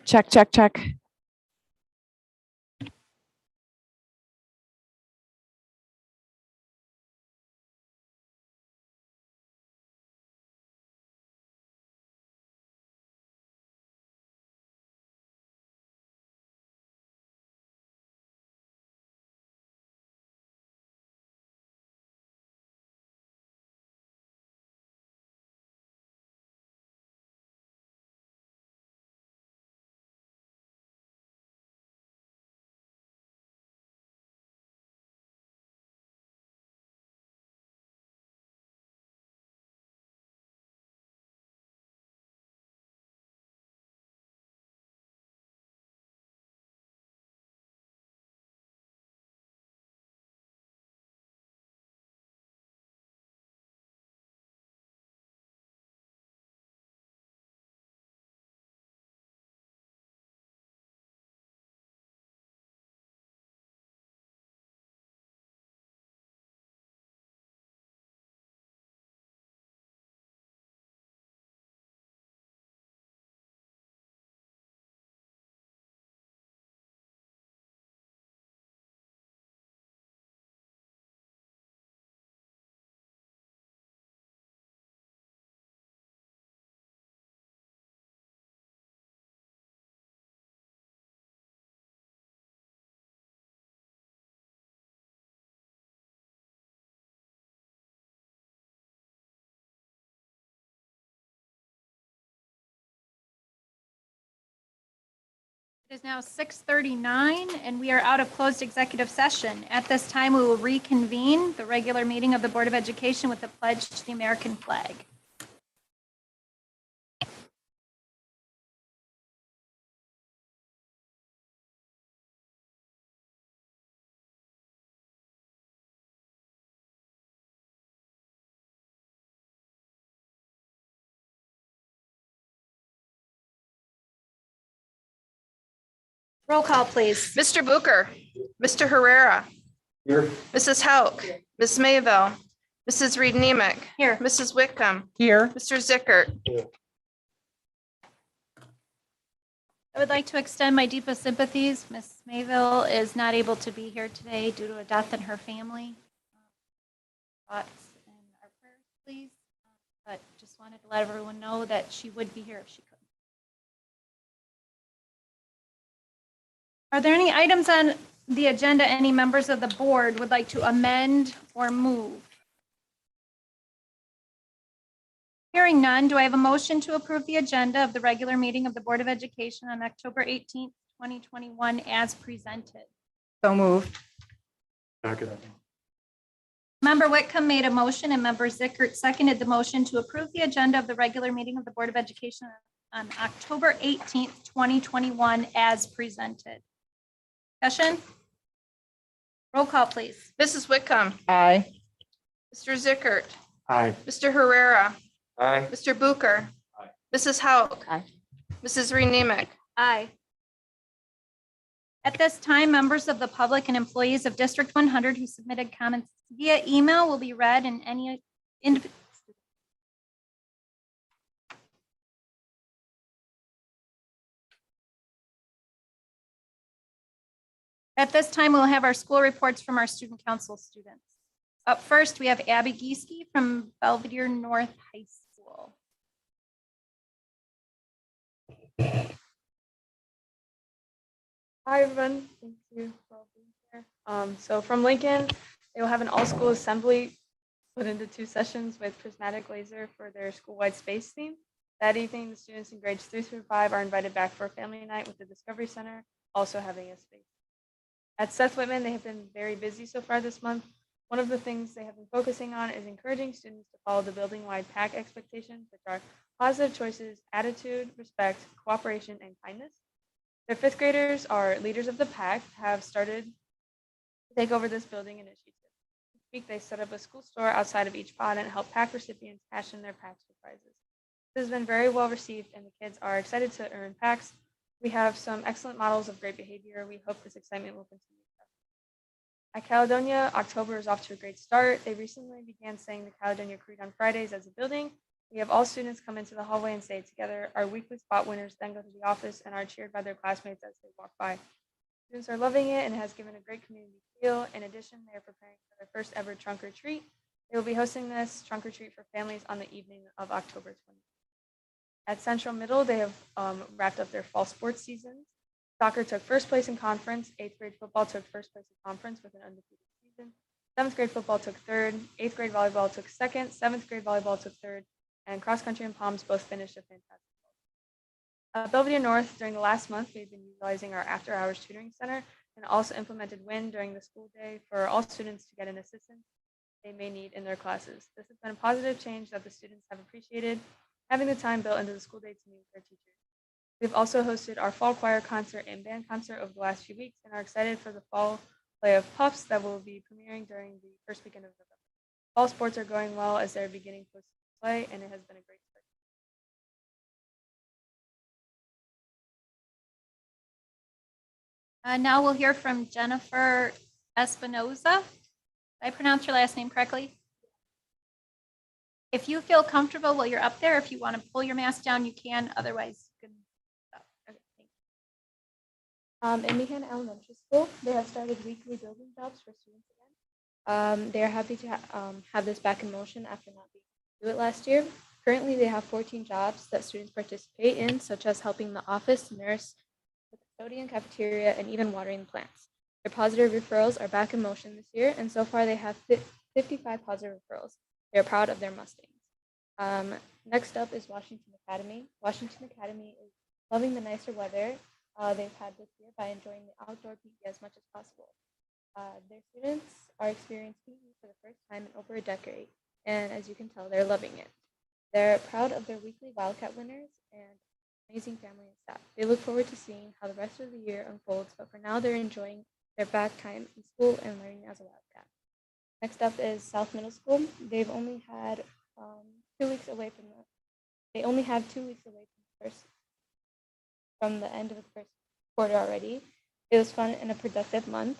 Check, check, check. It is now 6:39 and we are out of closed executive session. At this time, we will reconvene the regular meeting of the Board of Education with a pledge to the American flag. Roll call, please. Mr. Booker, Mr. Herrera, Here. Mrs. Hauk, Ms. Mayville, Mrs. Reed Nemick, Here. Mrs. Whitcomb, Here. Mr. Zickert. I would like to extend my deepest sympathies. Ms. Mayville is not able to be here today due to a death in her family. Thoughts and our prayers, please. But just wanted to let everyone know that she would be here if she could. Are there any items on the agenda any members of the board would like to amend or move? Hearing none, do I have a motion to approve the agenda of the regular meeting of the Board of Education on October 18th, 2021 as presented? So moved. Second. Member Whitcomb made a motion and Member Zickert seconded the motion to approve the agenda of the regular meeting of the Board of Education on October 18th, 2021 as presented. Discussion? Roll call, please. Mrs. Whitcomb, Aye. Mr. Zickert, Aye. Mr. Herrera, Aye. Mr. Booker, Aye. Mrs. Hauk, Aye. Mrs. Reed Nemick. Aye. At this time, members of the public and employees of District 100 who submitted comments via email will be read and any individual. At this time, we'll have our school reports from our student council students. Up first, we have Abby Gieske from Belvedere North High School. Hi, everyone. Thank you for all being here. So from Lincoln, they will have an all-school assembly split into 2 sessions with prismatic laser for their school-wide space theme. That evening, the students in grades 3 through 5 are invited back for a family night with the Discovery Center, also having a space. At Seth Whitman, they have been very busy so far this month. One of the things they have been focusing on is encouraging students to follow the building-wide PAC expectations, which are positive choices, attitude, respect, cooperation, and kindness. Their 5th graders are leaders of the PAC, have started to take over this building initiative. This week, they set up a school store outside of each pod and help PAC recipients cash in their PACs for prizes. This has been very well received, and the kids are excited to earn PACs. We have some excellent models of great behavior. We hope this excitement will continue. At Caledonia, October is off to a great start. They recently began saying the Caledonia Creed on Fridays as a building. We have all students come into the hallway and stay together. Our weekly spot winners then go to the office and are cheered by their classmates as they walk by. Students are loving it and it has given a great community feel. In addition, they are preparing for their first ever trunk or treat. They will be hosting this trunk or treat for families on the evening of October 20th. At Central Middle, they have wrapped up their fall sports seasons. Soccer took first place in conference. 8th grade football took first place in conference with an undefeated season. 7th grade football took third. 8th grade volleyball took second. 7th grade volleyball took third. And cross country and Palms both finished a fantastic. Belvedere North, during the last month, we've been utilizing our after-hours tutoring center and also implemented WIN during the school day for all students to get an assistance they may need in their classes. This has been a positive change that the students have appreciated, having the time built into the school day to meet with their teachers. We've also hosted our fall choir concert and band concert over the last few weeks and are excited for the fall play of Puffs that will be premiering during the first weekend of November. Fall sports are going well as they're beginning post play, and it has been a great start. Now we'll hear from Jennifer Espinoza. Did I pronounce your last name correctly? If you feel comfortable while you're up there, if you want to pull your mask down, you can. Otherwise, you can stop. Okay, thank you. In Meehan Elementary School, they have started weekly building jobs for students again. They are happy to have this back in motion after not being able to do it last year. Currently, they have 14 jobs that students participate in, such as helping the office, nurse, the custodian, cafeteria, and even watering plants. Their positive referrals are back in motion this year, and so far they have 55 positive referrals. They are proud of their Mustangs. Next up is Washington Academy. Washington Academy is loving the nicer weather they've had this year by enjoying the outdoor PE as much as possible. Their students are experiencing PE for the first time in over a decade, and as you can tell, they're loving it. They're proud of their weekly Wildcat winners and amazing family and staff. They look forward to seeing how the rest of the year unfolds, but for now they're enjoying their back time in school and learning as a Wildcat. Next up is South Middle School. They've only had 2 weeks away from the. They only have 2 weeks away from the end of the first quarter already. It was fun and a productive month.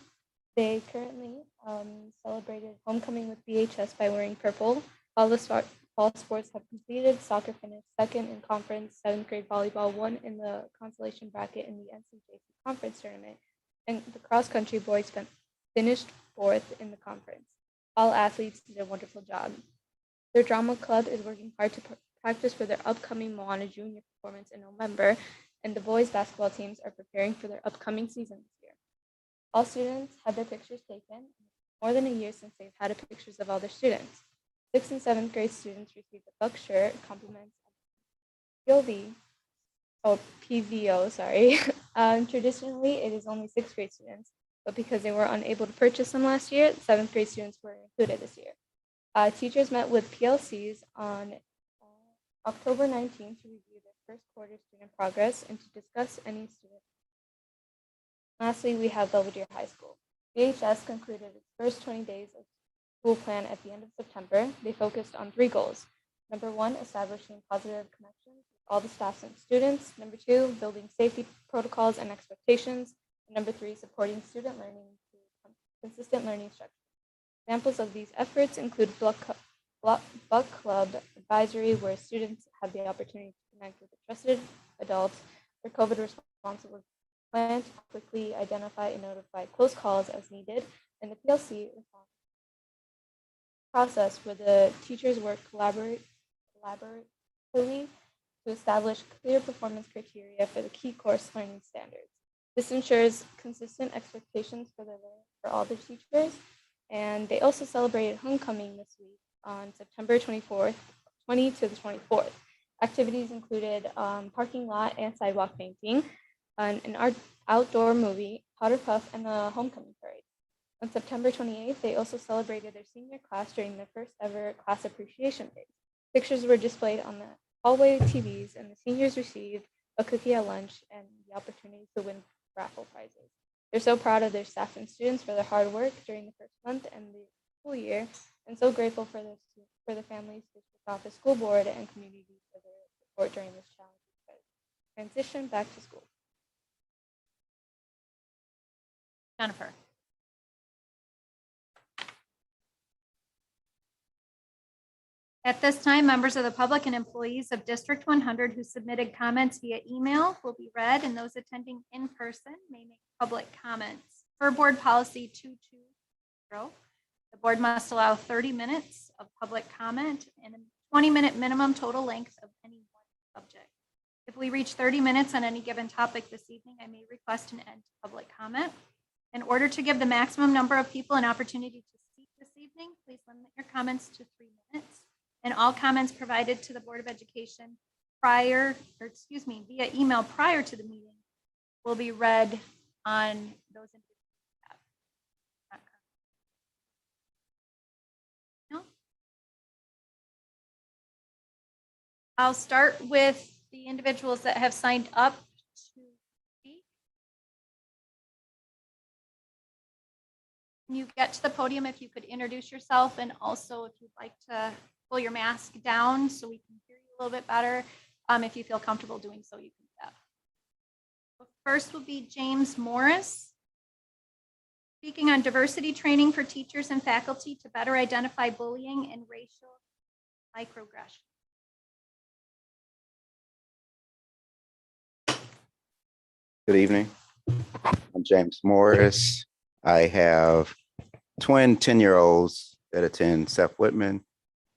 They currently celebrated homecoming with BHS by wearing purple. All the fall sports have completed. Soccer finished second in conference. 7th grade volleyball won in the consolation bracket in the NCJC conference tournament, and the cross country boys finished 4th in the conference. All athletes did a wonderful job. Their drama club is working hard to practice for their upcoming Moana Junior performance in November, and the boys basketball teams are preparing for their upcoming season this year. All students had their pictures taken. More than a year since they've had pictures of all their students. 6th and 7th grade students received a buck shirt, compliments PVO, sorry. Traditionally, it is only 6th grade students, but because they were unable to purchase them last year, 7th grade students were included this year. Teachers met with PLCs on October 19th to review their first quarter student progress and to discuss any student. Lastly, we have Belvedere High School. BHS concluded its first 20 days of school plan at the end of September. They focused on 3 goals. Number 1, establishing positive connections with all the staff and students. Number 2, building safety protocols and expectations. And number 3, supporting student learning through consistent learning structure. Examples of these efforts include Buck Club Advisory, where students have the opportunity to connect with a trusted adult. Their COVID responsible plan to quickly identify and notify close calls as needed, and the PLC response process where the teachers work collaboratively to establish clear performance criteria for the key course learning standards. This ensures consistent expectations for all the teachers, and they also celebrated homecoming this week on September 24th, 20 to the 24th. Activities included parking lot and sidewalk painting, an outdoor movie, powder puff, and a homecoming parade. On September 28th, they also celebrated their senior class during their first ever class appreciation day. Pictures were displayed on the hallway TVs, and the seniors received a cookie at lunch and the opportunity to win raffle prizes. They're so proud of their staff and students for their hard work during the first month and the school year, and so grateful for the families, district office, school board, and community for their support during this challenging transition back to school. Jennifer. At this time, members of the public and employees of District 100 who submitted comments via email will be read, and those attending in person may make public comments. Per Board Policy 220, the board must allow 30 minutes of public comment and a 20-minute minimum total length of any one subject. If we reach 30 minutes on any given topic this evening, I may request an end to public comment. In order to give the maximum number of people an opportunity to speak this evening, please limit your comments to 3 minutes. And all comments provided to the Board of Education via email prior to the meeting will be read on those individual tabs. No? I'll start with the individuals that have signed up to speak. When you get to the podium, if you could introduce yourself, and also if you'd like to pull your mask down so we can hear you a little bit better. If you feel comfortable doing so, you can do that. First will be James Morris, speaking on diversity training for teachers and faculty to better identify bullying and racial microaggressions. Good evening. I'm James Morris. I have twin 10-year-olds that attend Seth Whitman,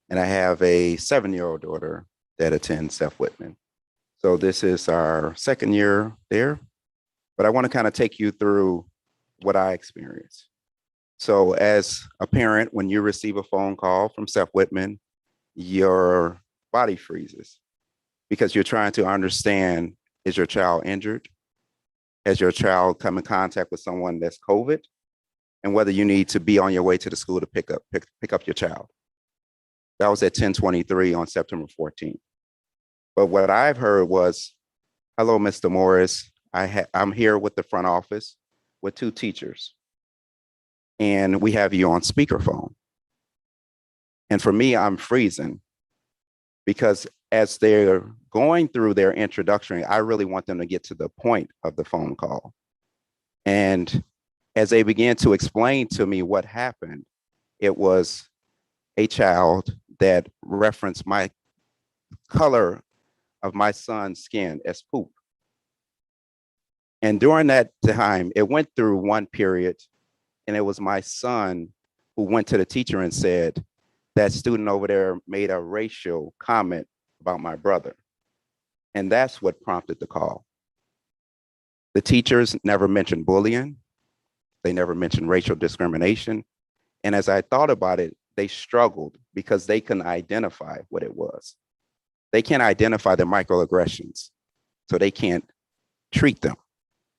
and I have a 7-year-old daughter that attends Seth Whitman. So this is our second year there, but I want to kind of take you through what I experienced. So as a parent, when you receive a phone call from Seth Whitman, your body freezes because you're trying to understand, is your child injured? Has your child come in contact with someone that's COVID? And whether you need to be on your way to the school to pick up your child. That was at 10:23 on September 14th. But what I've heard was, hello, Mr. Morris. I'm here with the front office with 2 teachers, and we have you on speakerphone. And for me, I'm freezing because as they're going through their introduction, I really want them to get to the point of the phone call. And as they began to explain to me what happened, it was a child that referenced my color of my son's skin as poop. And during that time, it went through one period, and it was my son who went to the teacher and said, that student over there made a racial comment about my brother. And that's what prompted the call. The teachers never mentioned bullying. They never mentioned racial discrimination. And as I thought about it, they struggled because they couldn't identify what it was. They can't identify the microaggressions, so they can't treat them.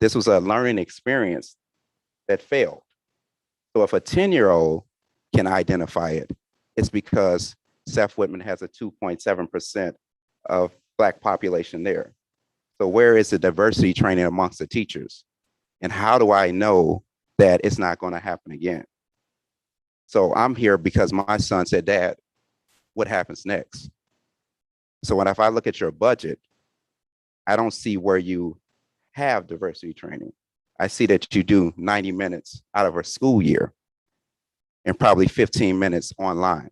This was a learning experience that failed. So if a 10-year-old can identify it, it's because Seth Whitman has a 2.7% of Black population there. So where is the diversity training amongst the teachers? And how do I know that it's not going to happen again? So I'm here because my son said, Dad, what happens next? So if I look at your budget, I don't see where you have diversity training. I see that you do 90 minutes out of a school year and probably 15 minutes online.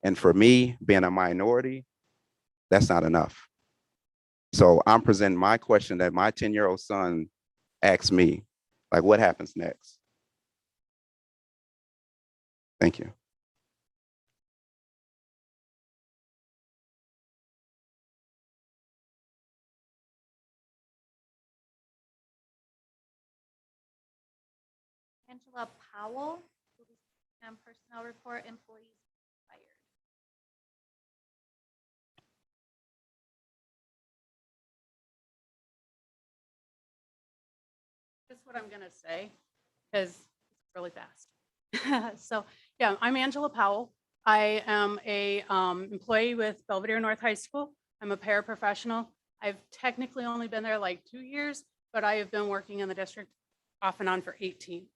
And for me, being a minority, that's not enough. So I'm presenting my question that my 10-year-old son asked me, like, what happens next? Thank you. Angela Powell, will be speaking on personnel report, employees fired. That's what I'm going to say because it's really fast. So yeah, I'm Angela Powell. I am a employee with Belvedere North High School. I'm a paraprofessional. I've technically only been there like 2 years, but I have been working in the district off and on for 18.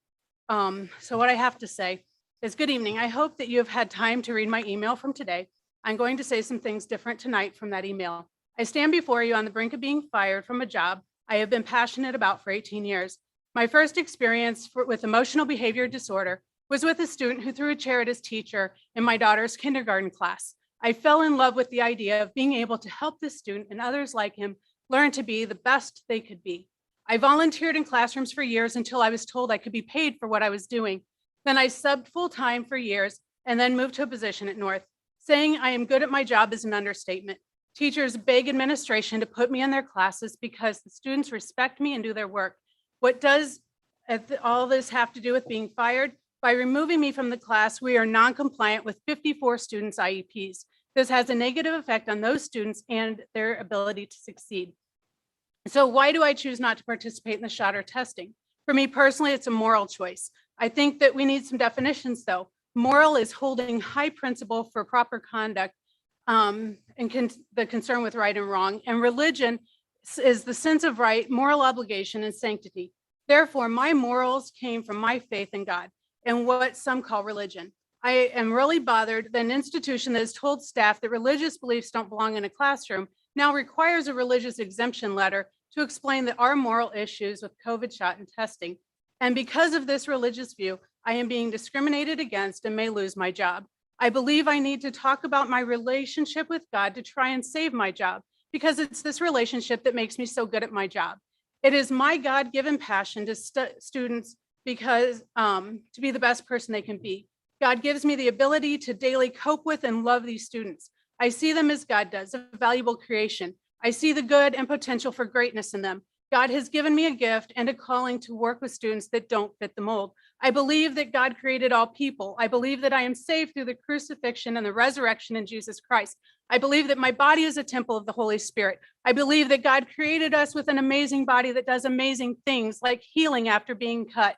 So what I have to say is good evening. I hope that you have had time to read my email from today. I'm going to say some things different tonight from that email. I stand before you on the brink of being fired from a job I have been passionate about for 18 years. My first experience with emotional behavior disorder was with a student who threw a chair at his teacher in my daughter's kindergarten class. I fell in love with the idea of being able to help this student and others like him learn to be the best they could be. I volunteered in classrooms for years until I was told I could be paid for what I was doing. Then I subbed full-time for years and then moved to a position at North. Saying I am good at my job is an understatement. Teachers beg administration to put me in their classes because the students respect me and do their work. What does all this have to do with being fired? By removing me from the class, we are non-compliant with 54 students' IEPs. This has a negative effect on those students and their ability to succeed. So why do I choose not to participate in the Schotter testing? For me personally, it's a moral choice. I think that we need some definitions though. Moral is holding high principle for proper conduct and the concern with right and wrong. And religion is the sense of right, moral obligation, and sanctity. Therefore, my morals came from my faith in God and what some call religion. I am really bothered that an institution that has told staff that religious beliefs don't belong in a classroom now requires a religious exemption letter to explain that our moral issues with COVID shot and testing. And because of this religious view, I am being discriminated against and may lose my job. I believe I need to talk about my relationship with God to try and save my job, because it's this relationship that makes me so good at my job. It is my God-given passion to students because to be the best person they can be. God gives me the ability to daily cope with and love these students. I see them as God does, a valuable creation. I see the good and potential for greatness in them. God has given me a gift and a calling to work with students that don't fit the mold. I believe that God created all people. I believe that I am saved through the crucifixion and the resurrection in Jesus Christ. I believe that my body is a temple of the Holy Spirit. I believe that God created us with an amazing body that does amazing things like healing after being cut.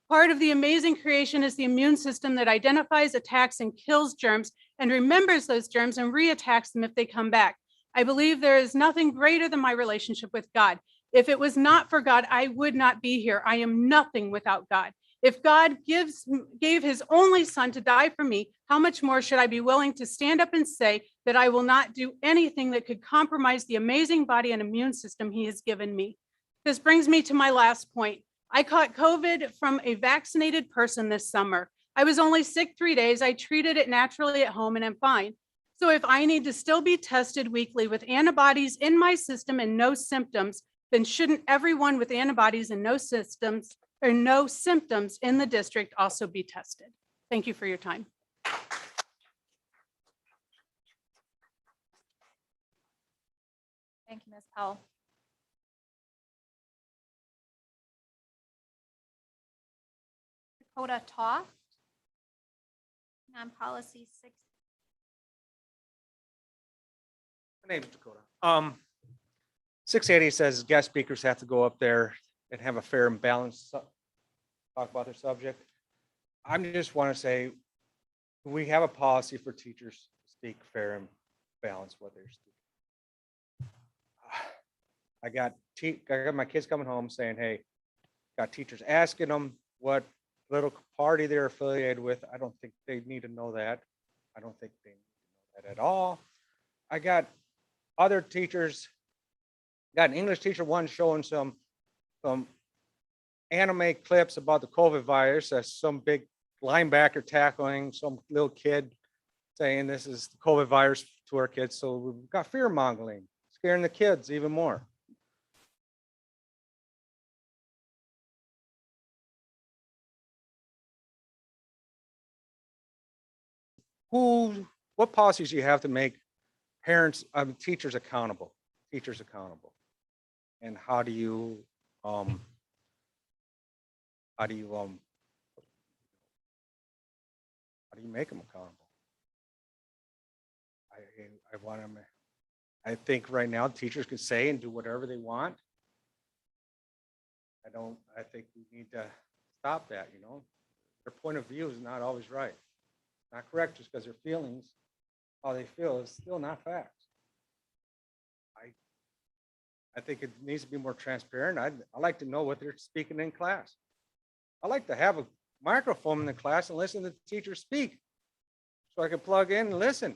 Part of the amazing creation is the immune system that identifies, attacks, and kills germs and remembers those germs and reattacks them if they come back. I believe there is nothing greater than my relationship with God. If it was not for God, I would not be here. I am nothing without God. If God gave his only son to die for me, how much more should I be willing to stand up and say that I will not do anything that could compromise the amazing body and immune system he has given me? This brings me to my last point. I caught COVID from a vaccinated person this summer. I was only sick 3 days. I treated it naturally at home and I'm fine. So if I need to still be tested weekly with antibodies in my system and no symptoms, then shouldn't everyone with antibodies and no symptoms in the district also be tested? Thank you for your time. Thank you, Ms. Powell. Dakota Toft on policy 6. My name's Dakota. 680 says guest speakers have to go up there and have a fair and balanced talk about their subject. I just want to say we have a policy for teachers to speak fair and balanced what they're speaking. I got my kids coming home saying, hey, got teachers asking them what political party they're affiliated with. I don't think they need to know that. I don't think they need to know that at all. I got other teachers, got an English teacher one showing some anime clips about the COVID virus. That's some big linebacker tackling some little kid saying this is the COVID virus to our kids. So we've got fear mongering, scaring the kids even more. What policies do you have to make parents, teachers accountable? And how do you make them accountable? I think right now teachers can say and do whatever they want. I think we need to stop that, Their point of view is not always right. Not correct just because their feelings, how they feel is still not facts. I think it needs to be more transparent. I like to know what they're speaking in class. I like to have a microphone in the class and listen to the teacher speak so I can plug in and listen.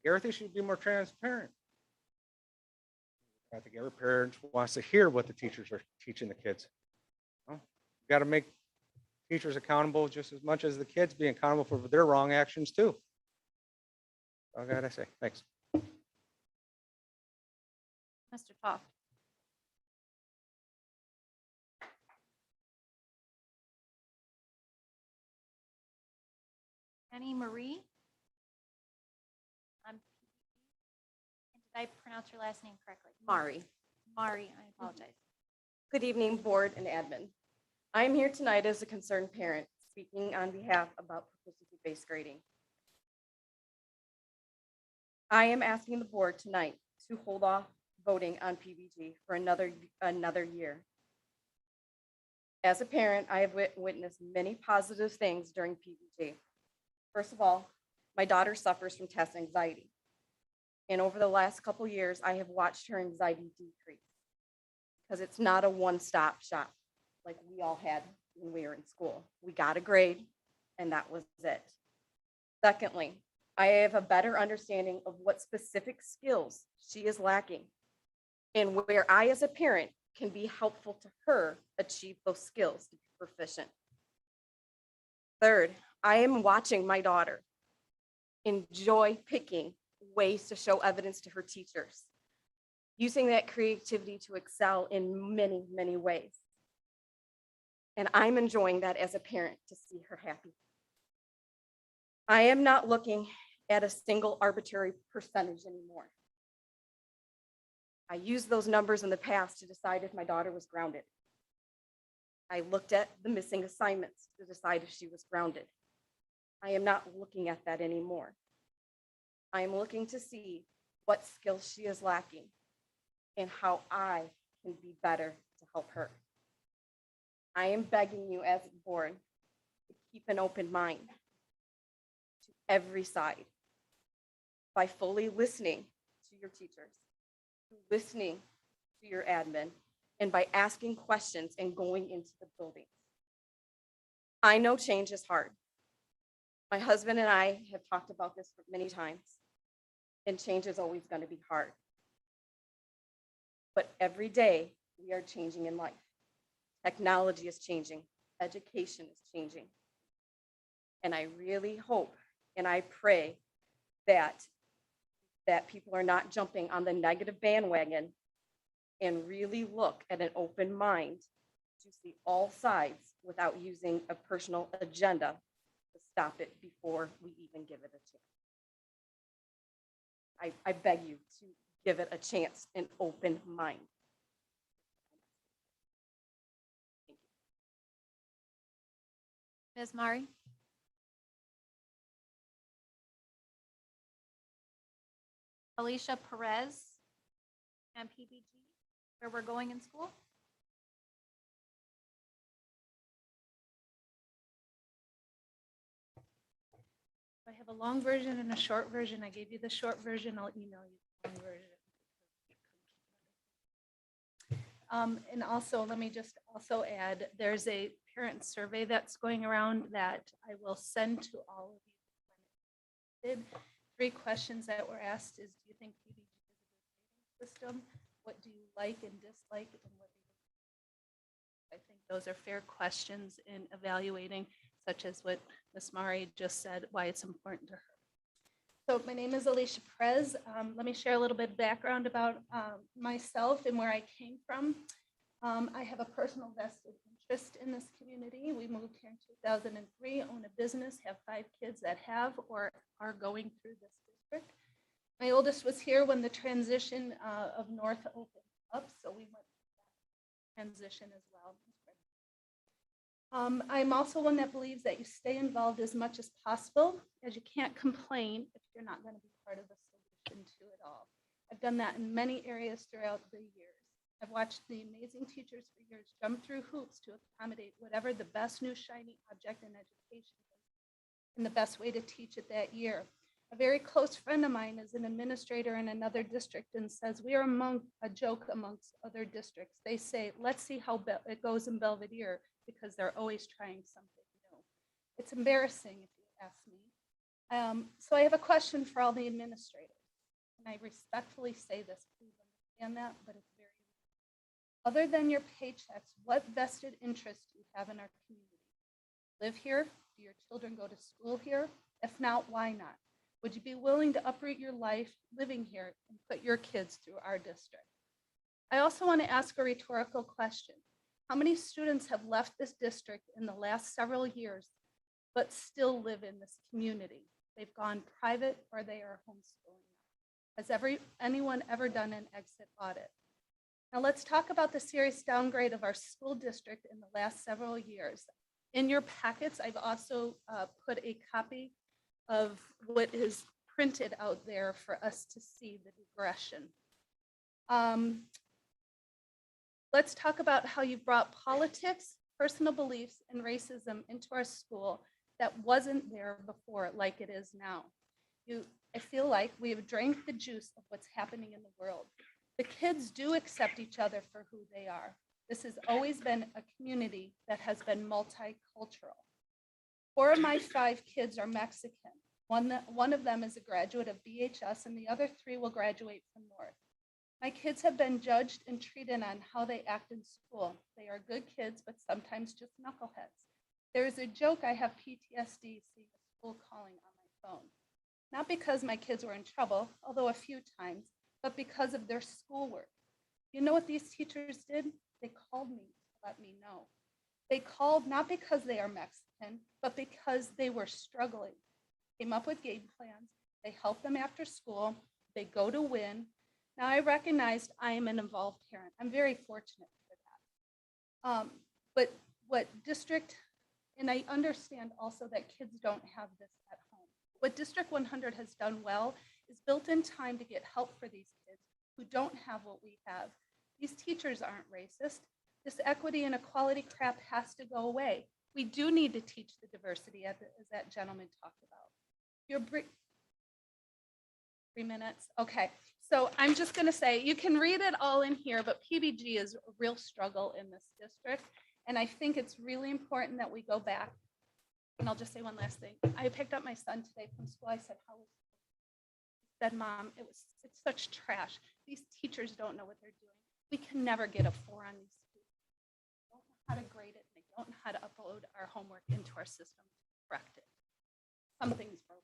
Everything should be more transparent. I think every parent wants to hear what the teachers are teaching the kids. You got to make teachers accountable just as much as the kids being accountable for their wrong actions too. All I gotta say. Thanks. Mr. Toth. Annie Marie. Did I pronounce your last name correctly? Mari. Mari, I apologize. Good evening, board and admin. I am here tonight as a concerned parent speaking on behalf about proficiency-based grading. I am asking the board tonight to hold off voting on PBG for another year. As a parent, I have witnessed many positive things during PBG. First of all, my daughter suffers from test anxiety. And over the last couple years, I have watched her anxiety decrease because it's not a one-stop shop like we all had when we were in school. We got a grade and that was it. Secondly, I have a better understanding of what specific skills she is lacking and where I, as a parent, can be helpful to her achieve those skills to be proficient. Third, I am watching my daughter enjoy picking ways to show evidence to her teachers, using that creativity to excel in many, many ways. And I'm enjoying that as a parent to see her happy. I am not looking at a single arbitrary percentage anymore. I used those numbers in the past to decide if my daughter was grounded. I looked at the missing assignments to decide if she was grounded. I am not looking at that anymore. I am looking to see what skills she is lacking and how I can be better to help her. I am begging you as a board to keep an open mind to every side by fully listening to your teachers, listening to your admin, and by asking questions and going into the buildings. I know change is hard. My husband and I have talked about this many times, and change is always going to be hard. But every day we are changing in life. Technology is changing, education is changing. And I really hope and I pray that people are not jumping on the negative bandwagon and really look at an open mind to see all sides without using a personal agenda to stop it before we even give it a chance. I beg you to give it a chance, an open mind. Thank you. Ms. Mari? Alicia Perez, and PBG, where we're going in school? I have a long version and a short version. I gave you the short version. I'll email you the long version. And also, let me just also add, there's a parent survey that's going around that I will send to all of you. 3 questions that were asked is, do you think PBG is a good system? What do you like and dislike? And what do you, I think those are fair questions in evaluating, such as what Ms. Mari just said, why it's important to her. So my name is Alicia Perez. Let me share a little bit of background about myself and where I came from. I have a personal vested interest in this community. We moved here in 2003, own a business, have 5 kids that have or are going through this district. My oldest was here when the transition of North opened up, so we went through that transition as well. I'm also one that believes that you stay involved as much as possible, as you can't complain if you're not going to be part of the solution to it all. I've done that in many areas throughout the years. I've watched the amazing teachers for years jump through hoops to accommodate whatever the best new shiny object in education is and the best way to teach it that year. A very close friend of mine is an administrator in another district and says, we are among a joke amongst other districts. They say, let's see how it goes in Belvedere, because they're always trying something new. It's embarrassing if you ask me. So I have a question for all the administrators. And I respectfully say this, please understand that, but it's very, other than your paychecks, what vested interest do you have in our community? Live here? Do your children go to school here? If not, why not? Would you be willing to uproot your life living here and put your kids through our district? I also want to ask a rhetorical question. How many students have left this district in the last several years but still live in this community? They've gone private or they are homeschooling. Has anyone ever done an exit audit? Now let's talk about the serious downgrade of our school district in the last several years. In your packets, I've also put a copy of what is printed out there for us to see the regression. Let's talk about how you brought politics, personal beliefs, and racism into our school that wasn't there before like it is now. I feel like we have drank the juice of what's happening in the world. The kids do accept each other for who they are. This has always been a community that has been multicultural. 4 of my 5 kids are Mexican. One of them is a graduate of BHS and the other 3 will graduate from North. My kids have been judged and treated on how they act in school. They are good kids, but sometimes just knuckleheads. There is a joke I have PTSD seeing a school calling on my phone. Not because my kids were in trouble, although a few times, but because of their schoolwork. You know what these teachers did? They called me to let me know. They called not because they are Mexican, but because they were struggling. Came up with game plans. They helped them after school. They go to win. Now I recognized I am an involved parent. I'm very fortunate for that. But what district, and I understand also that kids don't have this at home. What District 100 has done well is built in time to get help for these kids who don't have what we have. These teachers aren't racist. This equity and equality crap has to go away. We do need to teach the diversity as that gentleman talked about. Your 3 minutes, okay. So I'm just gonna say, you can read it all in here, but PBG is a real struggle in this district. And I think it's really important that we go back. And I'll just say one last thing. I picked up my son today from school. I said, how was it? He said, Mom, it's such trash. These teachers don't know what they're doing. We can never get a 4 on these students. They don't know how to grade it. They don't know how to upload our homework into our system to correct it. Something's broken.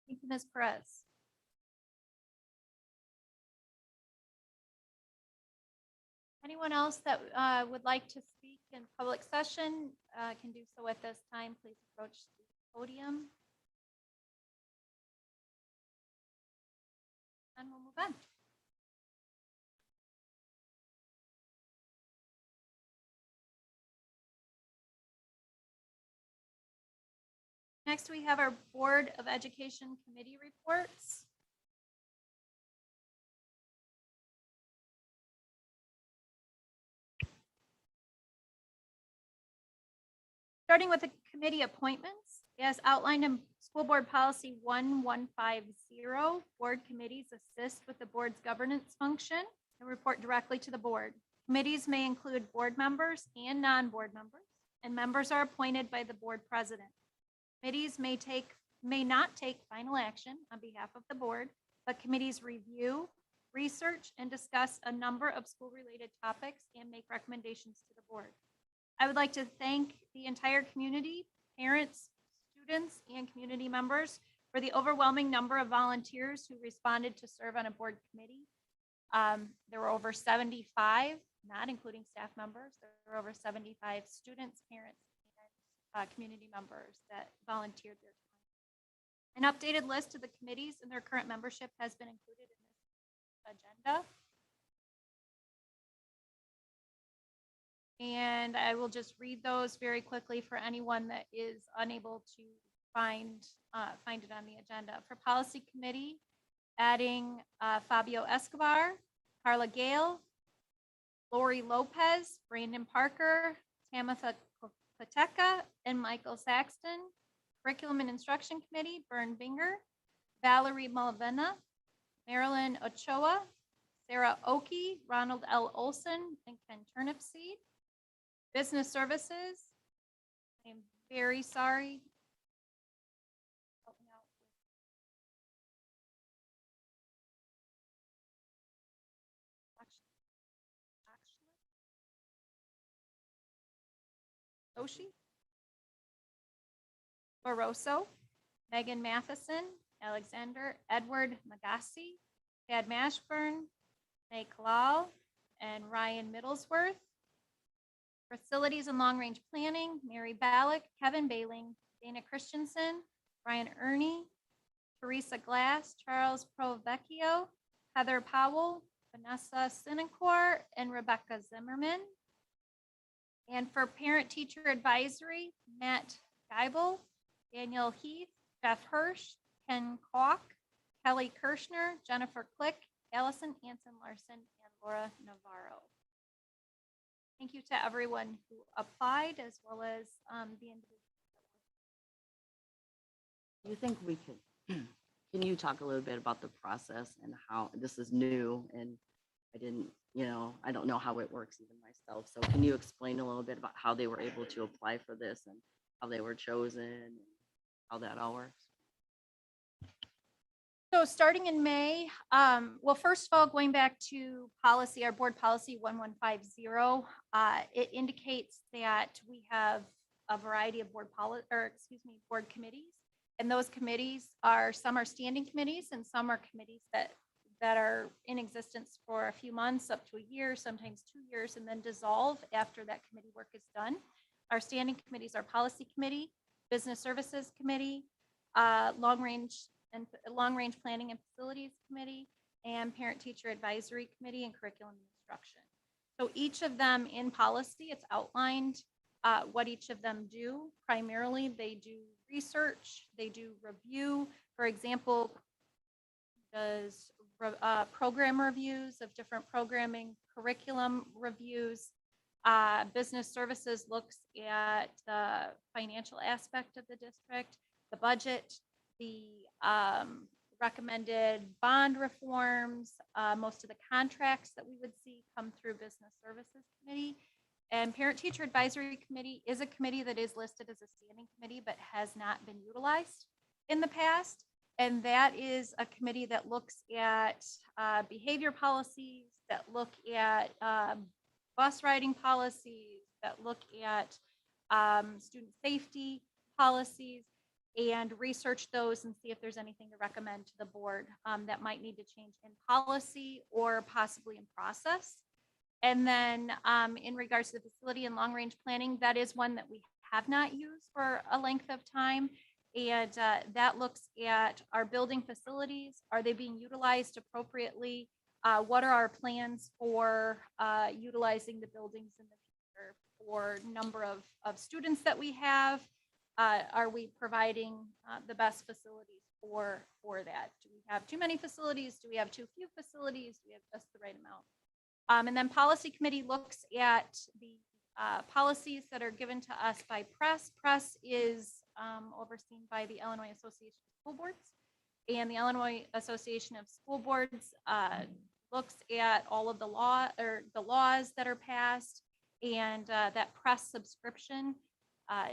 Thank you, Ms. Perez. Anyone else that would like to speak in public session can do so at this time. Please approach the podium. And we'll move on. Next, we have our Board of Education Committee reports. Starting with the committee appointments, as outlined in School Board Policy 1150, board committees assist with the board's governance function and report directly to the board. Committees may include board members and non-board members, and members are appointed by the board president. Committees may not take final action on behalf of the board, but committees review, research, and discuss a number of school-related topics and make recommendations to the board. I would like to thank the entire community, parents, students, and community members for the overwhelming number of volunteers who responded to serve on a board committee. There were over 75, not including staff members, there were over 75 students, parents, and community members that volunteered their time. An updated list of the committees and their current membership has been included in this agenda. And I will just read those very quickly for anyone that is unable to find it on the agenda. For Policy Committee, adding Fabio Escobar, Carla Gale, Lori Lopez, Brandon Parker, Tamitha Pateca, and Michael Saxton. Curriculum and Instruction Committee, Bern Binger, Valerie Malavena, Marilyn Ochoa, Sarah Oki, Ronald L. Olson, and Ken Turnipseed. Business Services, I'm very sorry. Help me out with Toshi. Baroso, Megan Matheson, Alexander Edward Magassi, Chad Mashburn, May Kalal, and Ryan Middlesworth. Facilities and Long Range Planning, Mary Ballack, Kevin Bailing, Dana Christensen, Brian Ernie, Teresa Glass, Charles Provecchio, Heather Powell, Vanessa Sinacor, and Rebecca Zimmerman. And for Parent Teacher Advisory, Matt Geibel, Daniel Heath, Jeff Hirsch, Ken Kalk, Kelly Kirschner, Jennifer Click, Allison Anson Larson, and Laura Navarro. Thank you to everyone who applied, as well as the individuals. You think we could, can you talk a little bit about the process and how this is new and I didn't, I don't know how it works even myself. So can you explain a little bit about how they were able to apply for this and how they were chosen and how that all works? So starting in May, well, first of all, going back to policy, our board policy 1150, it indicates that we have a variety of board committees. And those committees are, some are standing committees and some are committees that are in existence for a few months, up to a year, sometimes 2 years, and then dissolve after that committee work is done. Our standing committees are Policy Committee, Business Services Committee, Long Range Planning and Facilities Committee, and Parent Teacher Advisory Committee and Curriculum and Instruction. So each of them in policy, it's outlined what each of them do. Primarily, they do research, they do review. For example, does program reviews of different programming, curriculum reviews. Business Services looks at the financial aspect of the district, the budget, the recommended bond reforms. Most of the contracts that we would see come through Business Services Committee. And Parent Teacher Advisory Committee is a committee that is listed as a standing committee, but has not been utilized in the past. And that is a committee that looks at behavior policies, that look at bus riding policies, that look at student safety policies, and research those and see if there's anything to recommend to the board that might need to change in policy or possibly in process. And then in regards to the facility and long range planning, that is one that we have not used for a length of time. And that looks at our building facilities. Are they being utilized appropriately? What are our plans for utilizing the buildings in the future for number of students that we have? Are we providing the best facilities for that? Do we have too many facilities? Do we have too few facilities? Do we have just the right amount? And then policy committee looks at the policies that are given to us by press. Press is overseen by the Illinois Association of School Boards, and the Illinois Association of School Boards looks at all of the laws that are passed, and that press subscription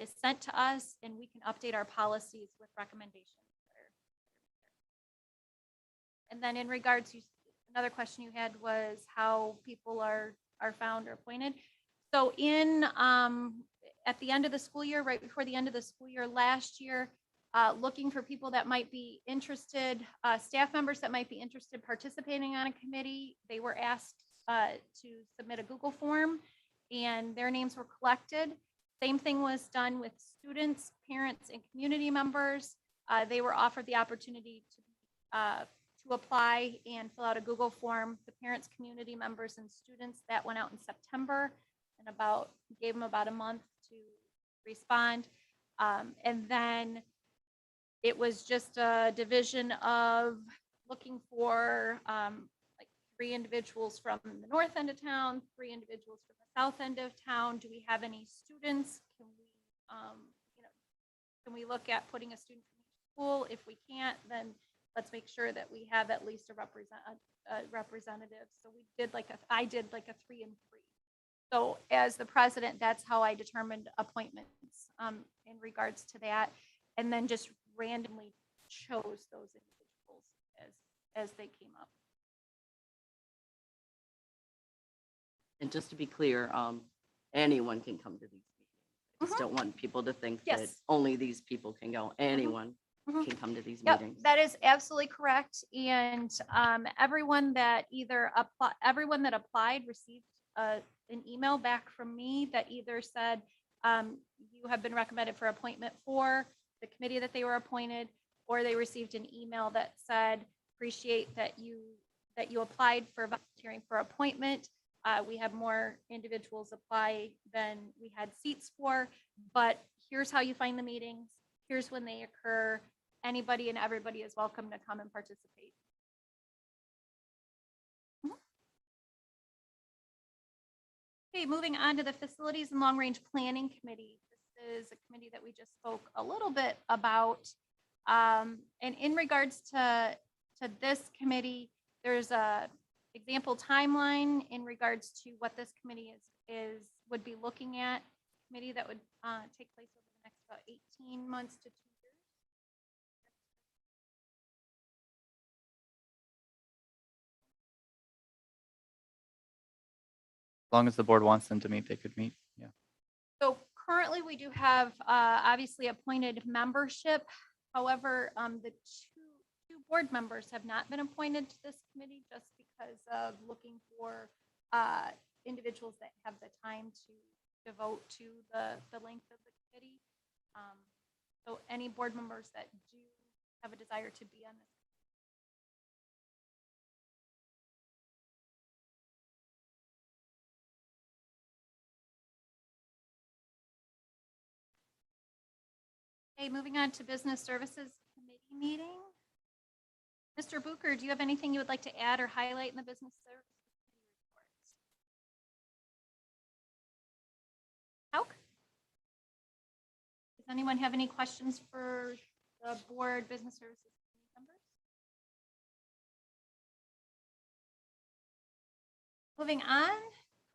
is sent to us, and we can update our policies with recommendations. And then in regards to another question you had was how people are found or appointed. So in at the end of the school year, right before the end of the school year last year, looking for people that might be interested, staff members that might be interested participating on a committee, they were asked to submit a Google form, and their names were collected. Same thing was done with students, parents, and community members. They were offered the opportunity to apply and fill out a Google form. The parents, community members, and students, that went out in September, and gave them about a month to respond. And then it was just a division of looking for like 3 individuals from the north end of town, 3 individuals from the south end of town. Do we have any students? Can we look at putting a student from each school? If we can't, then let's make sure that we have at least a representative. So I did like a 3 and 3. So as the president, that's how I determined appointments in regards to that, and then just randomly chose those individuals as they came up. And just to be clear, anyone can come to these meetings. Just don't want people to think that Yes. only these people can go. Anyone Mhm. can come to these Yep, meetings. that is absolutely correct. And everyone that everyone that applied received an email back from me that either said you have been recommended for appointment for the committee that they were appointed, or they received an email that said, appreciate that you applied for volunteering for appointment. We have more individuals apply than we had seats for, but here's how you find the meetings. Here's when they occur. Anybody and everybody is welcome to come and participate. Mhm. Okay, moving on to the Facilities and Long Range Planning Committee. This is a committee that we just spoke a little bit about. And in regards to this committee, there's a example timeline in regards to what this committee would be looking at. Committee that would take place over the next about 18 months to 2 years. As long as the board wants them to meet, they could meet. Yeah. So currently, we do have obviously appointed membership. However, the two board members have not been appointed to this committee just because of looking for individuals that have the time to devote to the length of the committee. So any board members that do have a desire to be on this. Okay, moving on to Business Services Committee meeting. Mr. Bucher, do you have anything you would like to add or highlight in the Business Services Committee reports? Hauk? Does anyone have any questions for the board Business Services Committee members? Moving on,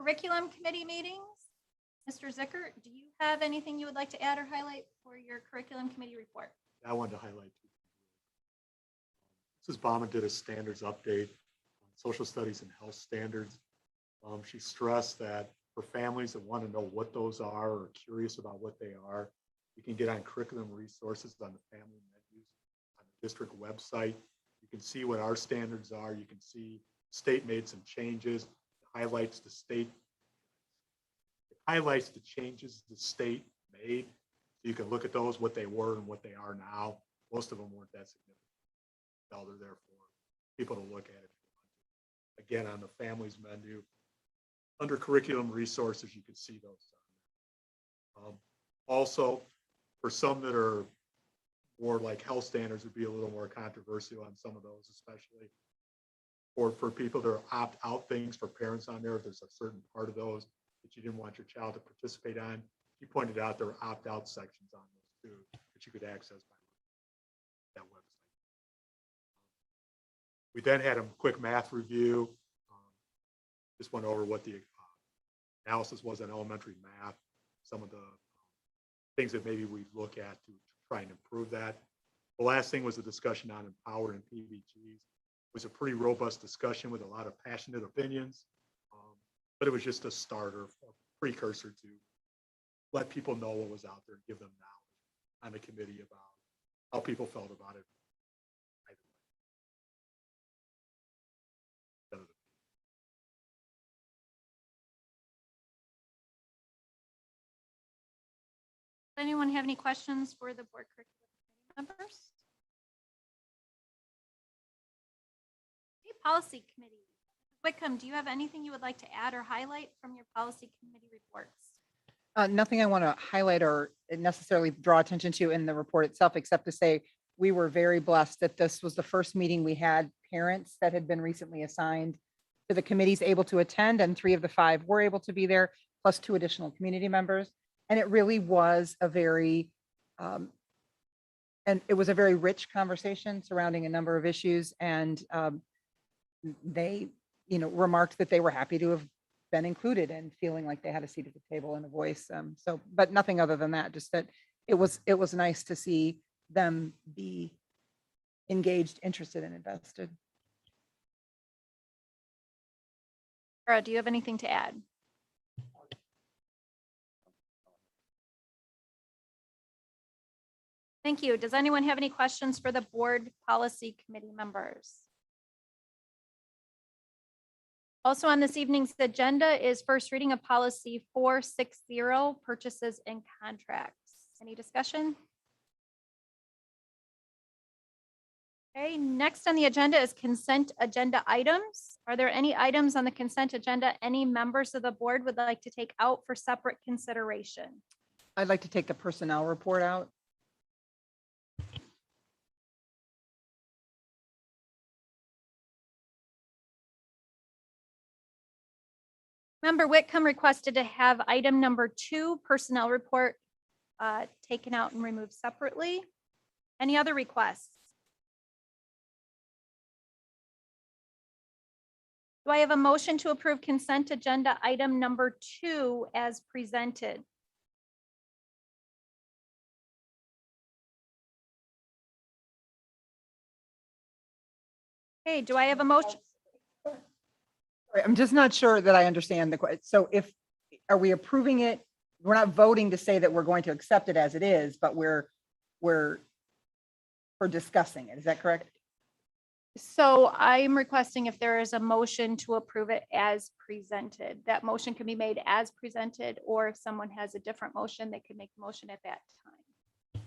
Curriculum Committee meetings. Mr. Zickert, do you have anything you would like to add or highlight for your Curriculum Committee report? I wanted to highlight two things. Mrs. Baumann did a standards update on social studies and health standards. She stressed that for families that want to know what those are or curious about what they are, you can get on curriculum resources on the family menus on the district website. You can see what our standards are. You can see state made some changes. It highlights the state. It highlights the changes the state made. You can look at those, what they were and what they are now. Most of them weren't that significant. Now they're there for people to look at it. Again, on the families menu, under curriculum resources, you can see those. Also, for some that are more like health standards, would be a little more controversial on some of those, especially for people that are opt-out things for parents on there. If there's a certain part of those that you didn't want your child to participate on, you pointed out there were opt-out sections on those too that you could access by that website. We then had a quick math review. Just went over what the analysis was on elementary math, some of the things that maybe we look at to try and improve that. The last thing was a discussion on Empower and PBGs. It was a pretty robust discussion with a lot of passionate opinions, but it was just a starter, a precursor to let people know what was out there, give them knowledge on the committee about how people felt about it. Does anyone have any questions for the board curriculum committee members? Okay, policy committee. Whitcomb, do you have anything you would like to add or highlight from your policy committee reports? Nothing I want to highlight or necessarily draw attention to in the report itself, except to say we were very blessed that this was the first meeting we had parents that had been recently assigned to the committees able to attend, and 3 of the 5 were able to be there, plus 2 additional community members. And it really was a very, and it was a very rich conversation surrounding a number of issues. And they, remarked that they were happy to have been included and feeling like they had a seat at the table and a voice. But nothing other than that, just that it was nice to see them be engaged, interested, and invested. Sarah, do you have anything to add? Thank you. Does anyone have any questions for the board policy committee members? Also on this evening's agenda is first reading of policy 460, purchases and contracts. Any discussion? Okay, next on the agenda is consent agenda items. Are there any items on the consent agenda any members of the board would like to take out for separate consideration? I'd like to take the personnel report out. Member Whitcomb requested to have item number 2, personnel report, taken out and removed separately. Any other requests? Do I have a motion to approve consent agenda item number 2 as presented? Okay, do I have a motion? Sorry, I'm just not sure that I understand the question. So are we approving it? We're not voting to say that we're going to accept it as it is, but we're discussing it. Is that correct? So I'm requesting if there is a motion to approve it as presented. That motion can be made as presented, or if someone has a different motion, they could make the motion at that time.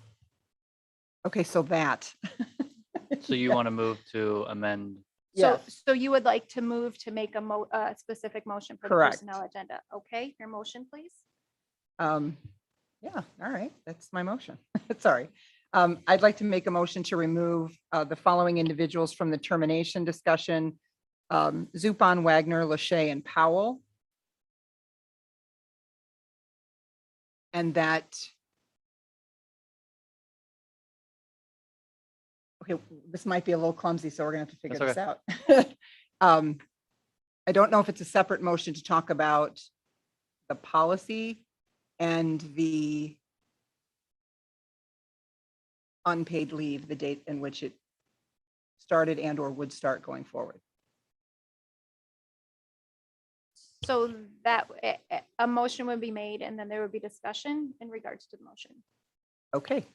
Okay, so that. So you want to move to amend? So, Yes. so you would like to move to make a specific motion for the Correct. personnel agenda? Okay, your motion, please. Yeah, all right, that's my motion. Sorry. I'd like to make a motion to remove the following individuals from the termination discussion. Zupan, Wagner, Lachey, and Powell. And that. Okay, this might be a little clumsy, so we're gonna have to figure That's this out. I don't know if it's a separate motion to talk about the policy and the unpaid leave, the date in which it started and or would start going forward. So that a motion would be made and then there would be discussion in regards to the motion. Okay,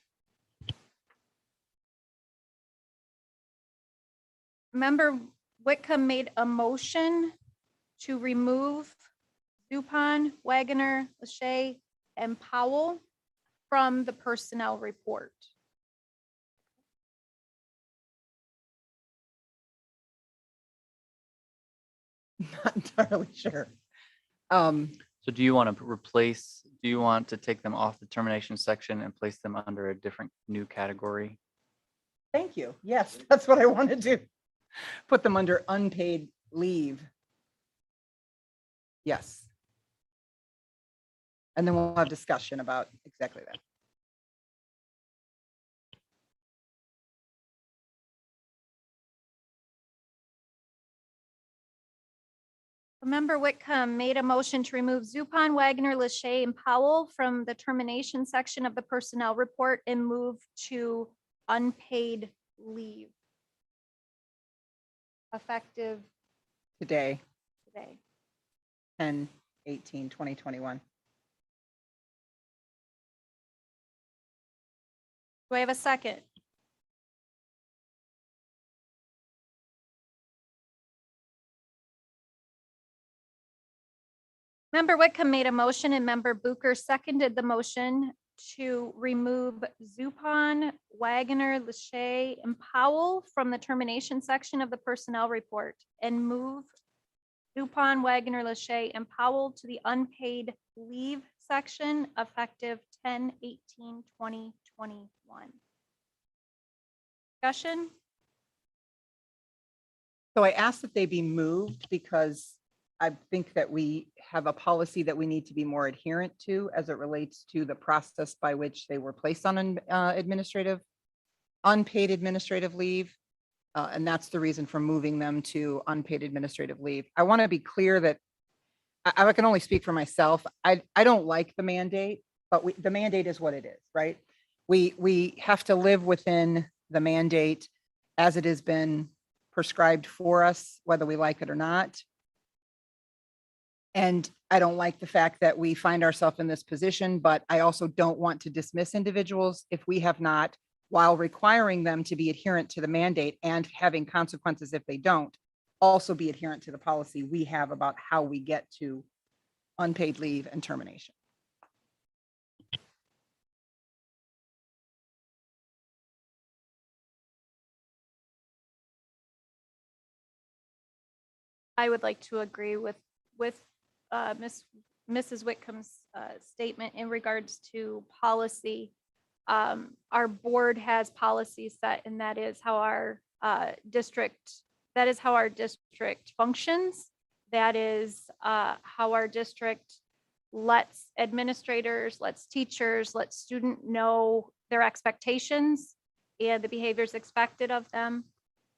Member Whitcomb made a motion to remove Zupan, Wagner, Lachey, and Powell from the personnel report. not entirely sure. So do you want to take them off the termination section and place them under a different new category? Thank you. Yes, that's what I want to do. Put them under unpaid leave. Yes. And then we'll have discussion about exactly that. Member Whitcomb made a motion to remove Zupan, Wagner, Lachey, and Powell from the termination section of the personnel report and move to unpaid leave. Effective Today, today. 10/18/2021. Do I have a second? Member Whitcomb made a motion and Member Bucher seconded the motion to remove Zupan, Wagner, Lachey, and Powell from the termination section of the personnel report and move Zupan, Wagner, Lachey, and Powell to the unpaid leave section effective 10/18/2021. Discussion? So I asked that they be moved because I think that we have a policy that we need to be more adherent to as it relates to the process by which they were placed on an unpaid administrative leave. And that's the reason for moving them to unpaid administrative leave. I want to be clear that I can only speak for myself. I don't like the mandate, but the mandate is what it is, right? We have to live within the mandate as it has been prescribed for us, whether we like it or not. And I don't like the fact that we find ourselves in this position, but I also don't want to dismiss individuals if we have not while requiring them to be adherent to the mandate and having consequences if they don't, also be adherent to the policy we have about how we get to unpaid leave and termination. I would like to agree with Mrs. Whitcomb's statement in regards to policy. Our board has policies set, and that is how our district functions. That is how our district lets administrators, lets teachers, lets student know their expectations and the behaviors expected of them.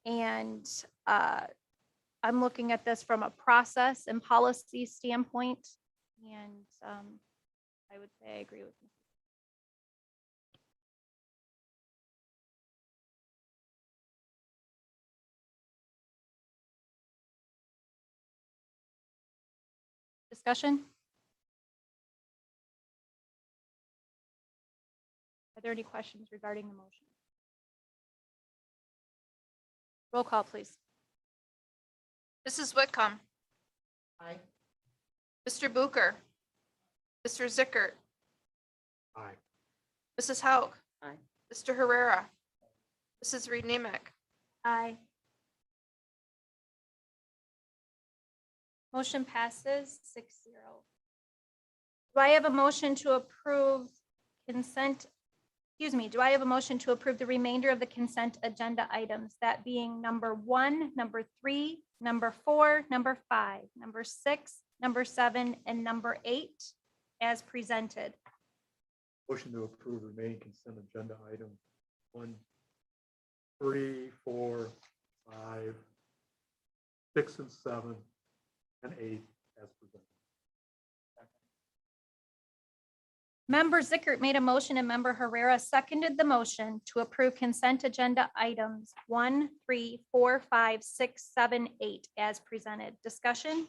And I'm looking at this from a process and policy standpoint, and I would say I agree with you. Discussion? Are there any questions regarding the motion? Roll call, please. Mrs. Whitcomb. Aye. Mr. Booker. Mr. Zickert. Aye. Mrs. Hauk. Aye. Mr. Herrera. Mrs. Reed Nemick. Aye. Motion passes 6-0. Do I have a motion to approve consent? Excuse me, do I have a motion to approve the remainder of the consent agenda items? That being number 1, number 3, number 4, number 5, number 6, number 7, and number 8 as presented. Motion to approve remaining consent agenda item 1, 3, 4, 5, 6, and 7, and 8 as presented. Member Zickert made a motion and Member Herrera seconded the motion to approve consent agenda items 1, 3, 4, 5, 6, 7, 8 as presented. Discussion?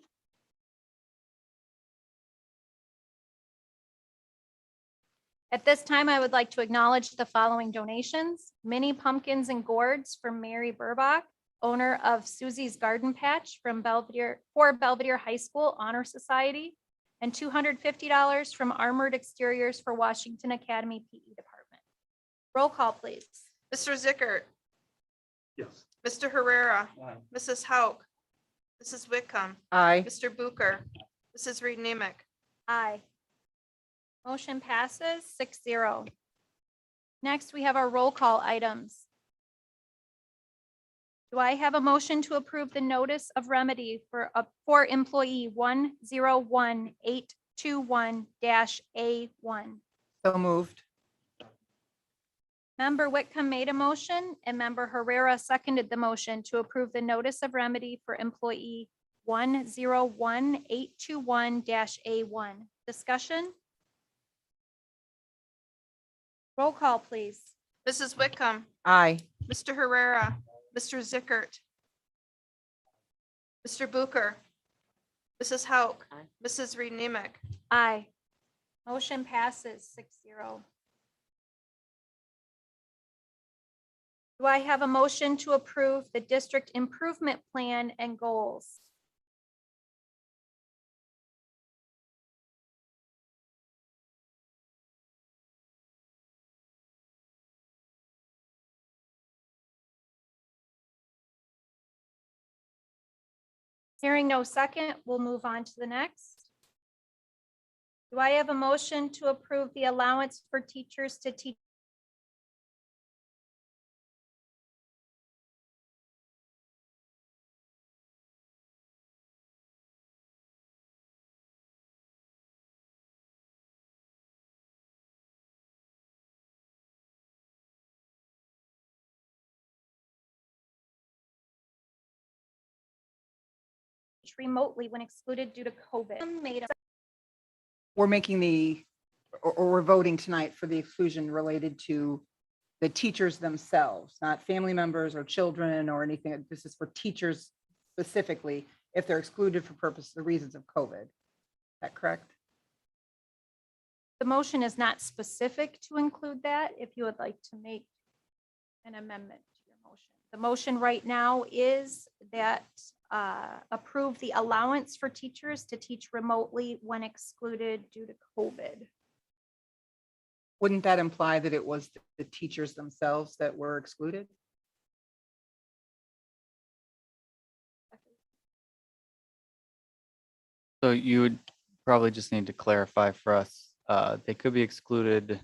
At this time, I would like to acknowledge the following donations: mini pumpkins and gourds from Mary Burbach, owner of Susie's Garden Patch from Belvedere High School Honor Society, and $250 from Armored Exteriors for Washington Academy PE Department. Roll call, please. Mr. Zickert. Yes. Mr. Herrera. Mrs. Hauk. Mrs. Whitcomb. Aye. Mr. Booker. Mrs. Reed Nemick. Aye. Motion passes 6-0. Next, we have our roll call items. Do I have a motion to approve the notice of remedy for employee 101821-A1? So moved. Member Whitcomb made a motion and Member Herrera seconded the motion to approve the notice of remedy for employee 101821-A1. Discussion? Roll call, please. Mrs. Whitcomb. Aye. Mr. Herrera. Mr. Zickert. Mr. Booker. Mrs. Hauk. Aye. Mrs. Reed Nemick. Aye. Motion passes 6-0. Do I have a motion to approve the district improvement plan and goals? Hearing no second, we'll move on to the next. Do I have a motion to approve the allowance for teachers to teach? Remotely when excluded due to COVID. We're making or we're voting tonight for the exclusion related to the teachers themselves, not family members or children or anything. This is for teachers specifically, if they're excluded for the reasons of COVID. Is that correct? The motion is not specific to include that. If you would like to make an amendment to your motion. The motion right now is that approve the allowance for teachers to teach remotely when excluded due to COVID. Wouldn't that imply that it was the teachers themselves that were excluded? So you would probably just need to clarify for us, they could be excluded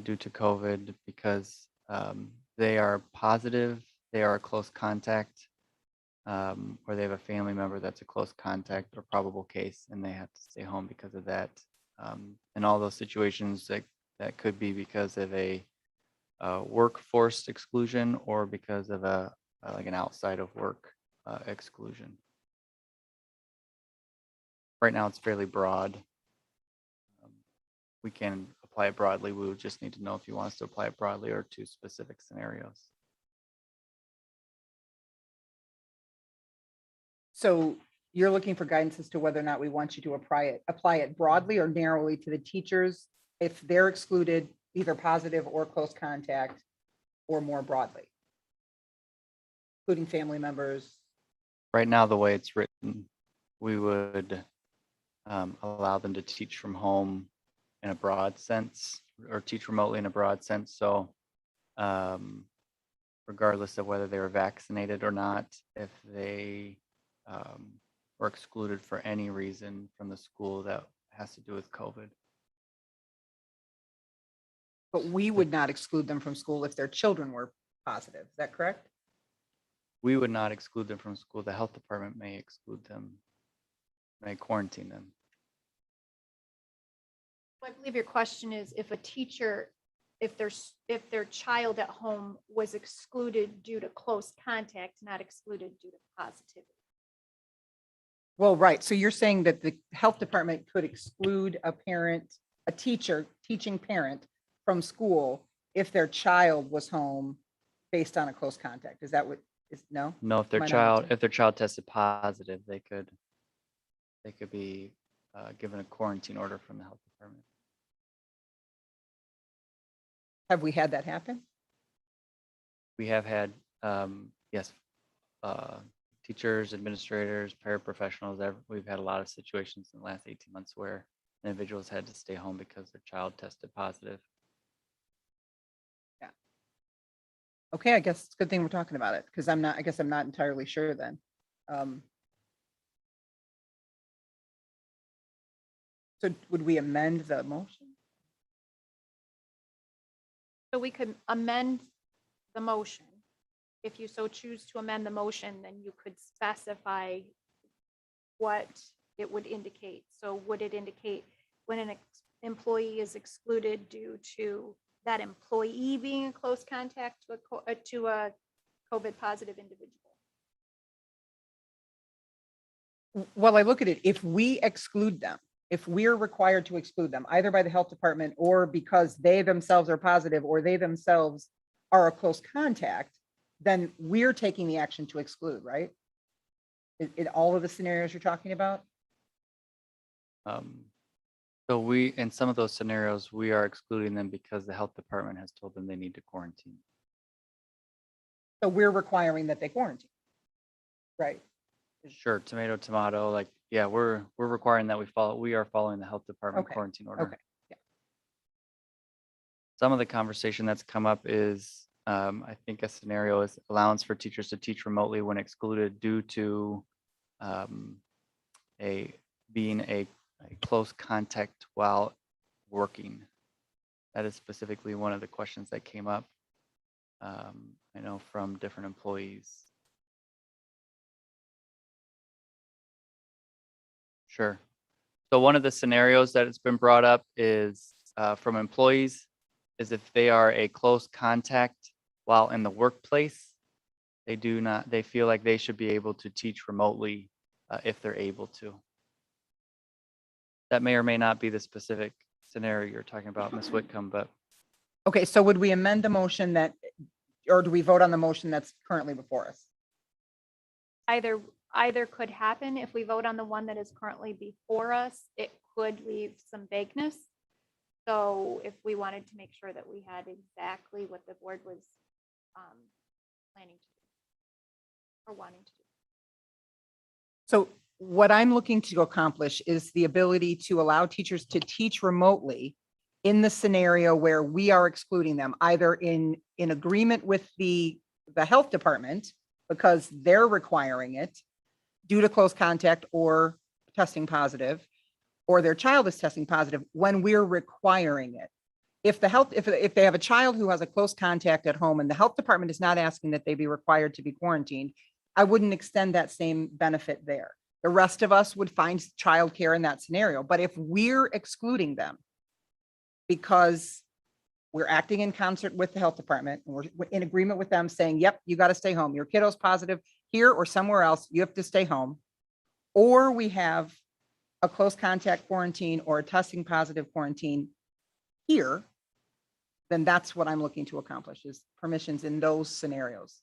due to COVID because they are positive, they are a close contact, or they have a family member that's a close contact or probable case, and they have to stay home because of that. In all those situations, that could be because of a workforce exclusion or because of a like an outside of work exclusion. Right now, it's fairly broad. We can apply it broadly. We would just need to know if you want us to apply it broadly or to specific scenarios. So you're looking for guidance as to whether or not we want you to apply it broadly or narrowly to the teachers if they're excluded, either positive or close contact, or more broadly, including family members. Right now, the way it's written, we would allow them to teach from home in a broad sense or teach remotely in a broad sense. So regardless of whether they were vaccinated or not, if they were excluded for any reason from the school that has to do with COVID. But we would not exclude them from school if their children were positive. Is that correct? We would not exclude them from school. The health department may exclude them, may quarantine them. I believe your question is if a teacher, if their child at home was excluded due to close contact, not excluded due to positivity. Well, right. So you're saying that the health department could exclude a parent, a teacher, teaching parent from school if their child was home based on a close contact. Is that what is, no? No, if their Am I not child, understanding? if their child tested positive, they could be given a quarantine order from the health department. Have we had that happen? We have had, yes, teachers, administrators, paraprofessionals. We've had a lot of situations in the last 18 months where individuals had to stay home because their child tested positive. Yeah. Okay, I guess it's a good thing we're talking about it because I guess I'm not entirely sure then. So would we amend the motion? So we could amend the motion. If you so choose to amend the motion, then you could specify what it would indicate. So would it indicate when an employee is excluded due to that employee being in close contact to a COVID positive individual? Well, I look at it, if we exclude them, if we're required to exclude them, either by the health department or because they themselves are positive or they themselves are a close contact, then we're taking the action to exclude, right? In all of the scenarios you're talking about? So in some of those scenarios, we are excluding them because the health department has told them they need to quarantine. So we're requiring that they quarantine, right? Sure, tomato, tomato, like, yeah, we're requiring that we are following the health department Okay, quarantine order. okay, yeah. Some of the conversation that's come up is, I think a scenario is allowance for teachers to teach remotely when excluded due to being a close contact while working. That is specifically one of the questions that came up. I know from different employees. Sure. So one of the scenarios that has been brought up is from employees is if they are a close contact while in the workplace, they feel like they should be able to teach remotely if they're able to. That may or may not be the specific scenario you're talking about, Ms. Whitcomb, but Okay, so would we amend the motion or do we vote on the motion that's currently before us? Either could happen. If we vote on the one that is currently before us, it could leave some vagueness. So if we wanted to make sure that we had exactly what the board was planning to do or wanting to do. So what I'm looking to accomplish is the ability to allow teachers to teach remotely in the scenario where we are excluding them, either in agreement with the health department because they're requiring it due to close contact or testing positive, or their child is testing positive when we're requiring it. If they have a child who has a close contact at home and the health department is not asking that they be required to be quarantined, I wouldn't extend that same benefit there. The rest of us would find childcare in that scenario. But if we're excluding them because we're acting in concert with the health department and we're in agreement with them saying, yep, you got to stay home. Your kiddo's positive here or somewhere else, you have to stay home. Or we have a close contact quarantine or a testing positive quarantine here, then that's what I'm looking to accomplish is permissions in those scenarios.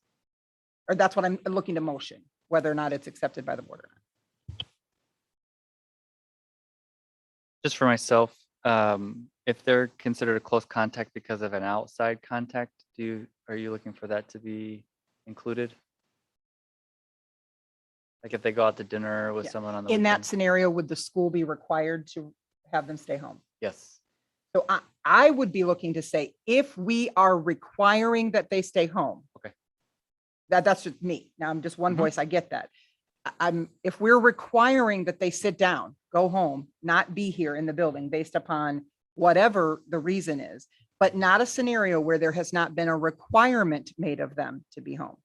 Or that's what I'm looking to motion, whether or not it's accepted by the board or not. Just for myself, if they're considered a close contact because of an outside contact, are you looking for that to be included? Like if they go out to dinner with Yeah. someone on the In that weekend? scenario, would the school be required to have them stay home? Yes. So I would be looking to say, if we are requiring that they stay home. Okay. That's just me. Now I'm just one Mhm. voice. I get that. If we're requiring that they sit down, go home, not be here in the building based upon whatever the reason is, but not a scenario where there has not been a requirement made of them to be home.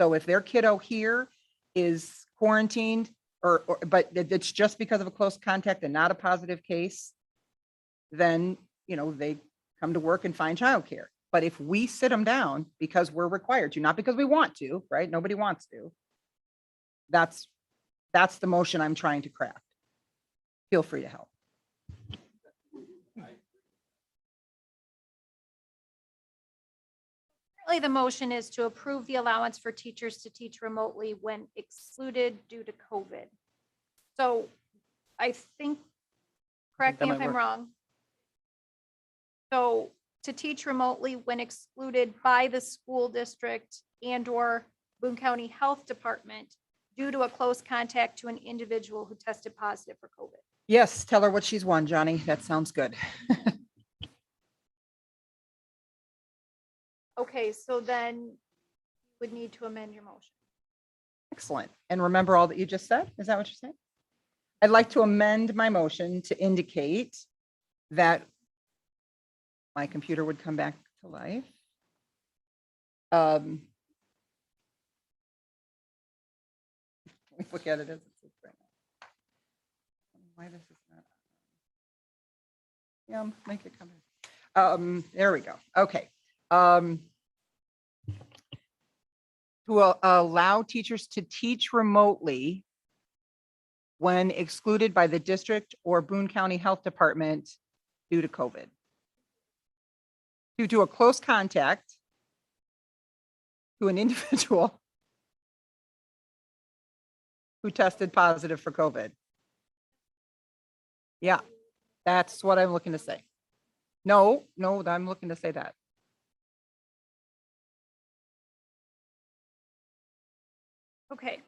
So if their kiddo here is quarantined but it's just because of a close contact and not a positive case, then, they come to work and find childcare. But if we sit them down because we're required to, not because we want to, right? Nobody wants to. That's the motion I'm trying to craft. Feel free to help. Currently, the motion is to approve the allowance for teachers to teach remotely when excluded due to COVID. So I think, correct that me if might I'm work. wrong. So to teach remotely when excluded by the school district and/or Boone County Health Department due to a close contact to an individual who tested positive for COVID. Yes, tell her what she's won, Johnny. That sounds good. Okay, so then you would need to amend your motion. Excellent. And remember all that you just said? Is that what you're saying? I'd like to amend my motion to indicate that my computer would come back to life. Let me look at it as it sits right now. Why this is not. Yeah, make it come in. There we go. Okay. To allow teachers to teach remotely when excluded by the district or Boone County Health Department due to COVID. Due to a close contact to an individual who tested positive for COVID. Yeah, that's what I'm looking to say. No, I'm looking to say that. Okay.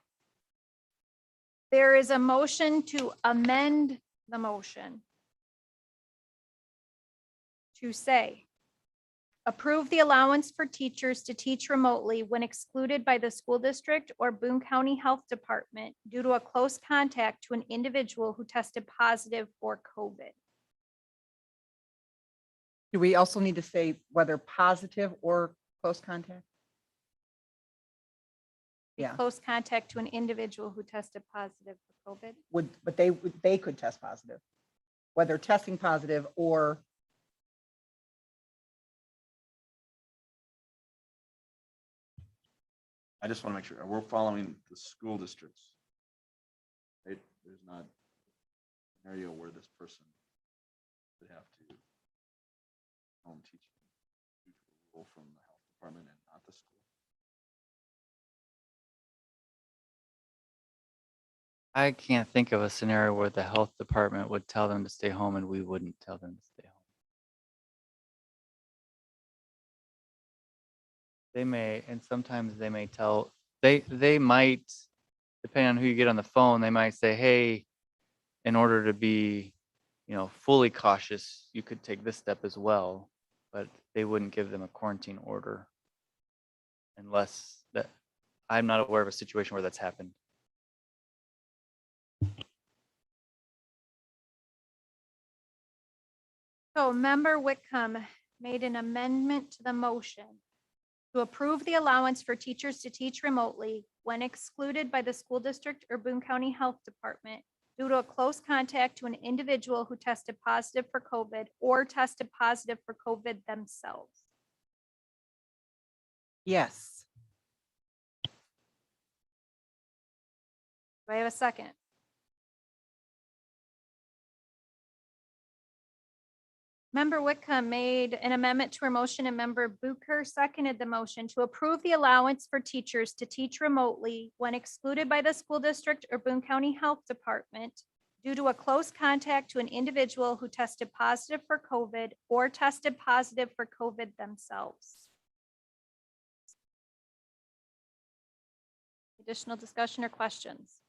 There is a motion to amend the motion to say, approve the allowance for teachers to teach remotely when excluded by the school district or Boone County Health Department due to a close contact to an individual who tested positive for COVID. Do we also need to say whether positive or close contact? Yeah, Close contact to an individual who tested positive for COVID. but they could test positive, whether testing positive or. I just want to make sure we're following the school districts. Right? There's not a scenario where this person would have to home teaching due to a rule from the health department and not the school. I can't think of a scenario where the health department would tell them to stay home and we wouldn't tell them to stay home. They may, and sometimes they may tell, they might, depending on who you get on the phone, they might say, hey, in order to be, fully cautious, you could take this step as well, but they wouldn't give them a quarantine order unless that, I'm not aware of a situation where that's happened. So Member Whitcomb made an amendment to the motion to approve the allowance for teachers to teach remotely when excluded by the school district or Boone County Health Department due to a close contact to an individual who tested positive for COVID or tested positive for COVID themselves. Yes. Do I have a second? Member Whitcomb made an amendment to her motion and Member Bucher seconded the motion to approve the allowance for teachers to teach remotely when excluded by the school district or Boone County Health Department due to a close contact to an individual who tested positive for COVID or tested positive for COVID themselves. Additional discussion or questions?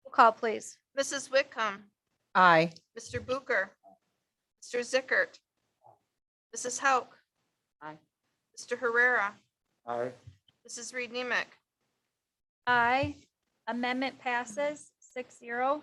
Roll call, please. Mrs. Whitcomb, Aye. Mr. Booker, Mr. Zickert, Mrs. Hauk, Aye. Mr. Herrera, Aye. Mrs. Reed Nemick, Aye. Amendment passes 6-0.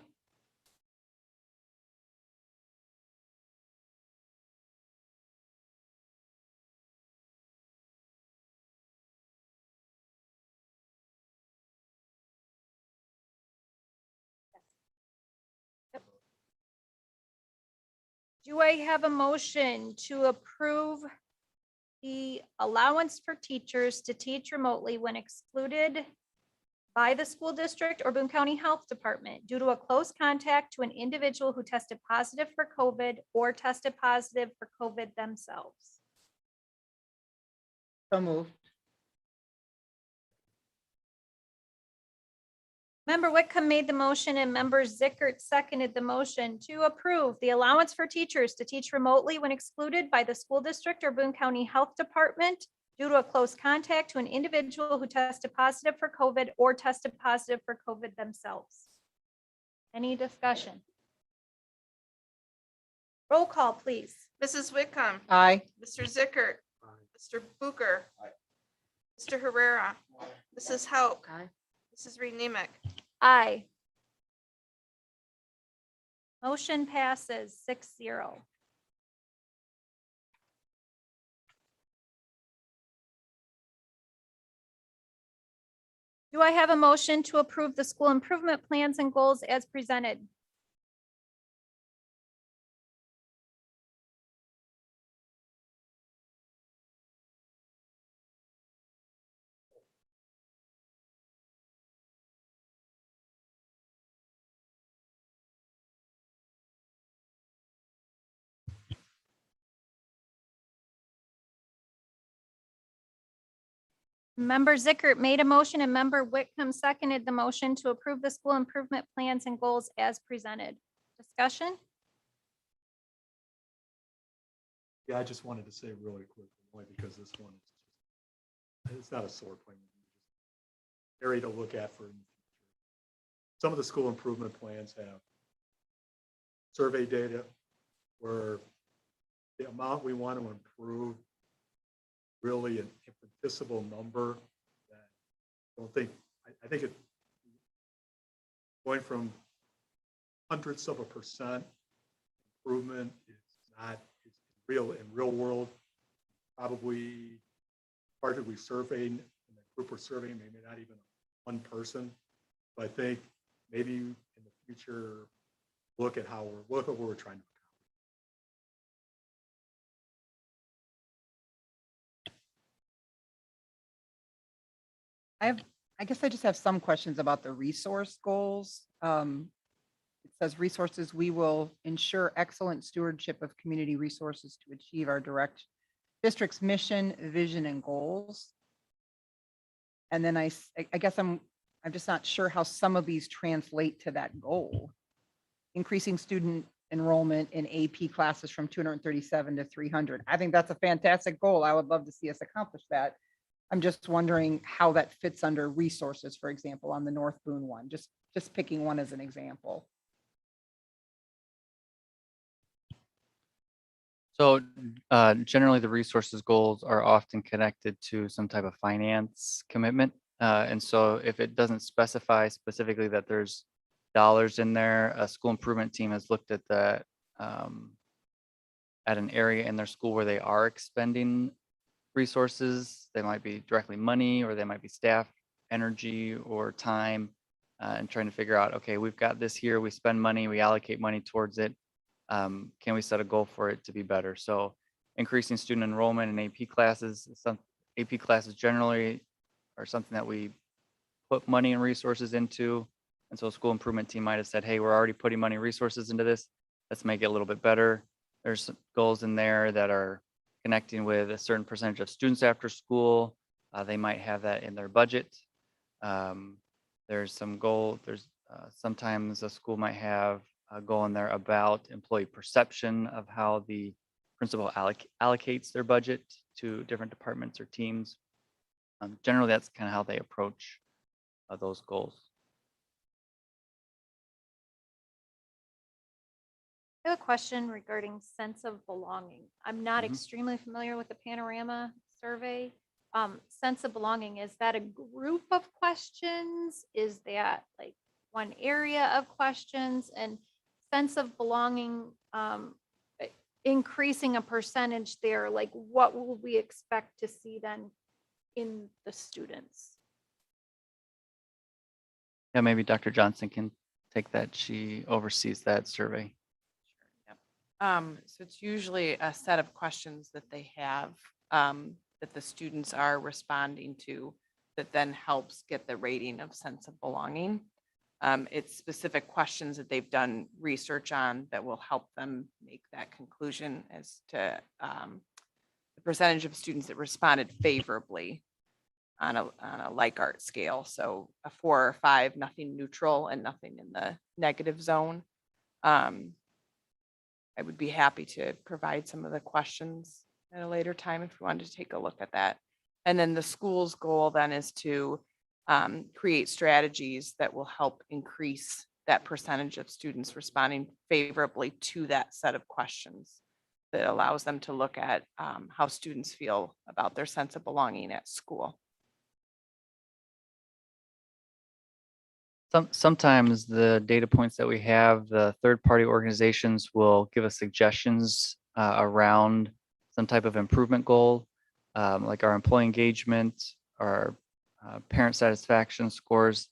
Do I have a motion to approve the allowance for teachers to teach remotely when excluded by the school district or Boone County Health Department due to a close contact to an individual who tested positive for COVID or tested positive for COVID themselves? So moved. Member Whitcomb made the motion and Member Zickert seconded the motion to approve the allowance for teachers to teach remotely when excluded by the school district or Boone County Health Department due to a close contact to an individual who tested positive for COVID or tested positive for COVID themselves. Any discussion? Roll call, please. Mrs. Whitcomb, Aye. Mr. Zickert, Mr. Booker, Mr. Herrera, Mrs. Hauk, Aye. Mrs. Reed Nemick, Aye. Motion passes 6-0. Do I have a motion to approve the school improvement plans and goals as presented? Member Zickert made a motion and Member Whitcomb seconded the motion to approve the school improvement plans and goals as presented. Discussion? Yeah, I just wanted to say really quick, only because this one is it's not a sore point. Area to look at for in the future. Some of the school improvement plans have survey data where the amount we want to improve really an infinitesimal number that I don't think, I think it going from hundreds of a percent improvement is not is real in real world. Probably part of we surveyed and the group we're surveying, maybe not even one person, but I think maybe in the future look at what we're trying to I guess I just have some questions about the resource goals. It says resources, we will ensure excellent stewardship of community resources to achieve our direct district's mission, vision, and goals. And then I guess I'm just not sure how some of these translate to that goal. increasing student enrollment in AP classes from 237 to 300. I think that's a fantastic goal. I would love to see us accomplish that. I'm just wondering how that fits under resources, for example, on the North Boone one, just picking one as an example. So generally, the resources goals are often connected to some type of finance commitment. And so if it doesn't specify specifically that there's dollars in there, a school improvement team has looked at that at an area in their school where they are expending resources. They might be directly money, or they might be staff, energy, or time, and trying to figure out, okay, we've got this here, we spend money, we allocate money towards it. Can we set a goal for it to be better? So increasing student enrollment in AP classes, AP classes generally are something that we put money and resources into. And so a school improvement team might have said, hey, we're already putting money and resources into this. Let's make it a little bit better. There's some goals in there that are connecting with a certain percentage of students after school. They might have that in their budget. There's some goal, sometimes a school might have a goal in there about employee perception of how the principal allocates their budget to different departments or teams. Generally, that's kind of how they approach those goals. I have a question regarding sense of belonging. I'm not Mhm. extremely familiar with the Panorama survey. Sense of belonging, is that a group of questions? Is that like one area of questions? And sense of belonging, increasing a percentage there, like what will we expect to see then in the students? Yeah, maybe Dr. Johnson can take that. She oversees that survey. So it's usually a set of questions that they have that the students are responding to that then helps get the rating of sense of belonging. It's specific questions that they've done research on that will help them make that conclusion as to the percentage of students that responded favorably on a Likert scale. So a 4 or 5, nothing neutral and nothing in the negative zone. I would be happy to provide some of the questions at a later time if you wanted to take a look at that. And then the school's goal then is to create strategies that will help increase that percentage of students responding favorably to that set of questions that allows them to look at how students feel about their sense of belonging at school. Sometimes the data points that we have, the third-party organizations will give us suggestions around some type of improvement goal, like our employee engagement, our parent satisfaction scores.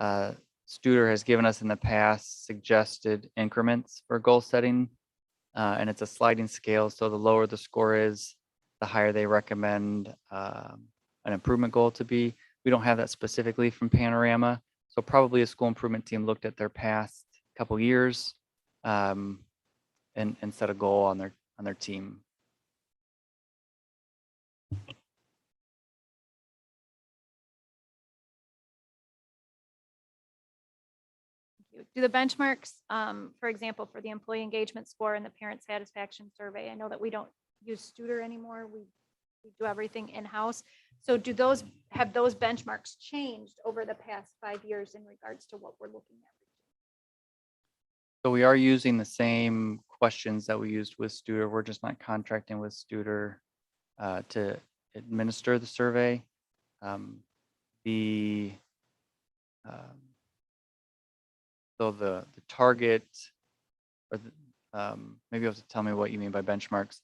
Studer has given us in the past suggested increments for goal setting, and it's a sliding scale. So the lower the score is, the higher they recommend an improvement goal to be. We don't have that specifically from Panorama. So probably a school improvement team looked at their past couple years and set a goal on their team. Do the benchmarks, for example, for the employee engagement score and the parent satisfaction survey, I know that we don't use Studer anymore. We do everything in-house. So have those benchmarks changed over the past 5 years in regards to what we're looking at? So we are using the same questions that we used with Studer. We're just not contracting with Studer to administer the survey. So the target, or maybe you have to tell me what you mean by benchmarks.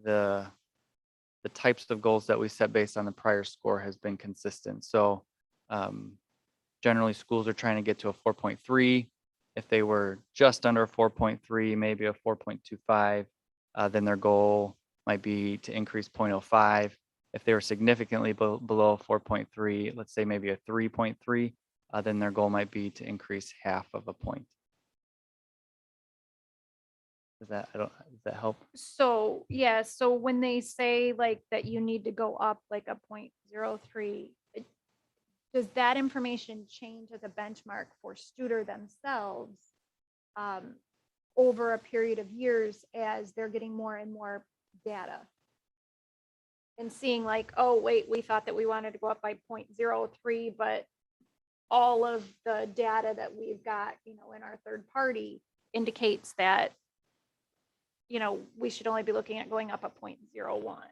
The types of goals that we set based on the prior score has been consistent. So generally schools are trying to get to a 4.3. If they were just under a 4.3, maybe a 4.25, then their goal might be to increase 0.05. If they were significantly below 4.3, let's say maybe a 3.3, then their goal might be to increase half of a point. Does that help? So, yeah, so when they say like that you need to go up like a 0.03, does that information change as a benchmark for Studer themselves over a period of years as they're getting more and more data. And seeing like, oh, wait, we thought that we wanted to go up by 0.03, but all of the data that we've got, in our third party indicates that, we should only be looking at going up a 0.01 or something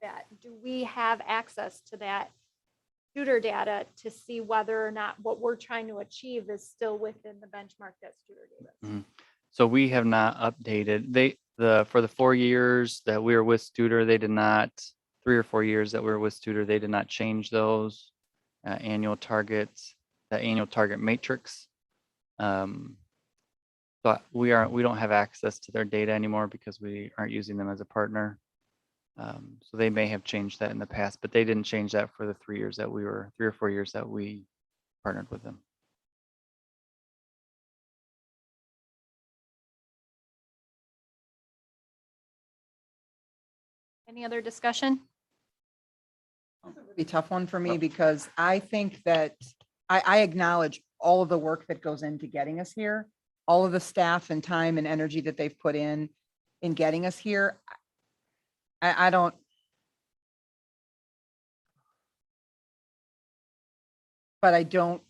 like that. Do we have access to that tutor data to see whether or not what we're trying to achieve is still within the benchmark that Studer gave us? So we have not updated. For the 4 years that we were with Studer, they did not, 3 or 4 years that we were with Studer, they did not change those annual targets, the annual target matrix. But we don't have access to their data anymore because we aren't using them as a partner. So they may have changed that in the past, but they didn't change that for the 3 years that 3 or 4 years that we partnered with them. Any other discussion? Be a tough one for me because I think that I acknowledge all of the work that goes into getting us here, all of the staff and time and energy that they've put in getting us here. I don't. But I don't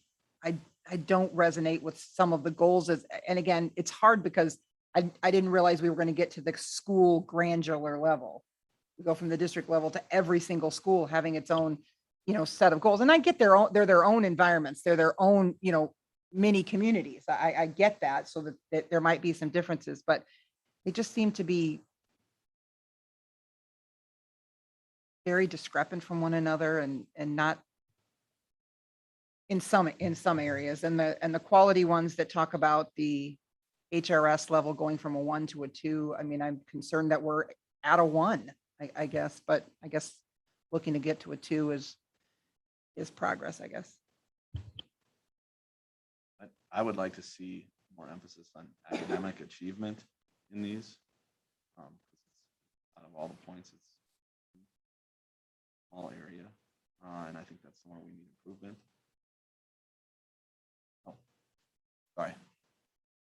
resonate with some of the goals and again, it's hard because I didn't realize we were going to get to the school granular level. We go from the district level to every single school having its own, set of goals. And I get they're their own environments. They're their own, mini communities. I get that. So that there might be some differences, but they just seem to be very discrepant from one another and not in some areas. And the quality ones that talk about the HRS level going from a 1 to a 2. I mean, I'm concerned that we're at a 1. I guess, but I guess looking to get to a 2 is progress, I guess. I would like to see more emphasis on academic achievement in these. Out of all the points, it's a small area, and I think that's somewhere we need improvement. Oh, sorry.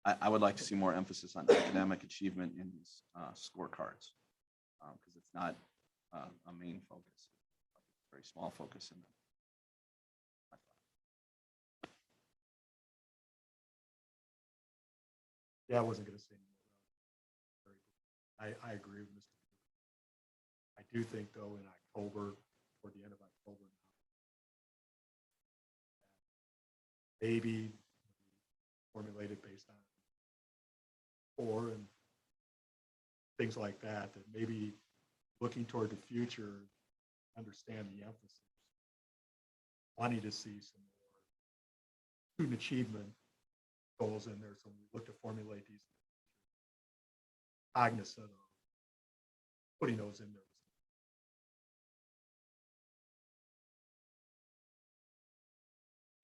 I would like to see more emphasis on academic achievement in these scorecards. Because it's not a main focus, a very small focus in them. Yeah, I wasn't going to say more. I agree with Mr. I do think though in October, toward the end of October, maybe formulated based on 4 and things like that, that maybe looking toward the future, understand the emphasis, wanting to see some more student achievement goals in there. So we look to formulate these, cognizant of putting those in there.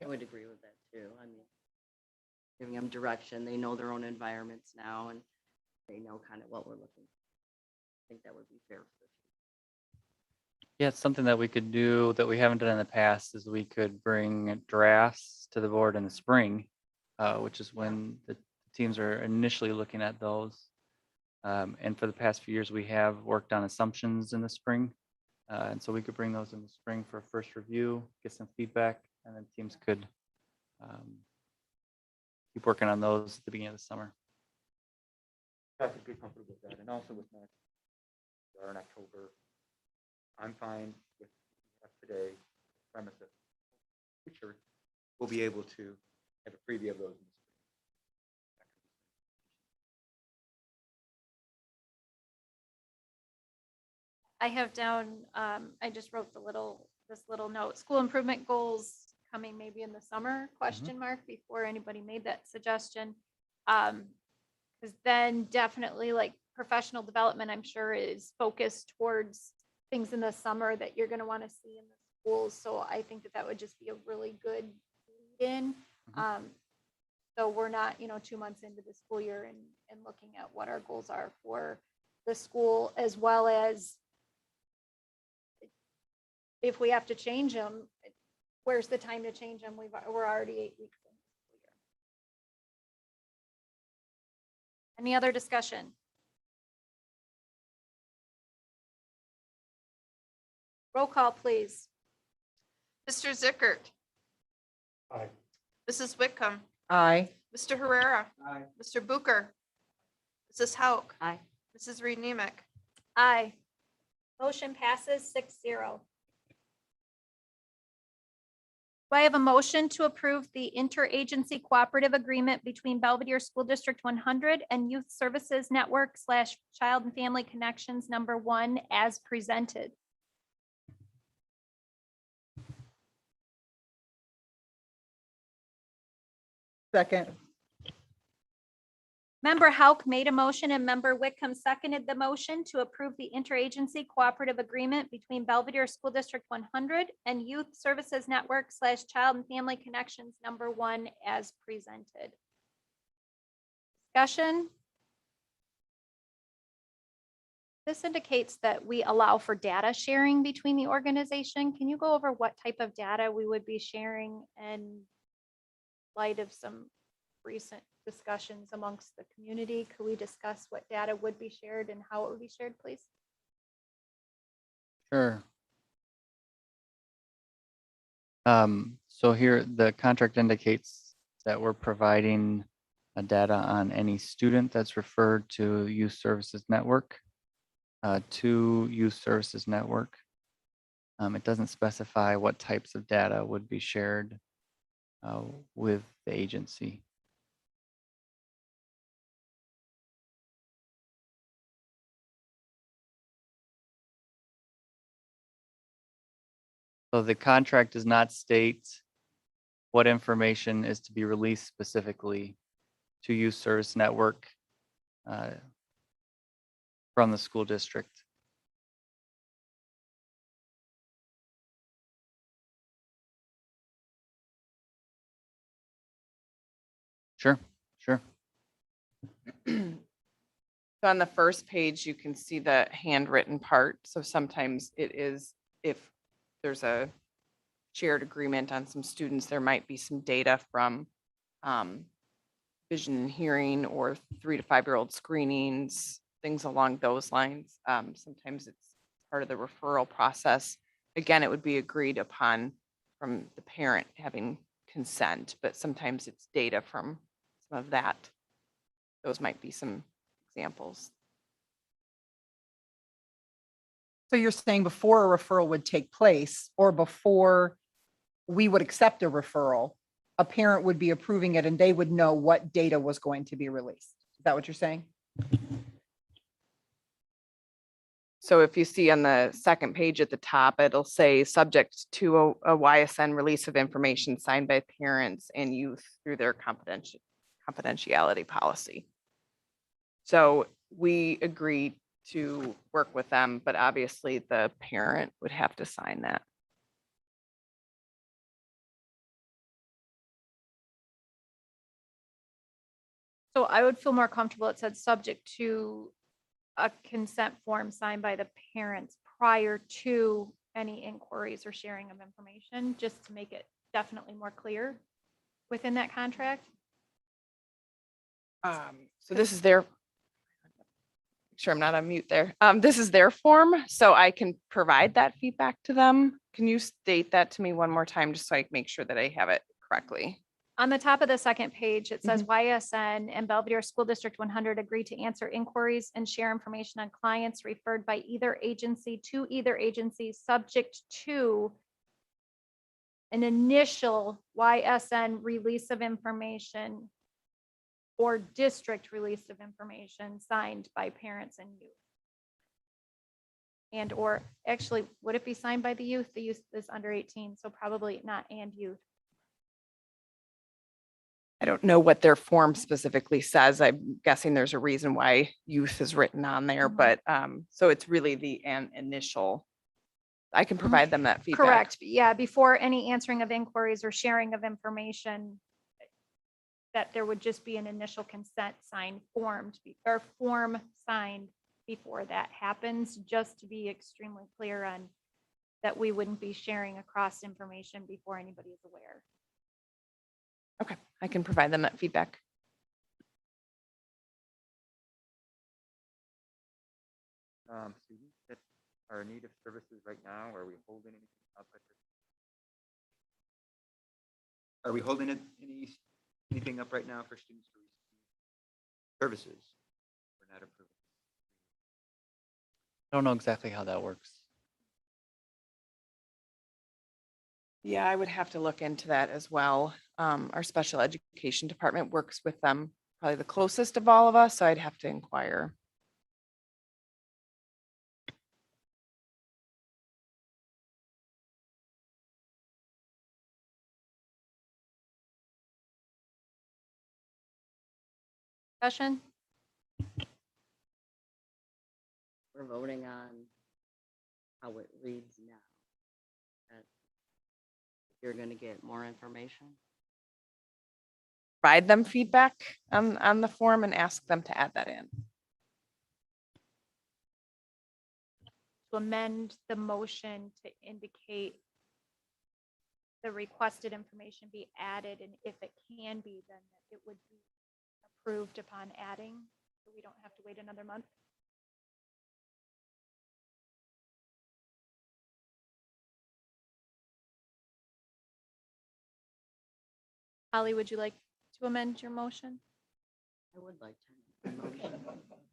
I would agree with that too. I mean, giving them direction, they know their own environments now and they know kind of what we're looking for. I think that would be fair. Yeah, it's something that we could do that we haven't done in the past is we could bring drafts to the board in the spring, which is when the teams are initially looking at those. And for the past few years, we have worked on assumptions in the spring. And so we could bring those in the spring for a first review, get some feedback, and then teams could keep working on those at the beginning of the summer. I could be comfortable with that. And also with next, we are in October. I'm fine with today, premise that future we'll be able to have a preview of those in the spring. I have down, I just wrote this little note, school improvement goals coming maybe in the summer, question mark, before anybody made that suggestion. Because then definitely like professional development, I'm sure is focused towards things in the summer that you're going to want to see in the schools. So I think that would just be a really good lead in. So we're not, 2 months into the school year and looking at what our goals are for the school, as well as if we have to change them, where's the time to change them? We're already 8 weeks Any other discussion? Roll call, please. Mr. Zickert, Aye. Mrs. Whitcomb, Aye. Mr. Herrera, Aye. Mr. Booker, Mrs. Hauk, Aye. Mrs. Reed Nemick. Aye. Motion passes 6-0. Do I have a motion to approve the interagency cooperative agreement between Belvedere School District 100 and Youth Services Network / Child and Family Connections #1 as presented? Second. Member Hauk made a motion and Member Whitcomb seconded the motion to approve the interagency cooperative agreement between Belvedere School District 100 and Youth Services Network / Child and Family Connections #1 as presented. Discussion? This indicates that we allow for data sharing between the organization. Can you go over what type of data we would be sharing in light of some recent discussions amongst the community? Could we discuss what data would be shared and how it would be shared, please? Sure. So here, the contract indicates that we're providing data on any student that's referred to Youth Services Network, to Youth Services Network. It doesn't specify what types of data would be shared with the agency. So the contract does not state what information is to be released specifically to Youth Service Network from the school district. Sure, sure. So on the first page, you can see the handwritten part. So sometimes it is, if there's a shared agreement on some students, there might be some data from vision and hearing or 3 to 5-year-old screenings, things along those lines. Sometimes it's part of the referral process. Again, it would be agreed upon from the parent having consent, but sometimes it's data from some of that. Those might be some examples. So you're saying before a referral would take place or before we would accept a referral, a parent would be approving it and they would know what data was going to be released. Is that what you're saying? So if you see on the second page at the top, it'll say subject to a YSN release of information signed by parents and youth through their confidentiality policy. So we agree to work with them, but obviously the parent would have to sign that. So I would feel more comfortable. It said subject to a consent form signed by the parents prior to any inquiries or sharing of information, just to make it definitely more clear within that contract. So this is their, sure I'm not on mute there. This is their form, so I can provide that feedback to them. Can you state that to me one more time, just so I can make sure that I have it correctly? On the top of the second page, it says YSN and Belvedere School District 100 agree to answer inquiries and share information on clients referred by either agency to either agency, subject to an initial YSN release of information or district release of information signed by parents and youth. And or actually, would it be signed by the youth? The youth is under 18, so probably not and youth. I don't know what their form specifically says. I'm guessing there's a reason why youth is written on there, but so it's really the initial. I can provide them that feedback. Correct. Yeah, before any answering of inquiries or sharing of information, that there would just be an initial consent sign formed or form signed before that happens, just to be extremely clear on that we wouldn't be sharing across information before anybody is aware. Okay, I can provide them that feedback. students that are in need of services right now? Are we holding anything up at this? Are we holding anything up right now for students to receive services? We're not approving. I don't know exactly how that works. Yeah, I would have to look into that as well. Our special education department works with them, probably the closest of all of us, so I'd have to inquire. Discussion? We're voting on how it reads now. That You're going to get more information. Provide them feedback on the form and ask them to add that in. To amend the motion to indicate the requested information be added, and if it can be, then it would be approved upon adding, so we don't have to wait another month. Holly, would you like to amend your motion? I would like to. Have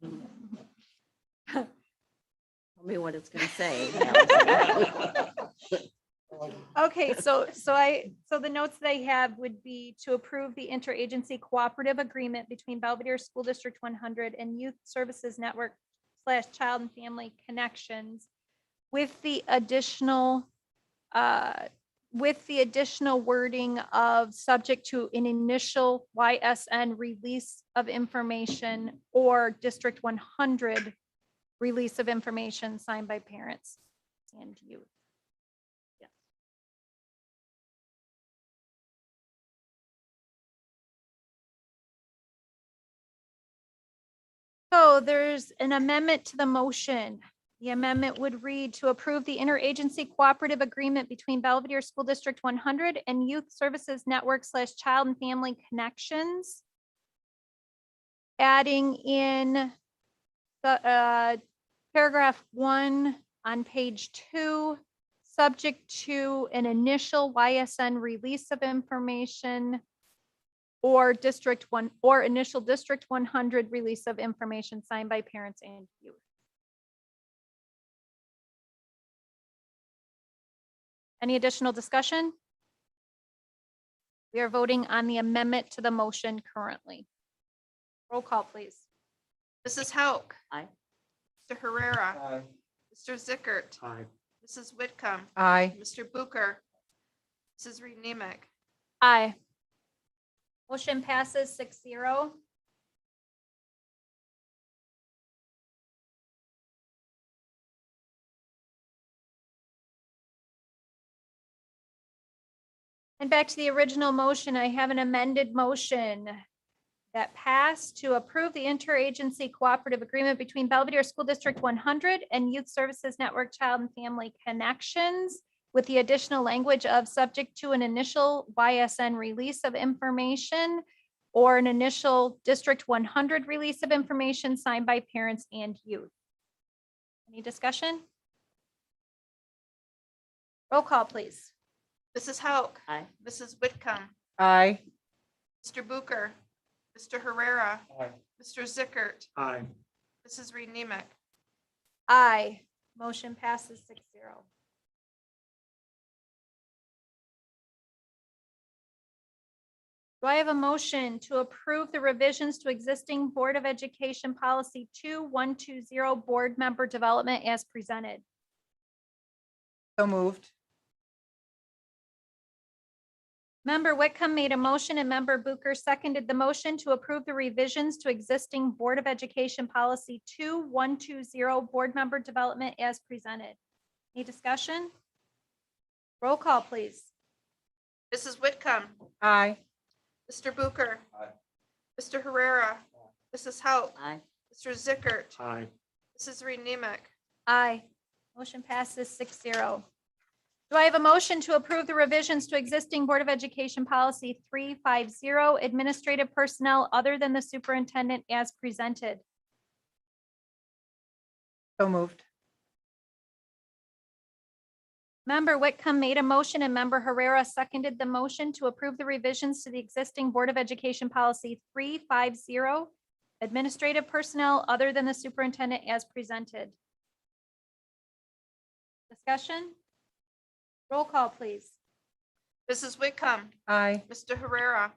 a motion. Tell me what it's going to say. Okay, so the notes that I have would be to approve the interagency cooperative agreement between Belvedere School District 100 and Youth Services Network / Child and Family Connections with the additional wording of subject to an initial YSN release of information or District 100 release of information signed by parents and youth. Yes. So there's an amendment to the motion. The amendment would read to approve the interagency cooperative agreement between Belvedere School District 100 and Youth Services Network / Child and Family Connections. Adding in the paragraph 1 on page 2, subject to an initial YSN release of information or initial District 100 release of information signed by parents and youth. Any additional discussion? We are voting on the amendment to the motion currently. Roll call, please. Mrs. Hauk, Aye. Mr. Herrera, Mr. Zickert, Aye. Mrs. Whitcomb, Aye. Mr. Booker, Mrs. Reed Nemick. Aye. Motion passes 6-0. And back to the original motion, I have an amended motion that passed to approve the interagency cooperative agreement between Belvedere School District 100 and Youth Services Network Child and Family Connections with the additional language of subject to an initial YSN release of information or an initial District 100 release of information signed by parents and youth. Any discussion? Roll call, please. Mrs. Hauk, Aye. Mrs. Whitcomb, Aye. Mr. Booker, Mr. Herrera, Aye. Mr. Zickert, Aye. Mrs. Reed Nemick. Aye. Motion passes 6-0. Do I have a motion to approve the revisions to existing Board of Education Policy 2120 Board Member Development as presented? So moved. Member Whitcomb made a motion and Member Booker seconded the motion to approve the revisions to existing Board of Education Policy 2120 Board Member Development as presented. Any discussion? Roll call, please. Mrs. Whitcomb, Aye. Mr. Booker, Aye. Mr. Herrera, Mrs. Hauk, Aye. Mr. Zickert, Aye. Mrs. Reed Nemick. Aye. Motion passes 6-0. Do I have a motion to approve the revisions to existing Board of Education Policy 350 Administrative Personnel other than the Superintendent as presented? So moved. Member Whitcomb made a motion and Member Herrera seconded the motion to approve the revisions to the existing Board of Education Policy 350, administrative personnel other than the superintendent as presented. Discussion? Roll call, please. Mrs. Whitcomb, Aye. Mr. Herrera,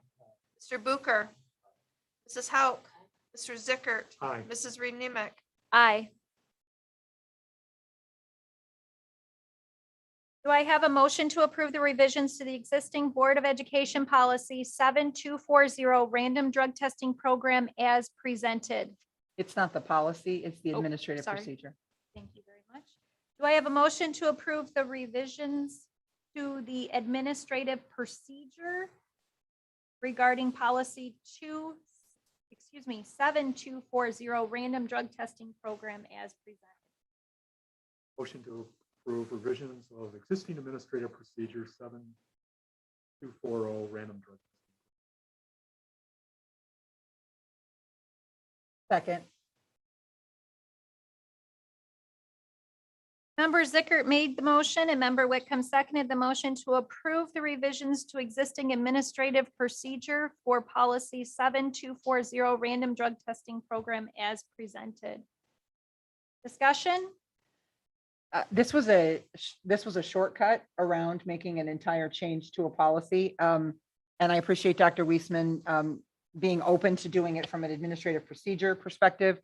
Mr. Booker, Mrs. Hauk, Mr. Zickert, Aye. Mrs. Reed Nemick, Aye. Do I have a motion to approve the revisions to the existing Board of Education Policy 7240 random drug testing program as presented? It's not the policy, it's the Oh, administrative sorry. procedure. Thank you very much. Do I have a motion to approve the revisions to the administrative procedure regarding policy 7240 random drug testing program as presented? Motion to approve revisions of existing administrative procedure 7240 random drug. Second. Member Zickert made the motion and Member Whitcomb seconded the motion to approve the revisions to existing administrative procedure for policy 7240 random drug testing program as presented. Discussion? This was a shortcut around making an entire change to a policy. And I appreciate Dr. Weisman being open to doing it from an administrative procedure perspective.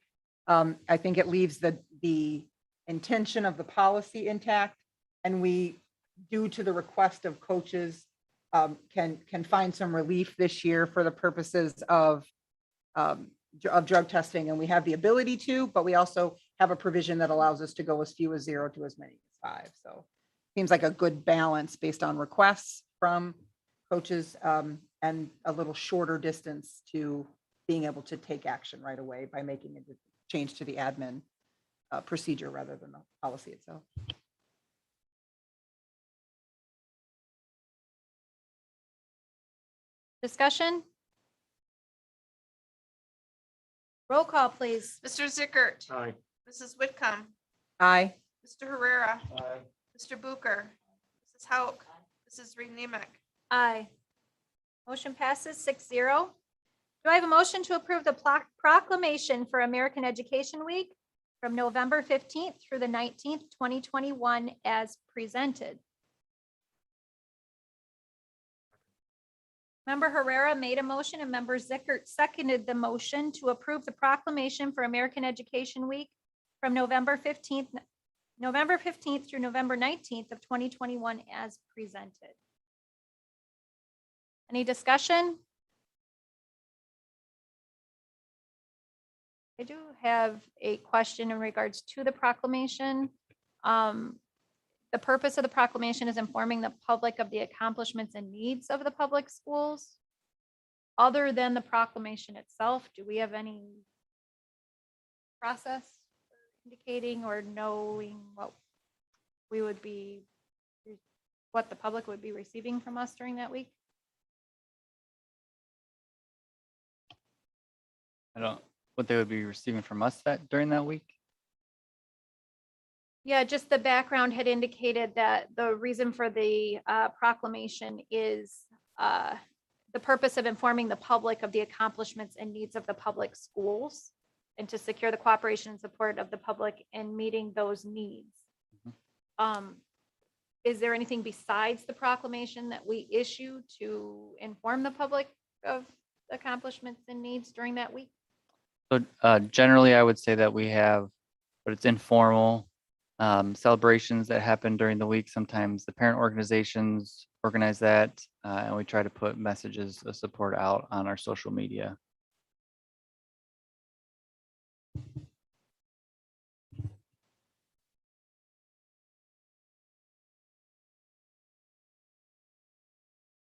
I think it leaves the intention of the policy intact, and we, due to the request of coaches, can find some relief this year for the purposes of drug testing, and we have the ability to, but we also have a provision that allows us to go as few as 0 to as many as 5. So seems like a good balance based on requests from coaches, and a little shorter distance to being able to take action right away by making a change to the admin procedure rather than the policy itself. Discussion? Roll call, please. Mr. Zickert, Aye. Mrs. Whitcomb, Aye. Mr. Herrera, Aye. Mr. Booker, Mrs. Hauk, Mrs. Reed Nemick, Aye. Motion passes 6-0. Do I have a motion to approve the proclamation for American Education Week from November 15th through the 19th, 2021 as presented? Member Herrera made a motion and Member Zickert seconded the motion to approve the proclamation for American Education Week from November 15th through November 19th of 2021 as presented. Any discussion? I do have a question in regards to the proclamation. The purpose of the proclamation is informing the public of the accomplishments and needs of the public schools. Other than the proclamation itself, do we have any process indicating or knowing what we would be, what the public would be receiving from us during that week? I don't, what they would be receiving from us during that week. Yeah, just the background had indicated that the reason for the proclamation is the purpose of informing the public of the accomplishments and needs of the public schools and to secure the cooperation and support of the public in meeting those needs. Is there anything besides the proclamation that we issue to inform the public of accomplishments and needs during that week? So generally, I would say that we have, but it's informal celebrations that happen during the week. Sometimes the parent organizations organize that, and we try to put messages of support out on our social media.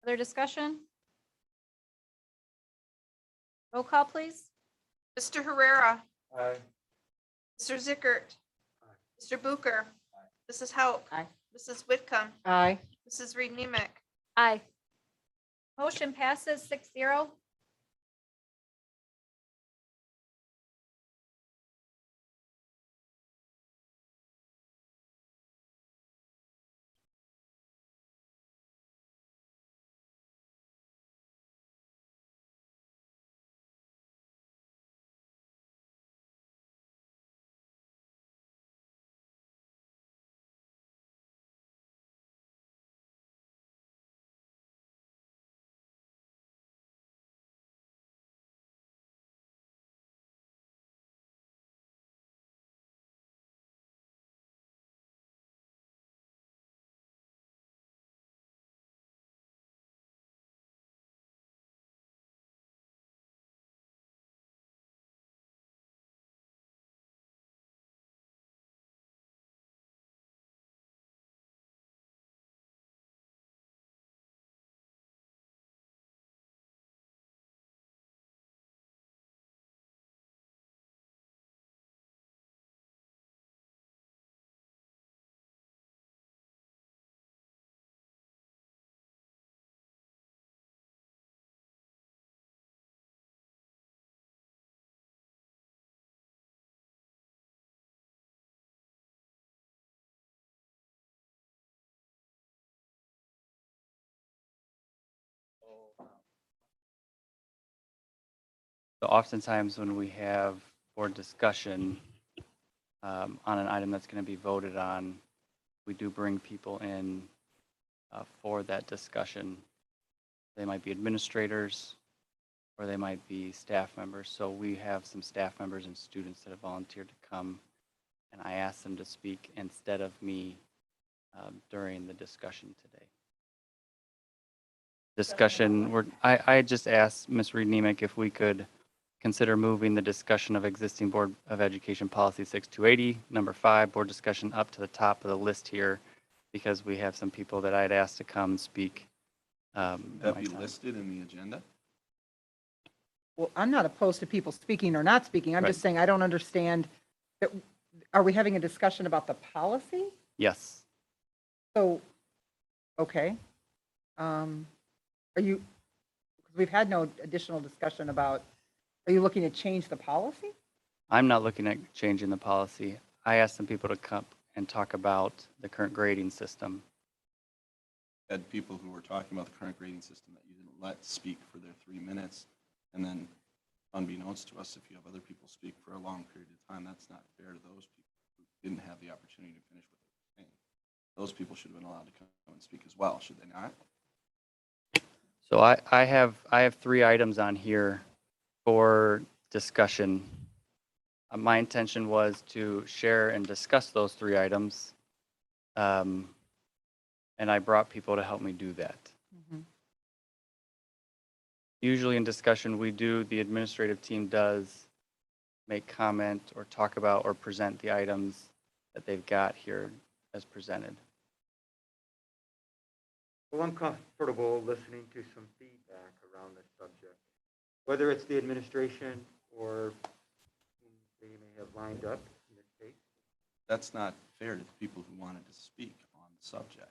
Other discussion? Roll call, please. Mr. Herrera, Aye. Mr. Zickert, Mr. Booker, Mrs. Hauk, Aye. Mrs. Whitcomb, Aye. Mrs. Reed Nemick, Aye. Motion passes 6-0. So oftentimes when we have board discussion on an item that's going to be voted on, we do bring people in for that discussion. They might be administrators or they might be staff members. So we have some staff members and students that have volunteered to come, and I asked them to speak instead of me during the discussion today. Discussion, I just asked Ms. Reed-Nemick if we could consider moving the discussion of existing Board of Education Policy 6280, number 5, board discussion up to the top of the list here, because we have some people that I'd asked to come and speak. That be listed in the agenda? Well, I'm not opposed to people speaking or not speaking. I'm Right. just saying I don't understand that. Are we having a discussion about the policy? Yes. So, okay. Are you, we've had no additional discussion about, are you looking to change the policy? I'm not looking at changing the policy. I asked some people to come and talk about the current grading system. Had people who were talking about the current grading system that you didn't let speak for their 3 minutes, and then unbeknownst to us, if you have other people speak for a long period of time, that's not fair to those people who didn't have the opportunity to finish what they were saying. Those people should have been allowed to come and speak as well, should they not? So I have 3 items on here for discussion. My intention was to share and discuss those 3 items. And I brought people to help me do that. Usually in discussion, the administrative team does make comment or talk about or present the items that they've got here as presented. Well, I'm comfortable listening to some feedback around this subject, whether it's the administration or whom they may have lined up in this case. That's not fair to the people who wanted to speak on the subject.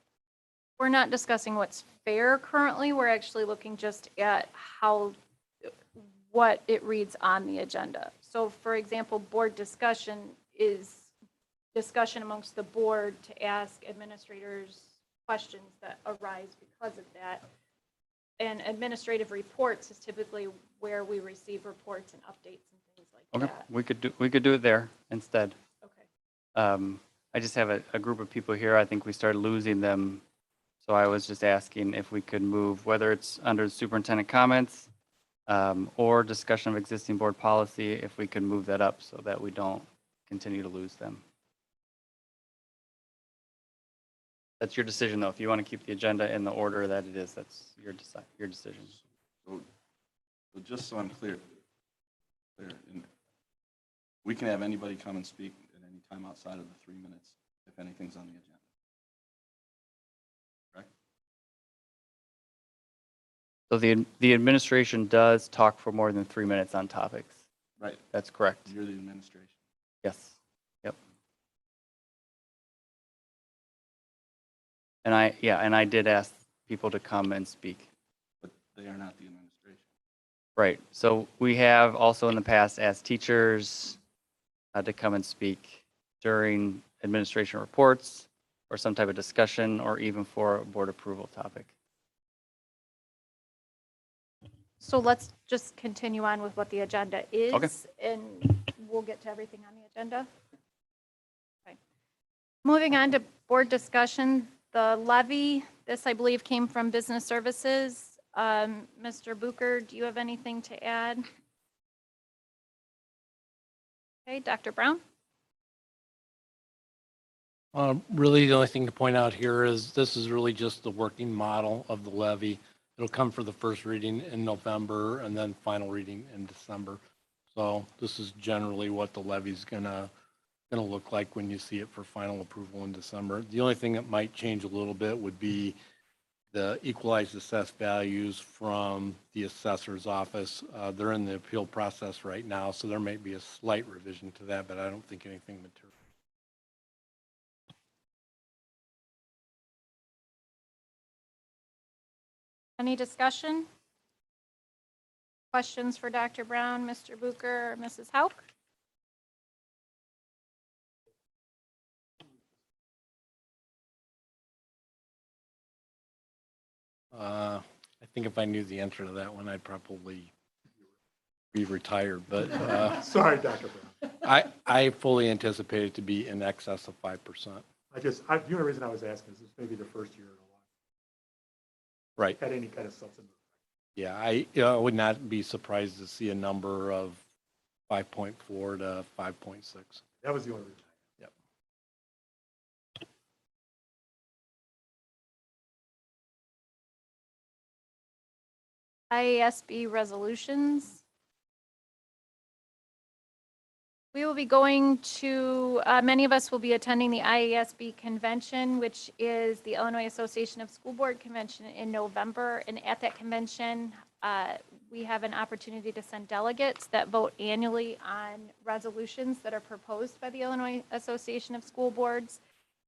We're not discussing what's fair currently. We're actually looking just at what it reads on the agenda. So for example, board discussion is discussion amongst the board to ask administrators questions that arise because of that. And administrative reports is typically where we receive reports and updates and things like Okay, that. we could do it there instead. Okay. I just have a group of people here. I think we started losing them. So I was just asking if we could move, whether it's under superintendent comments or discussion of existing board policy, if we could move that up so that we don't continue to lose them. That's your decision, though. If you want to keep the agenda in the order that it is, that's your decision. So just so I'm clear, we can have anybody come and speak at any time outside of the 3 minutes if anything's on the agenda. Correct? So the administration does talk for more than 3 minutes on topics. Right. That's correct. You're the administration. Yes. Yep. And I did ask people to come and speak. But they are not the administration. Right. So we have also in the past asked teachers to come and speak during administration reports or some type of discussion or even for a board approval topic. So let's just continue on with what the agenda is. Okay. And we'll get to everything on the agenda. Okay. Moving on to board discussion, the levy, this I believe came from Business Services. Mr. Bucher, do you have anything to add? Okay, Dr. Brown? Really, the only thing to point out here is this is really just the working model of the levy. It'll come for the first reading in November and then final reading in December. So this is generally what the levy's gonna look like when you see it for final approval in December. The only thing that might change a little bit would be the equalized assessed values from the assessor's office. They're in the appeal process right now, so there may be a slight revision to that, but I don't think anything material. Any discussion? Questions for Dr. Brown, Mr. Bucher, or Mrs. Hauk? I think if I knew the answer to that one, I'd probably be retired, but Sorry, Dr. Brown. I fully anticipate it to be in excess of 5%. The only reason I was asking is this may be the first year in a while. Right. Had any kind of substantive. Yeah, I would not be surprised to see a number of 5.4 to 5.6. That was the only reason. Yep. IASB resolutions. We will be going to, many of us will be attending the IASB convention, which is the Illinois Association of School Board Convention in November. And at that convention, we have an opportunity to send delegates that vote annually on resolutions that are proposed by the Illinois Association of School Boards.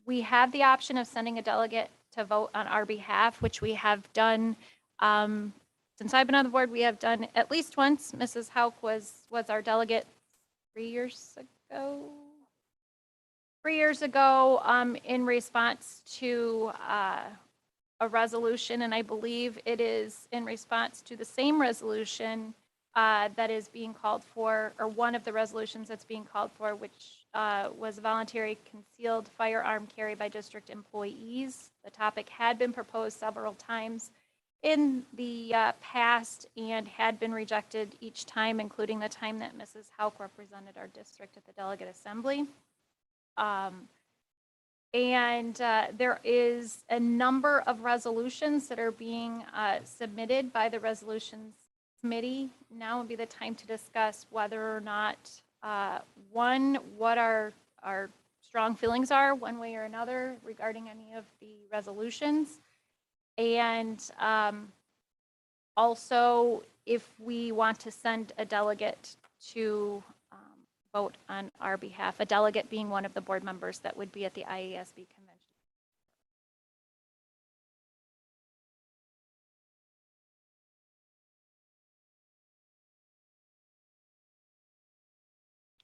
We have the option of sending a delegate to vote on our behalf, which we have done since I've been on the board. We have done at least once. Mrs. Hauk was our delegate 3 years ago. 3 years ago, in response to a resolution, and I believe it is in response to the same resolution that is being called for, or one of the resolutions that's being called for, which was voluntary concealed firearm carry by district employees. The topic had been proposed several times in the past and had been rejected each time, including the time that Mrs. Hauk represented our district at the delegate assembly. There is a number of resolutions that are being submitted by the resolutions committee. Now would be the time to discuss whether or not, one, what our strong feelings are one way or another regarding any of the resolutions. And also, if we want to send a delegate to vote on our behalf, a delegate being one of the board members that would be at the IASB convention.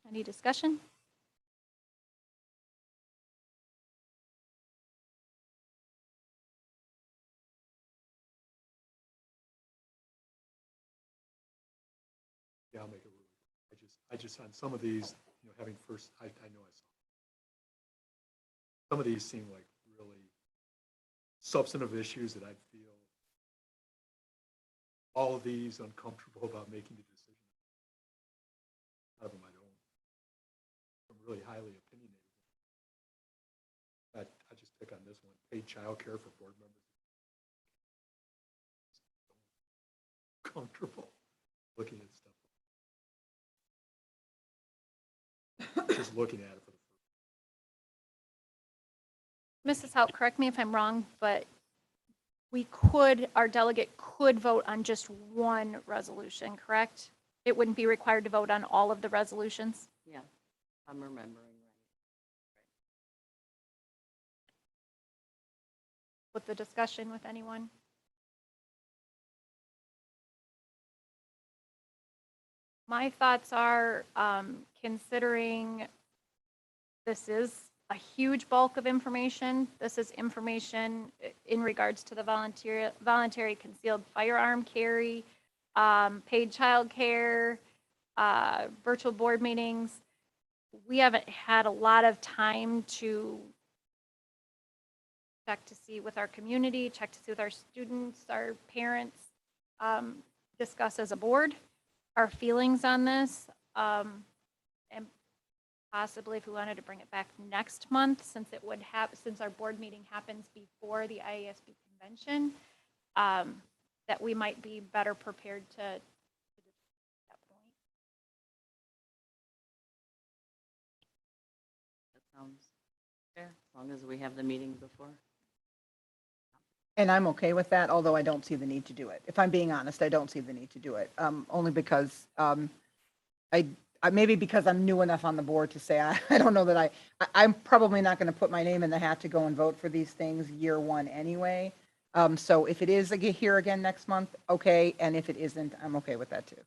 Any discussion? Yeah, I'll make it really. I just on some of these, having first, I know I saw. Some of these seem like really substantive issues that I feel all of these uncomfortable about making the decision. Out of them, I don't. I'm really highly opinionated. I just pick on this one, paid childcare for board members. Comfortable looking at stuff. Just looking at it for the first. Mrs. Hauk, correct me if I'm wrong, but our delegate could vote on just one resolution, correct? It wouldn't be required to vote on all of the resolutions? Yeah, I'm remembering right. With the discussion with anyone? My thoughts are, considering this is a huge bulk of information, this is information in regards to the voluntary concealed firearm carry, paid childcare, virtual board meetings. We haven't had a lot of time to check to see with our community, check to see with our students, our parents, discuss as a board our feelings on this, and possibly if we wanted to bring it back next month, since it would have, since our board meeting happens before the IASB convention, that we might be better prepared to that point. That sounds fair, as long as we have the meeting before. And I'm okay with that, although I don't see the need to do it. If I'm being honest, I don't see the need to do it. Only because maybe because I'm new enough on the board to say, I don't know that I'm probably not going to put my name in the hat to go and vote for these things year one anyway. So if it is here again next month, okay. And if it isn't, I'm okay with that too.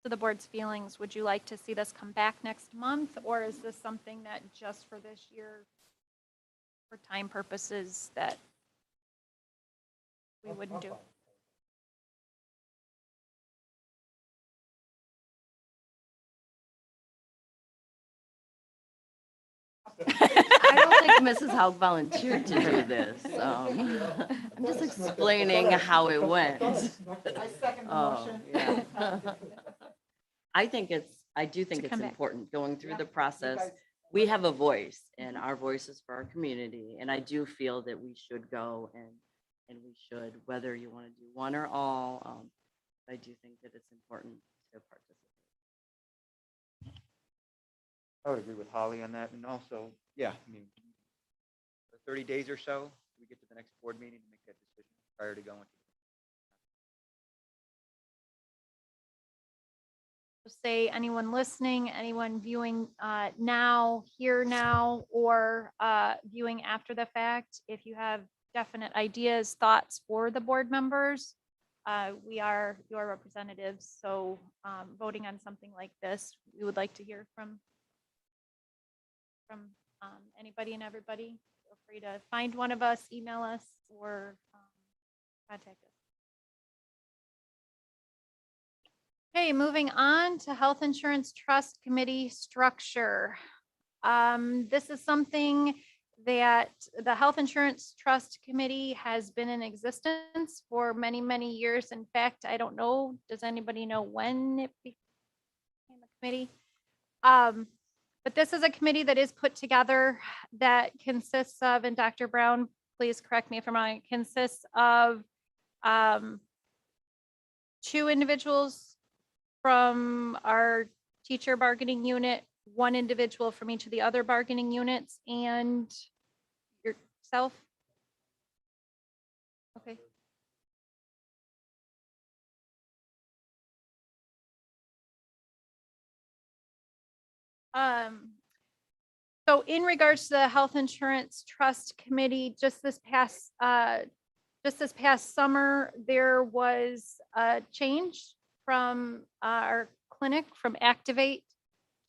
So the board's feelings, would you like to see this come back next month, or is this something that just for this year, for time purposes, that we wouldn't do? I don't think Mrs. Haug volunteered to do this. I'm just explaining how it went. I second the Oh, motion. yeah. I do think To it's come back. important going through Yeah, the you process. guys- We have a voice and our voice is for our community. And I do feel that we should go and we should, whether you want to do one or all. I do think that it's important to participate. I would agree with Holly on that. And also, yeah, I mean, for 30 days or so, we get to the next board meeting to make that decision prior to going to. Say anyone listening, anyone viewing now, here now, or viewing after the fact, if you have definite ideas, thoughts for the board members, we are your representatives. So voting on something like this, we would like to hear from anybody and everybody. Feel free to find one of us, email us, or contact us. Okay, moving on to Health Insurance Trust Committee structure. This is something that the Health Insurance Trust Committee has been in existence for many, many years. In fact, I don't know, does anybody know when it became a committee? But this is a committee that is put together that consists of, and Dr. Brown, please correct me if I'm wrong, it consists of 2 individuals from our teacher bargaining unit, 1 individual from each of the other bargaining units, and yourself. Okay. So in regards to the Health Insurance Trust Committee, just this past summer, there was a change from our clinic, from Activate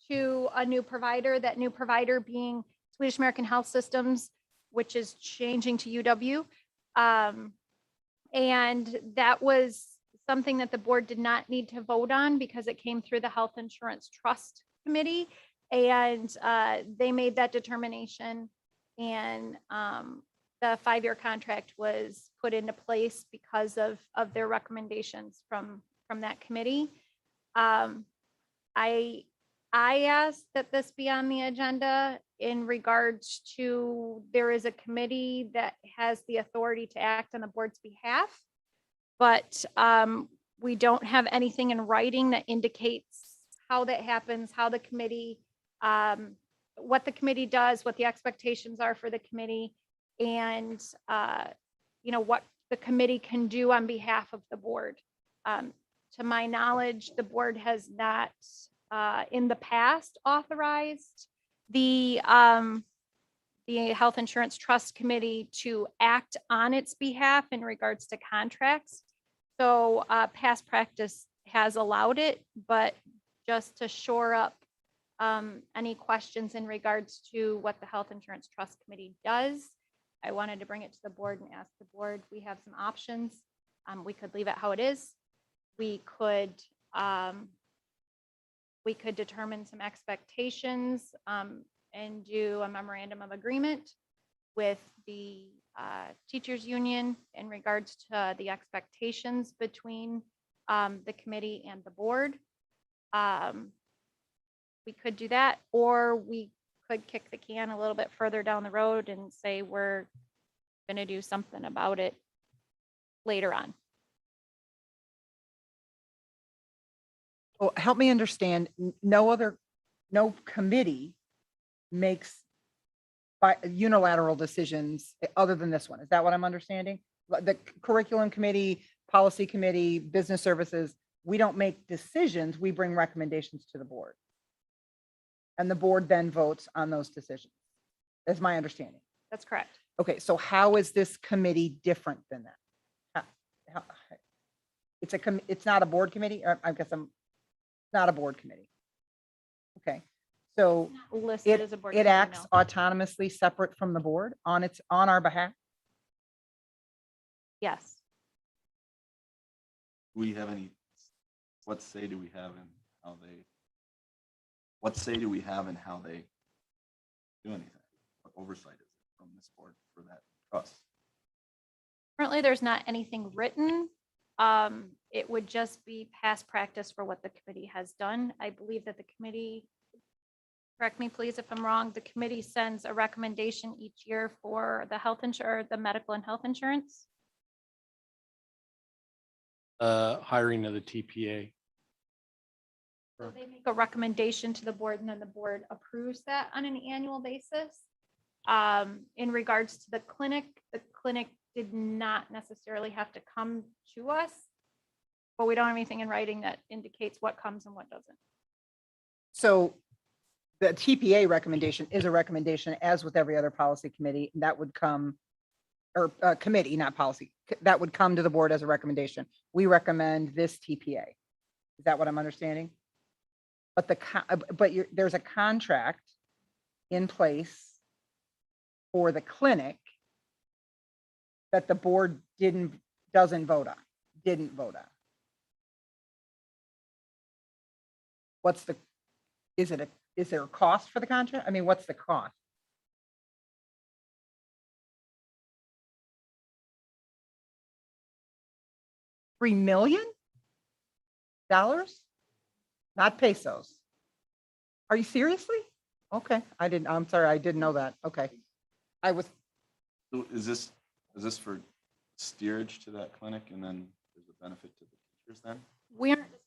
to a new provider, that new provider being Swedish American Health Systems, which is changing to UW. And that was something that the board did not need to vote on because it came through the Health Insurance Trust Committee. And they made that determination, and the 5-year contract was put into place because of their recommendations from that committee. I asked that this be on the agenda in regards to, there is a committee that has the authority to act on the board's behalf, but we don't have anything in writing that indicates how that happens, how the committee, what the committee does, what the expectations are for the committee, and what the committee can do on behalf of the board. To my knowledge, the board has not in the past authorized the Health Insurance Trust Committee to act on its behalf in regards to contracts. So past practice has allowed it, but just to shore up any questions in regards to what the Health Insurance Trust Committee does, I wanted to bring it to the board and ask the board. We have some options. We could leave it how it is. We could determine some expectations and do a memorandum of agreement with the teachers union in regards to the expectations between the committee and the board. We could do that, or we could kick the can a little bit further down the road and say we're going to do something about it later on. Well, help me understand, no committee makes unilateral decisions other than this one. Is that what I'm understanding? The curriculum committee, policy committee, business services, we don't make decisions, we bring recommendations to the board. And the board then votes on those decisions. That's my understanding. That's correct. Okay, so how is this committee different than that? It's not a board committee, or I guess not a board committee. Okay, so Listed as a board it committee, acts no. autonomously separate from the board on our behalf? Yes. Do we have any, what say do we have in how they, what say do we have in how they do anything? oversight is from this board for that trust? Currently, there's not anything written. It would just be past practice for what the committee has done. I believe that the committee, correct me please if I'm wrong, the committee sends a recommendation each year for the health insurance, the medical and health insurance. Hiring of the TPA. So they make a recommendation to the board and then the board approves that on an annual basis. In regards to the clinic did not necessarily have to come to us, but we don't have anything in writing that indicates what comes and what doesn't. So the TPA recommendation is a recommendation, as with every other policy committee, that would come, or committee, not policy, that would come to the board as a recommendation. We recommend this TPA. Is that what I'm understanding? But there's a contract in place for the clinic that the board didn't vote on. What's the, is there a cost for the contract? I mean, what's the cost? $3 million? Not pesos. Are you seriously? Okay, I'm sorry, I didn't know that. Okay. So is this for steerage to that clinic and then there's a benefit to the teachers then? We aren't discussing.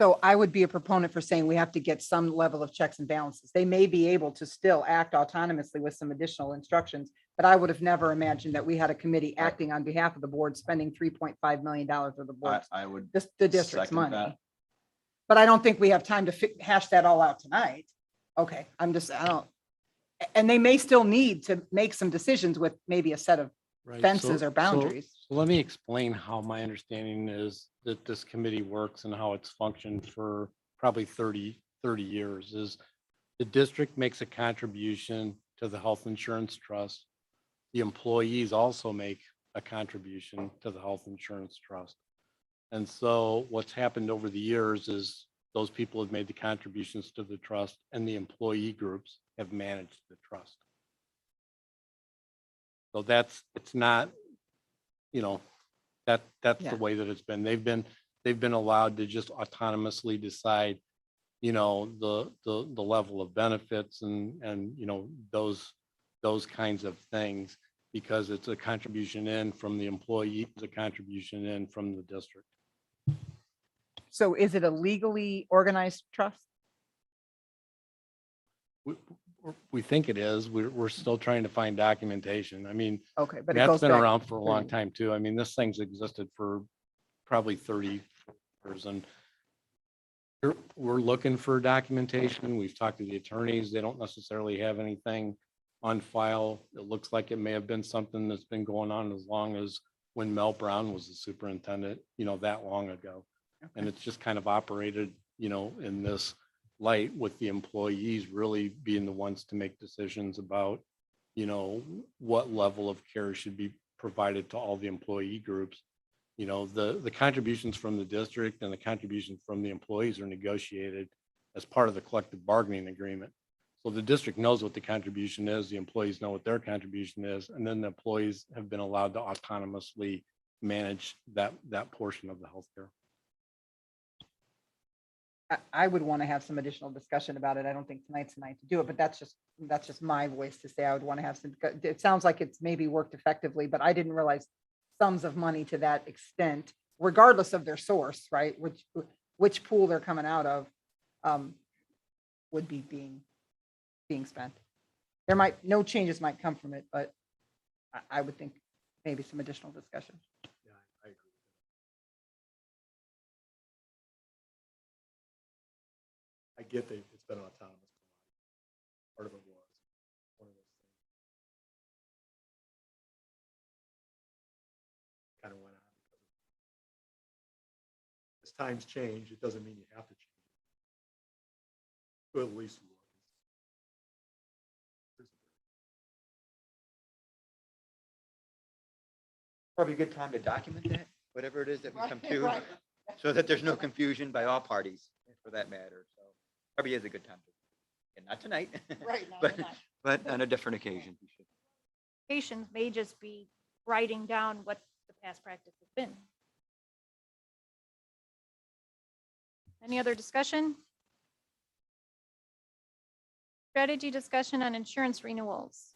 So I would be a proponent for saying we have to get some level of checks and balances. They may be able to still act autonomously with some additional instructions, but I would have never imagined that we had a committee acting on behalf of the board, spending $3.5 million of the board, I would the district's second money. that. But I don't think we have time to hash that all out tonight. Okay, I don't, and they may still need to make some decisions with maybe a set of Right, fences or boundaries. So let me explain how my understanding is that this committee works and how it's functioned for probably 30 years is the district makes a contribution to the health insurance trust. The employees also make a contribution to the health insurance trust. And so what's happened over the years is those people have made the contributions to the trust and the employee groups have managed the trust. So it's not, that's Yeah. the way that it's been. They've been allowed to just autonomously decide, the level of benefits and those kinds of things, because it's a contribution in from the employee, it's a contribution in from the district. So is it a legally organized trust? We think it is. We're still trying to find documentation. I mean, Okay, but it that's goes been back around for a 30 long years. time too. I mean, this thing's existed for probably 30 years and we're looking for documentation. We've talked to the attorneys. They don't necessarily have anything on file. It looks like it may have been something that's been going on as long as when Mel Brown was the superintendent, that long ago. And it's just kind of operated, in this light with the employees really being the ones to make decisions about, what level of care should be provided to all the employee groups. The contributions from the district and the contributions from the employees are negotiated as part of the collective bargaining agreement. So the district knows what the contribution is, the employees know what their contribution is, and then the employees have been allowed to autonomously manage that portion of the healthcare. I would want to have some additional discussion about it. I don't think tonight's the night to do it, but that's just my voice to say I would want to have some, it sounds like it's maybe worked effectively, but I didn't realize sums of money to that extent, regardless of their source, right? Which pool they're coming out of would be being spent. No changes might come from it, but I would think maybe some additional discussion. Yeah, I agree. I get that it's been autonomous. Part of it was one of those things. times change, it doesn't mean you have to change it. But at least look. Probably a good time to document that, whatever it is that we come to, so that there's no confusion by all parties for that matter. So probably is a good time to, and not tonight. Right, not but tonight. But on a different occasion. we should. Patients may just be writing down what the past practice has been. Any other discussion? Strategy discussion on insurance renewals.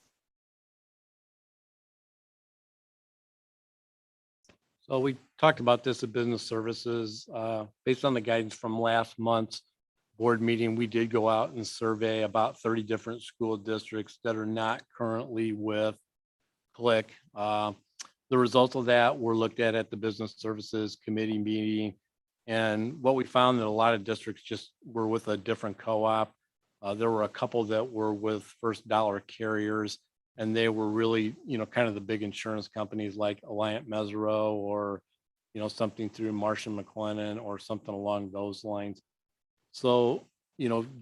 So we talked about this at Business Services. Based on the guidance from last month's board meeting, we did go out and survey about 30 different school districts that are not currently with Click. The results of that were looked at the Business Services Committee meeting. And what we found that a lot of districts just were with a different co-op. There were a couple that were with First Dollar carriers, and they were really, kind of the big insurance companies like Alliant Mesero or, something through Marsh & McLennan or something along those lines. So,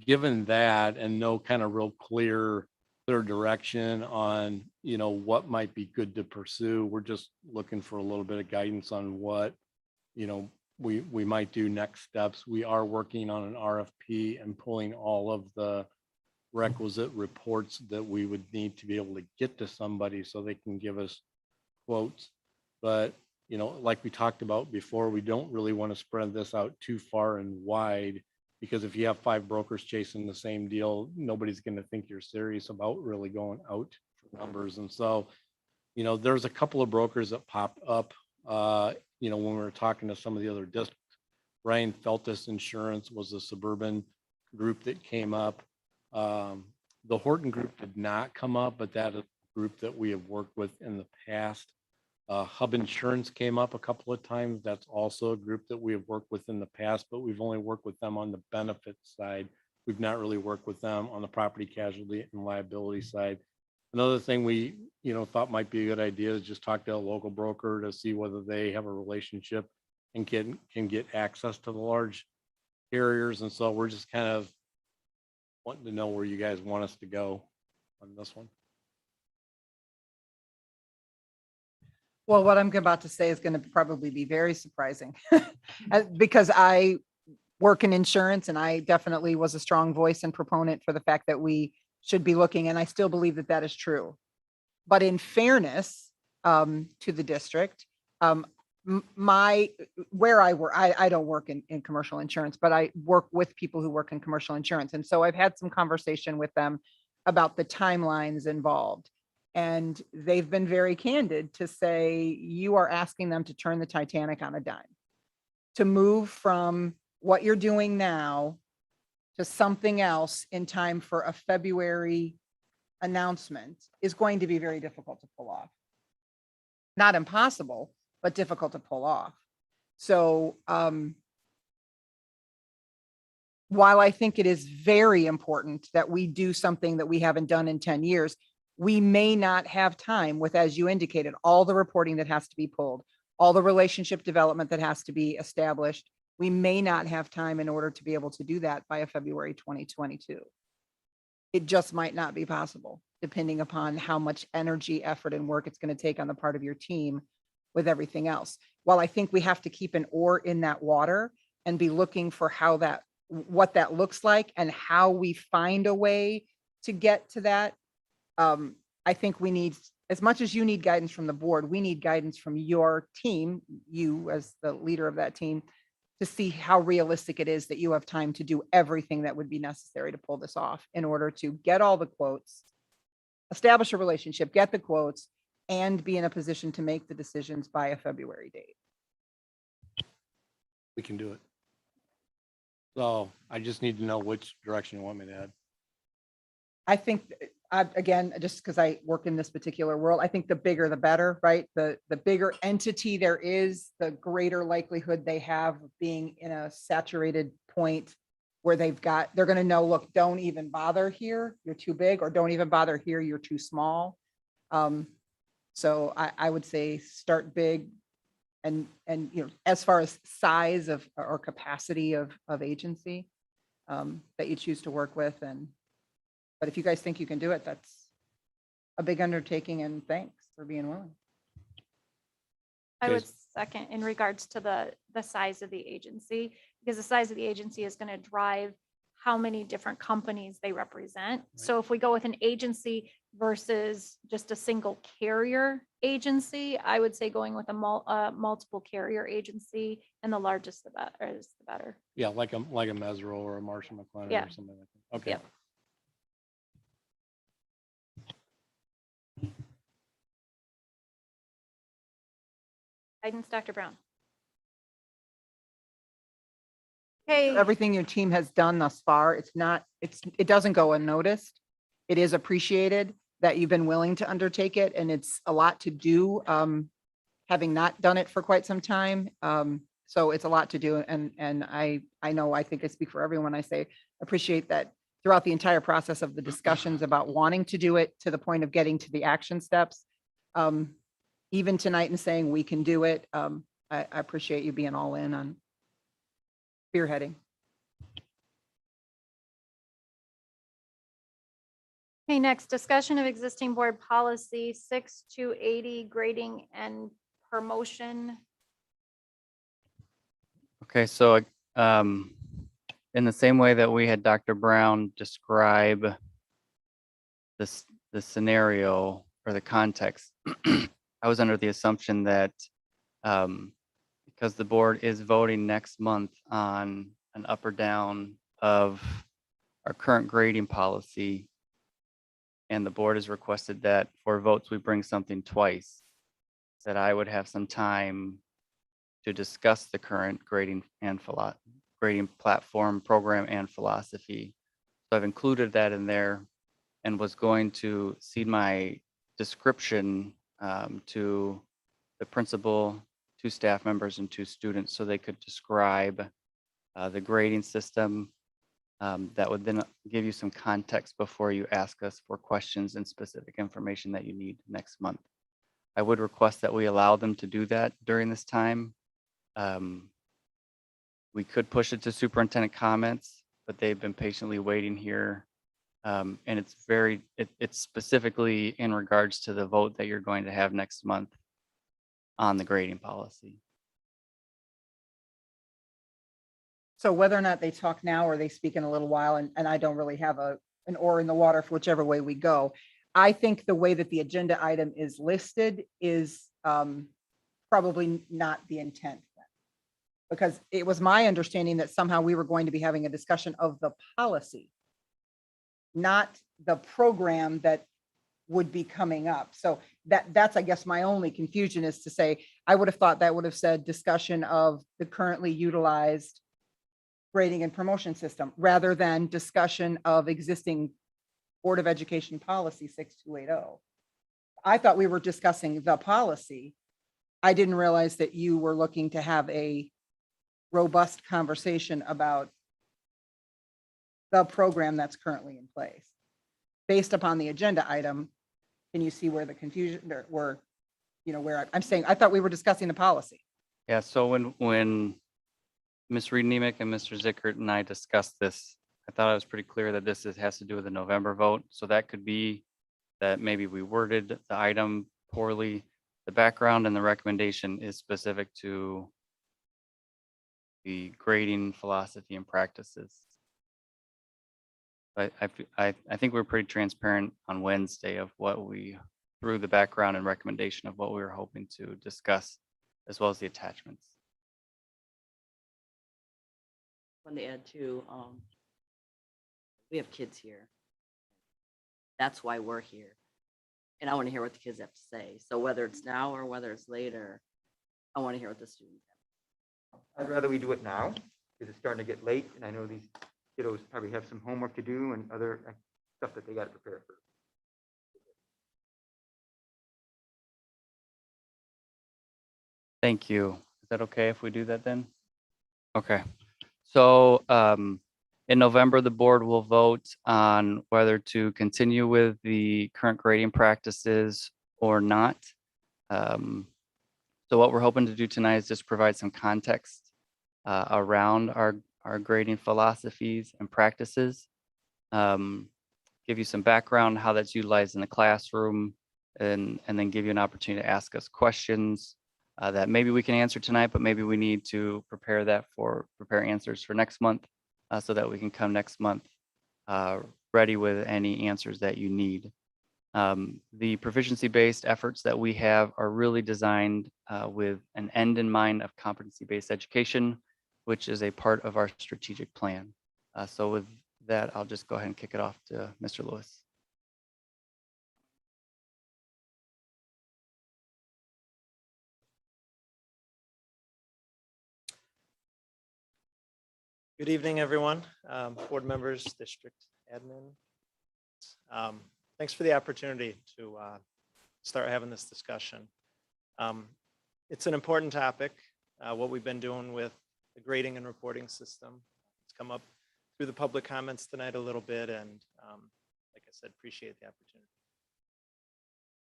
given that and no kind of real clear direction on, what might be good to pursue, we're just looking for a little bit of guidance on what, we might do next steps. We are working on an RFP and pulling all of the requisite reports that we would need to be able to get to somebody so they can give us quotes. But, like we talked about before, we don't really want to spread this out too far and wide, because if you have 5 brokers chasing the same deal, nobody's going to think you're serious about really going out for numbers. And so, there's a couple of brokers that popped up, when we were talking to some of the other districts. Ryan Feltus Insurance was a suburban group that came up. The Horton group did not come up, but that is a group that we have worked with in the past. Hub Insurance came up a couple of times. That's also a group that we have worked with in the past, but we've only worked with them on the benefits side. We've not really worked with them on the property casualty and liability side. Another thing we, thought might be a good idea is just talk to a local broker to see whether they have a relationship and can get access to the large carriers. And so we're just kind of wanting to know where you guys want us to go on this one. Well, what I'm about to say is going to probably be very surprising because I work in insurance and I definitely was a strong voice and proponent for the fact that we should be looking, and I still believe that that is true. But in fairness to the district, where I work, I don't work in commercial insurance, but I work with people who work in commercial insurance. And so I've had some conversation with them about the timelines involved. And they've been very candid to say, you are asking them to turn the Titanic on a dime, to move from what you're doing now to something else in time for a February announcement is going to be very difficult to pull off. Not impossible, but difficult to pull off. So while I think it is very important that we do something that we haven't done in 10 years, we may not have time with, as you indicated, all the reporting that has to be pulled, all the relationship development that has to be established. We may not have time in order to be able to do that by a February 2022. It just might not be possible, depending upon how much energy, effort, and work it's going to take on the part of your team with everything else. While I think we have to keep an oar in that water and be looking for what that looks like and how we find a way to get to that. I think we need, as much as you need guidance from the board, we need guidance from your team, you as the leader of that team, to see how realistic it is that you have time to do everything that would be necessary to pull this off in order to get all the quotes, establish a relationship, get the quotes, and be in a position to make the decisions by a February date. We can do it. So I just need to know which direction you want me to head. I think, again, just because I work in this particular world, I think the bigger the better, right? The bigger entity there is, the greater likelihood they have of being in a saturated point where they're going to know, look, don't even bother here, you're too big, or don't even bother here, you're too small. So I would say start big, and, you know, as far as size of or capacity of agency that you choose to work with. But if you guys think you can do it, that's a big undertaking, and thanks for being willing. I would Yes. second in regards to the size of the agency, because the size of the agency is going to drive how many different companies they represent. So if we go with an agency versus just a single carrier agency, I would say going with a multiple carrier agency, and the largest the better is the better. Yeah, like a Mesro or a Marshall McLennan Yeah. or something like that. Okay. Yep. Guidance, Dr. Brown. Okay. Everything your team has done thus far, it doesn't go unnoticed. It is appreciated that you've been willing to undertake it, and it's a lot to do, having not done it for quite some time. So it's a lot to do, and I know, I think I speak for everyone. I say appreciate that throughout the entire process of the discussions about wanting to do it to the point of getting to the action steps. Even tonight and saying we can do it. I appreciate you being all in on spearheading. Okay, next, discussion of existing board policy 6280, grading and promotion. Okay, so in the same way that we had Dr. Brown describe the scenario or the context, I was under the assumption that because the board is voting next month on an up or down of our current grading policy, and the board has requested that for votes we bring something twice, that I would have some time to discuss the current grading and grading platform, program, and philosophy. So I've included that in there and was going to cede my description to the principal, 2 staff members, and 2 students, so they could describe the grading system. That would then give you some context before you ask us for questions and specific information that you need next month. I would request that we allow them to do that during this time. We could push it to superintendent comments, but they've been patiently waiting here. And it's specifically in regards to the vote that you're going to have next month on the grading policy. So whether or not they talk now or they speak in a little while, and I don't really have an oar in the water for whichever way we go. I think the way that the agenda item is listed is probably not the intent. Because it was my understanding that somehow we were going to be having a discussion of the policy, not the program that would be coming up. So that's, I guess, my only confusion is to say, I would have thought that would have said discussion of the currently utilized grading and promotion system, rather than discussion of existing Board of Education policy 6280. I thought we were discussing the policy. I didn't realize that you were looking to have a robust conversation about the program that's currently in place. Based upon the agenda item, can you see where the confusion where I'm saying, I thought we were discussing the policy. Yeah, so when Ms. Reed Nemick and Mr. Zickert and I discussed this, I thought it was pretty clear that has to do with the November vote. So that could be that maybe we worded the item poorly. The background and the recommendation is specific to the grading philosophy and practices. I think we're pretty transparent on Wednesday of what we, through the background and recommendation of what we were hoping to discuss, as well as the attachments. Want to add too, we have kids here. That's why we're here. And I want to hear what the kids have to say. So whether it's now or whether it's later, I want to hear what the students have. I'd rather we do it now, because it's starting to get late, and I know these kiddos probably have some homework to do and other stuff that they got to prepare for. Thank you. Is that okay if we do that then? Okay. So in November, the board will vote on whether to continue with the current grading practices or not. So what we're hoping to do tonight is just provide some context around our grading philosophies and practices. Give you some background, how that's utilized in the classroom, and then give you an opportunity to ask us questions that maybe we can answer tonight, but maybe we need to prepare answers for next month so that we can come next month ready with any answers that you need. The proficiency-based efforts that we have are really designed with an end in mind of competency-based education, which is a part of our strategic plan. So with that, I'll just go ahead and kick it off to Mr. Lewis. Good evening, everyone. Board members, district admin. Thanks for the opportunity to start having this discussion. It's an important topic, what we've been doing with the grading and reporting system. It's come up through the public comments tonight a little bit, and like I said, appreciate the opportunity.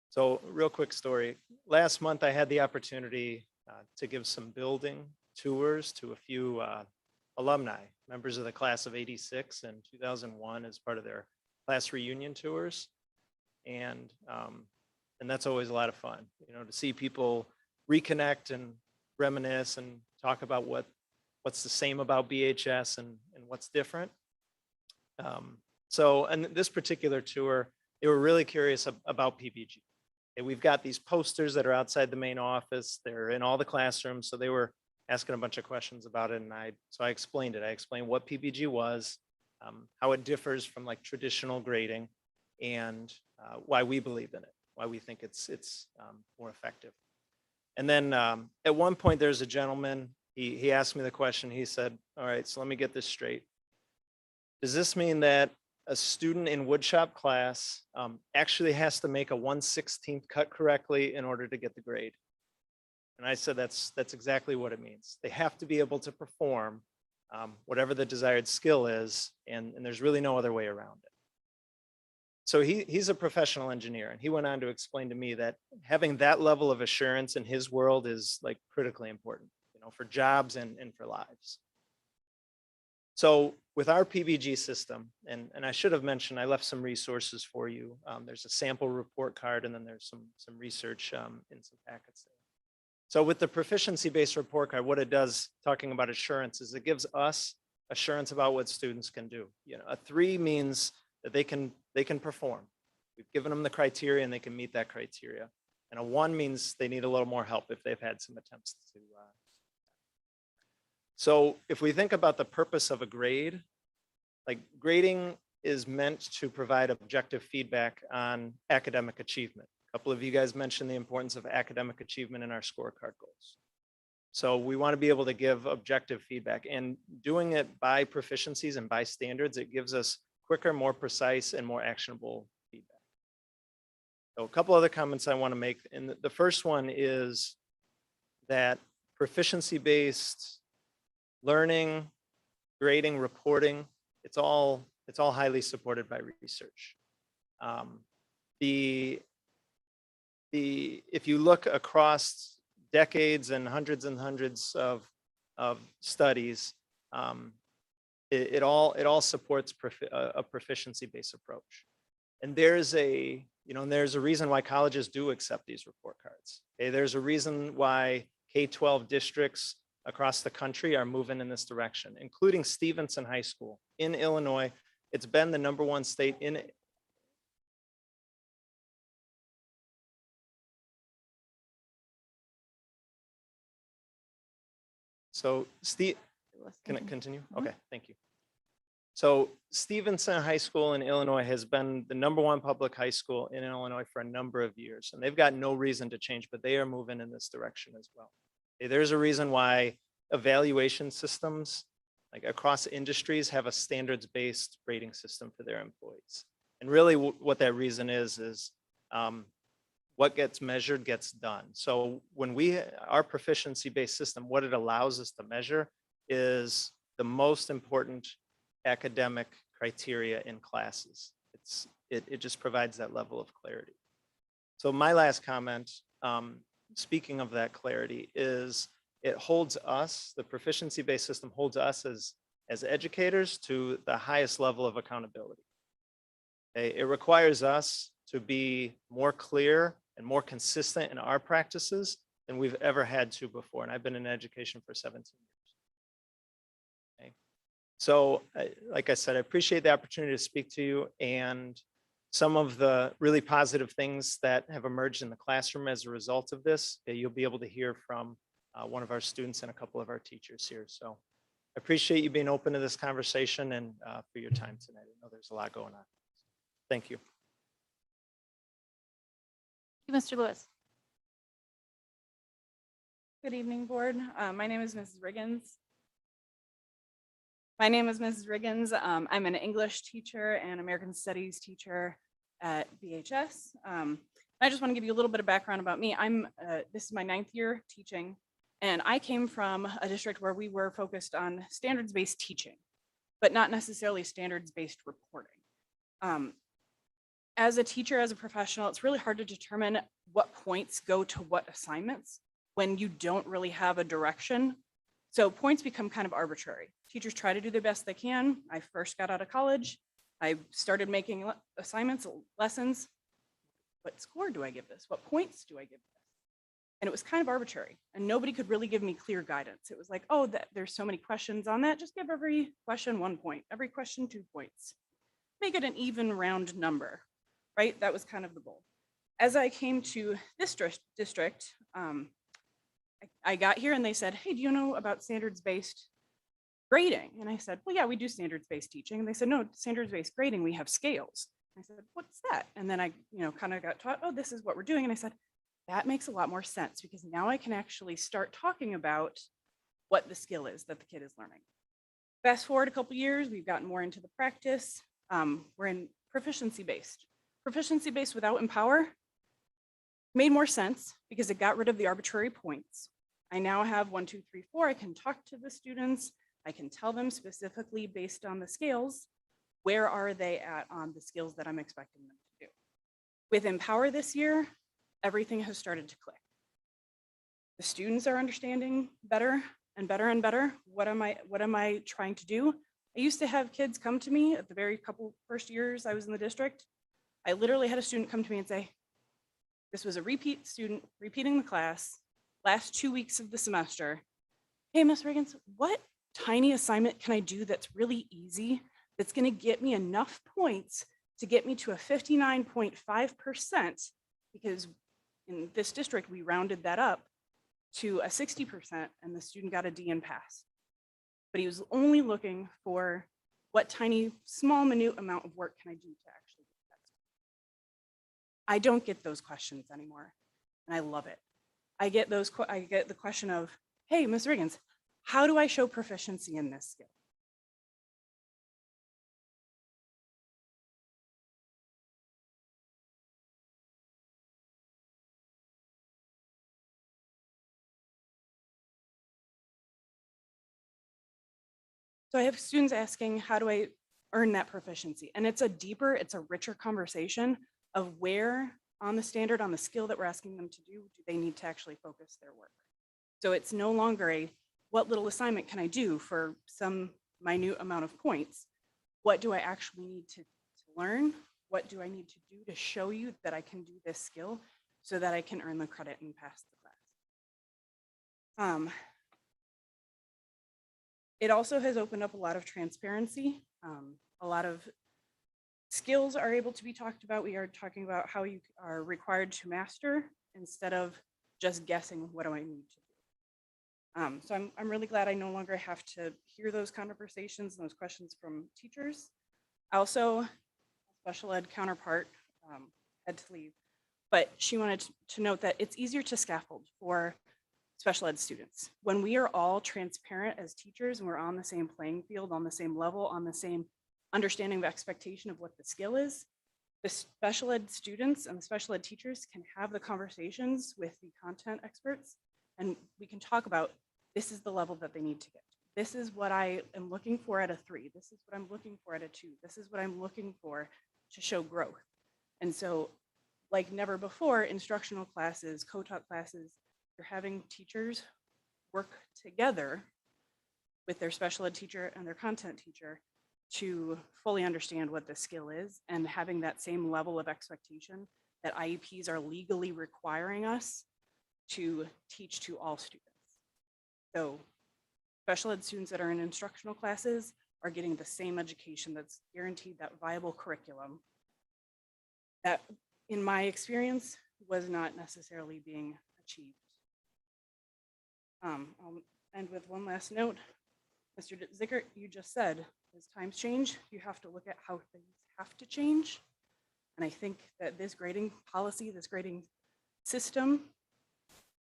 So real quick story. Last month, I had the opportunity to give some building tours to a few alumni, members of the class of '86 and 2001 as part of their class reunion tours. And that's always a lot of fun, you know, to see people reconnect and reminisce and talk about what's the same about BHS and what's different. So, and this particular tour, they were really curious about PVG. And we've got these posters that are outside the main office. They're in all the classrooms. So they were asking a bunch of questions about it. And I explained it. I explained what PVG was, how it differs from like traditional grading, and why we believe in it, why we think it's more effective. And then at one point, there's a gentleman, he asked me the question. He said, all right, so let me get this straight. Does this mean that a student in woodshop class actually has to make a 1/16 cut correctly in order to get the grade? And I said, that's exactly what it means. They have to be able to perform whatever the desired skill is, and there's really no other way around it. So he's a professional engineer, and he went on to explain to me that having that level of assurance in his world is like critically important, you know, for jobs and for lives. So with our PVG system, and I should have mentioned, I left some resources for you. There's a sample report card, and then there's some research in some packets there. So with the proficiency-based report card, what it does, talking about assurance, is it gives us assurance about what students can do. You know, a 3 means that they can perform. We've given them the criteria and they can meet that criteria. And a 1 means they need a little more help if they've had some attempts to. So if we think about the purpose of a grade, like grading is meant to provide objective feedback on academic achievement. A couple of you guys mentioned the importance of academic achievement in our scorecard goals. So we want to be able to give objective feedback, and doing it by proficiencies and by standards, it gives us quicker, more precise, and more actionable feedback. So a couple other comments I want to make. And the first one is that proficiency-based learning, grading, reporting, it's all highly supported by research. If you look across decades and hundreds of studies, it all supports a proficiency-based approach. And there's a reason why colleges do accept these report cards. Okay? There's a reason why K-12 districts across the country are moving in this direction, including Stevenson High School in Illinois. It's been the #1 state in it. So can it continue? Okay, thank you. So Stevenson High School in Illinois has been the #1 public high school in Illinois for a number of years, and they've got no reason to change, but they are moving in this direction as well. Okay, there's a reason why evaluation systems like across industries have a standards-based rating system for their employees. And really what that reason is what gets measured gets done. So when our proficiency-based system, what it allows us to measure is the most important academic criteria in classes. It just provides that level of clarity. So my last comment, speaking of that clarity, is it holds us, the proficiency-based system holds us as educators to the highest level of accountability. Okay, it requires us to be more clear and more consistent in our practices than we've ever had to before. And I've been in education for 17 years. Okay. So, like I said, I appreciate the opportunity to speak to you, and some of the really positive things that have emerged in the classroom as a result of this, you'll be able to hear from one of our students and a couple of our teachers here. So I appreciate you being open to this conversation and for your time tonight. I know there's a lot going on. Thank you. Mr. Lewis. Good evening, board. My name is Mrs. Riggins. I'm an English teacher and American Studies teacher at BHS. I just want to give you a little bit of background about me. This is my 9th year teaching, and I came from a district where we were focused on standards-based teaching, but not necessarily standards-based reporting. As a teacher, as a professional, it's really hard to determine what points go to what assignments when you don't really have a direction. So points become kind of arbitrary. Teachers try to do the best they can. I first got out of college. I started making assignments, lessons. What score do I give this? What points do I give this? And it was kind of arbitrary, and nobody could really give me clear guidance. It was like, oh, there's so many questions on that. Just give every question 1 point, every question 2 points. Make it an even round number, right? That was kind of the goal. As I came to this district, I got here and they said, hey, do you know about standards-based grading? And I said, well, yeah, we do standards-based teaching. And they said, no, standards-based grading, we have scales. I said, what's that? And then I, kind of got taught, oh, this is what we're doing. And I said, that makes a lot more sense, because now I can actually start talking about what the skill is that the kid is learning. Fast forward a couple years, we've gotten more into the practice. We're in proficiency-based. Proficiency-based without Empower made more sense because it got rid of the arbitrary points. I now have 1, 2, 3, 4. I can talk to the students. I can tell them specifically based on the scales, where are they at on the skills that I'm expecting them to do. With Empower this year, everything has started to click. The students are understanding better and better and better. What am I trying to do? I used to have kids come to me at the very first years I was in the district. I literally had a student come to me and say, this was a repeat student repeating the class, last 2 weeks of the semester. Hey, Ms. Riggins, what tiny assignment can I do that's really easy, that's gonna get me enough points to get me to a 59.5%, because in this district, we rounded that up to a 60%, and the student got a D and passed. But he was only looking for what tiny, small, minute amount of work can I do to actually get that. I don't get those questions anymore, and I love it. I get the question of, hey, Ms. Riggins, how do I show proficiency in this skill? So I have students asking, how do I earn that proficiency? And it's a richer conversation of where on the standard, on the skill that we're asking them to do they need to actually focus their work? So it's no longer what little assignment can I do for some minute amount of points? What do I actually need to learn? What do I need to do to show you that I can do this skill so that I can earn the credit and pass the class? It also has opened up a lot of transparency. A lot of skills are able to be talked about. We are talking about how you are required to master instead of just guessing what do I need to do. So I'm really glad I no longer have to hear those conversations and those questions from teachers. Also, special ed counterpart had to leave, but she wanted to note that it's easier to scaffold for special ed students. When we are all transparent as teachers and we're on the same playing field, on the same level, on the same understanding of expectation of what the skill is, the special ed students and the special ed teachers can have the conversations with the content experts, and we can talk about, this is the level that they need to get to. This is what I am looking for at a 3. This is what I'm looking for at a 2. This is what I'm looking for to show growth. And so, like never before, instructional classes, co-taught classes you're having teachers work together with their special ed teacher and their content teacher to fully understand what the skill is and having that same level of expectation that IEPs are legally requiring us to teach to all students. So special ed students that are in instructional classes are getting the same education that's guaranteed, that viable curriculum that, in my experience, was not necessarily being achieved. I'll end with one last note. Mr. Zickert, you just said, as times change, you have to look at how things have to change. And I think that this grading policy, this grading system,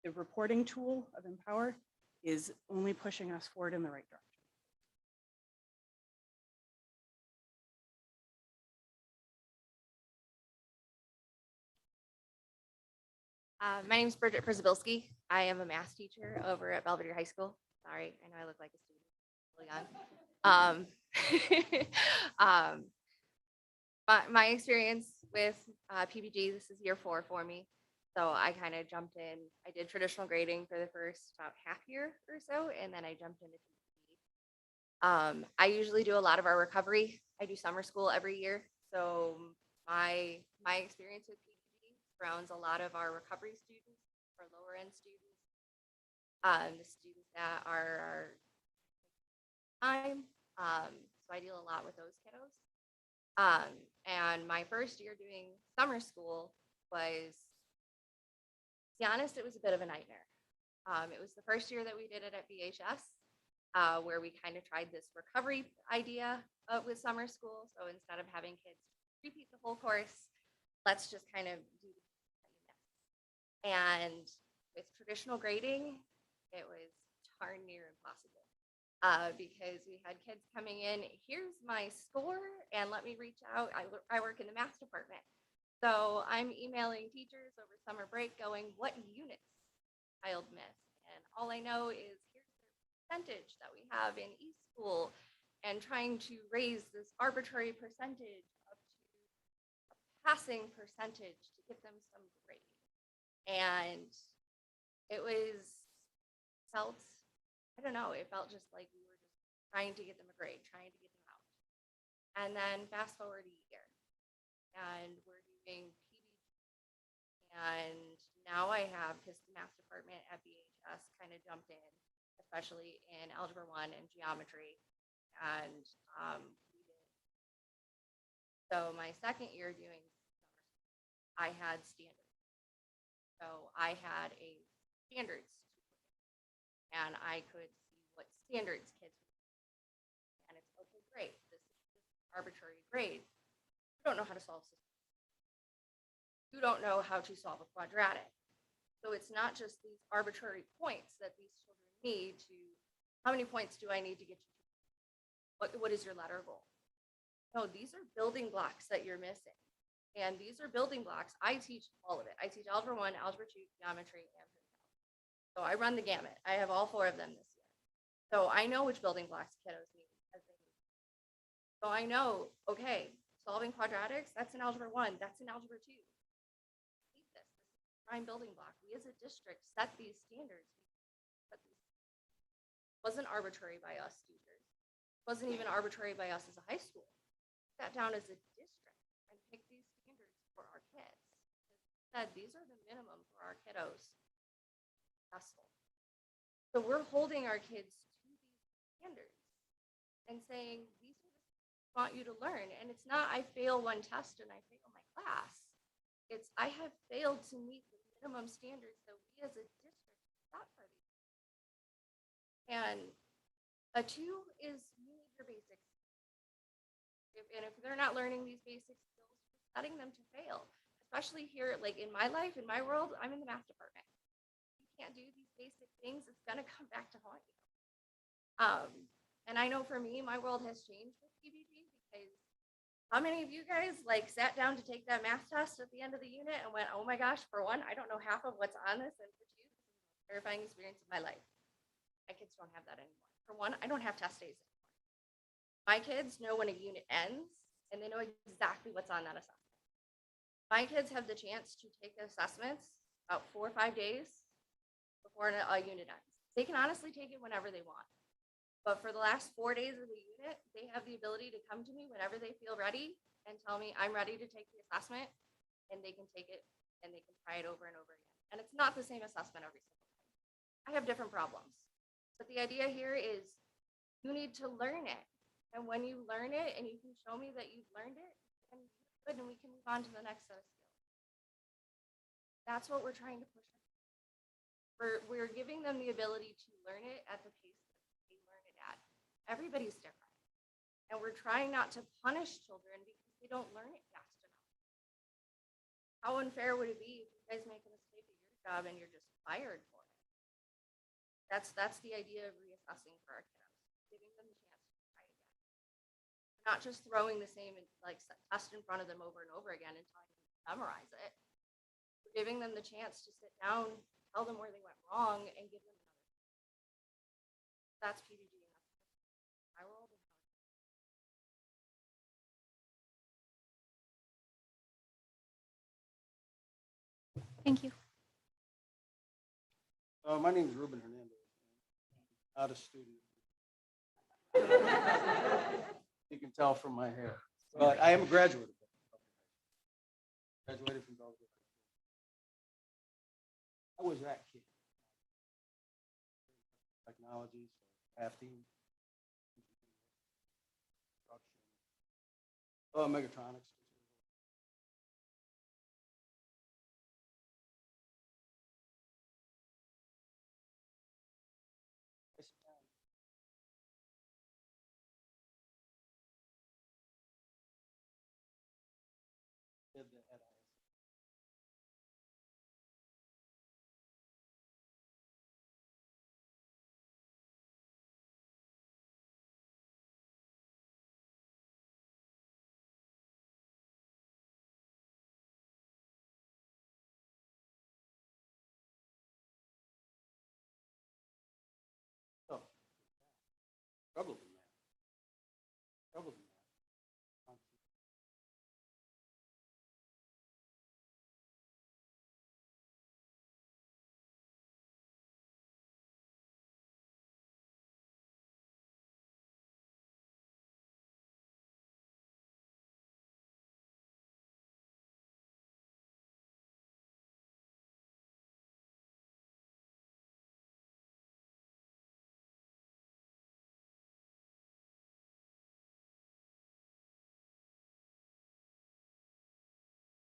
the reporting tool of Empower is only pushing us forward in the right direction. My name is Bridget Przybilski. I am a math teacher over at Belvedere High School. Sorry, I know I look like a student. Really young. My experience with PBG, this is year 4 for me. So I kind of jumped in. I did traditional grading for the first about half year or so, and then I jumped into PBG. I usually do a lot of our recovery. I do summer school every year. So my experience with PBG surrounds a lot of our recovery students, our lower end students, the students that are time. So I deal a lot with those kiddos. And my first year doing summer school was, to be honest, it was a bit of a nightmare. It was the first year that we did it at BHS, where we kind of tried this recovery idea with summer school. So instead of having kids repeat the whole course, let's just kind of do the and with traditional grading, it was darn near impossible because we had kids coming in, here's my score, and let me reach out. I work in the math department. So I'm emailing teachers over summer break going, what units child missed? And all I know is here's the percentage that we have in eSchool and trying to raise this arbitrary percentage up to a passing percentage to get them some grade. And it felt, I don't know, it felt just like we were just trying to get them a grade, trying to get them out. And then fast forward a year and we're doing PBG. And now I have, because the math department at BHS kind of jumped in, especially in Algebra 1 and geometry. And we did. So my second year doing summer, I had standards. So I had a standards tutor, and I could see what standards kids were doing. And it's okay, great. This is arbitrary grade. You don't know how to solve systems. You don't know how to solve a quadratic. So it's not just these arbitrary points that these children need to, how many points do I need to get you to? What is your letter goal? No, these are building blocks that you're missing. And these are building blocks. I teach all of it. I teach Algebra 1, Algebra 2, Geometry, and Physics. So I run the gamut. I have all 4 of them this year. So I know which building blocks kiddos need as they move. So I know, okay, solving quadratics, that's in Algebra 1, that's in Algebra 2. This is a prime building block. We as a district set these standards. It wasn't arbitrary by us teachers. It wasn't even arbitrary by us as a high school. We sat down as a district and picked these for our kids. Said these are the minimum for our kiddos. Successful. So we're holding our kids to these standards and saying these are the things we want you to learn. And it's not I fail one test and I fail my class. It's I have failed to meet the minimum standards that we as a district set for these. And a 2 is you need your basics. And if they're not learning these basic skills, setting them to fail, especially here, like in my life, in my world, I'm in the math department. You can't do these basic things, it's gonna come back to haunt you. And I know for me, my world has changed with PBG because how many of you guys like sat down to take that math test at the end of the unit and went, oh my gosh, for 1, I don't know half of what's on this, and for 2, this is the most terrifying experience of my life. My kids don't have that anymore. For 1, I don't have test days anymore. My kids know when a unit ends and they know exactly what's on that assessment. My kids have the chance to take the assessments about 4 or 5 days before a unit ends. They can honestly take it whenever they want. But for the last 4 days of the unit, they have the ability to come to me whenever they feel ready and tell me, I'm ready to take the assessment, and they can take it and they can try it over and over again. And it's not the same assessment every single time. I have different problems. But the idea here is you need to learn it. And when you learn it and you can show me that you've learned it, then good, and we can move on to the next set of skills. That's what we're trying to push. We're giving them the ability to learn it at the pace that they learn it at. Everybody's different. And we're trying not to punish children because they don't learn it fast enough. How unfair would it be if you guys make a mistake at your job and you're just fired for it? That's the idea of reassessing for our kiddos, giving them the chance to try again. Not just throwing the same test in front of them over and over again and telling them to memorize it. We're giving them the chance to sit down, tell them where they went wrong, and give them another. That's PBG. And that's my world. Thank you. My name is Ruben Hernandez. Not a student. You can tell from my hair, but I am a graduate. Graduated from Belgrade. I was that kid. Technologies, crafting, construction, mechatronics. Did the head Oh, struggled in that. Struggled in that.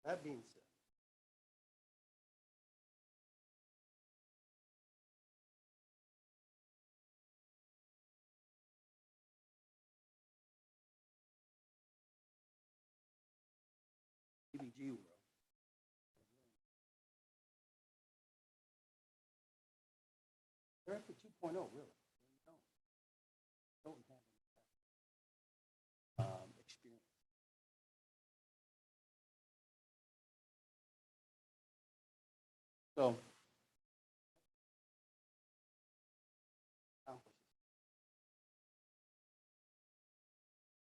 That being said, PBG world. They're at the 2.0, really. They don't have experience. So,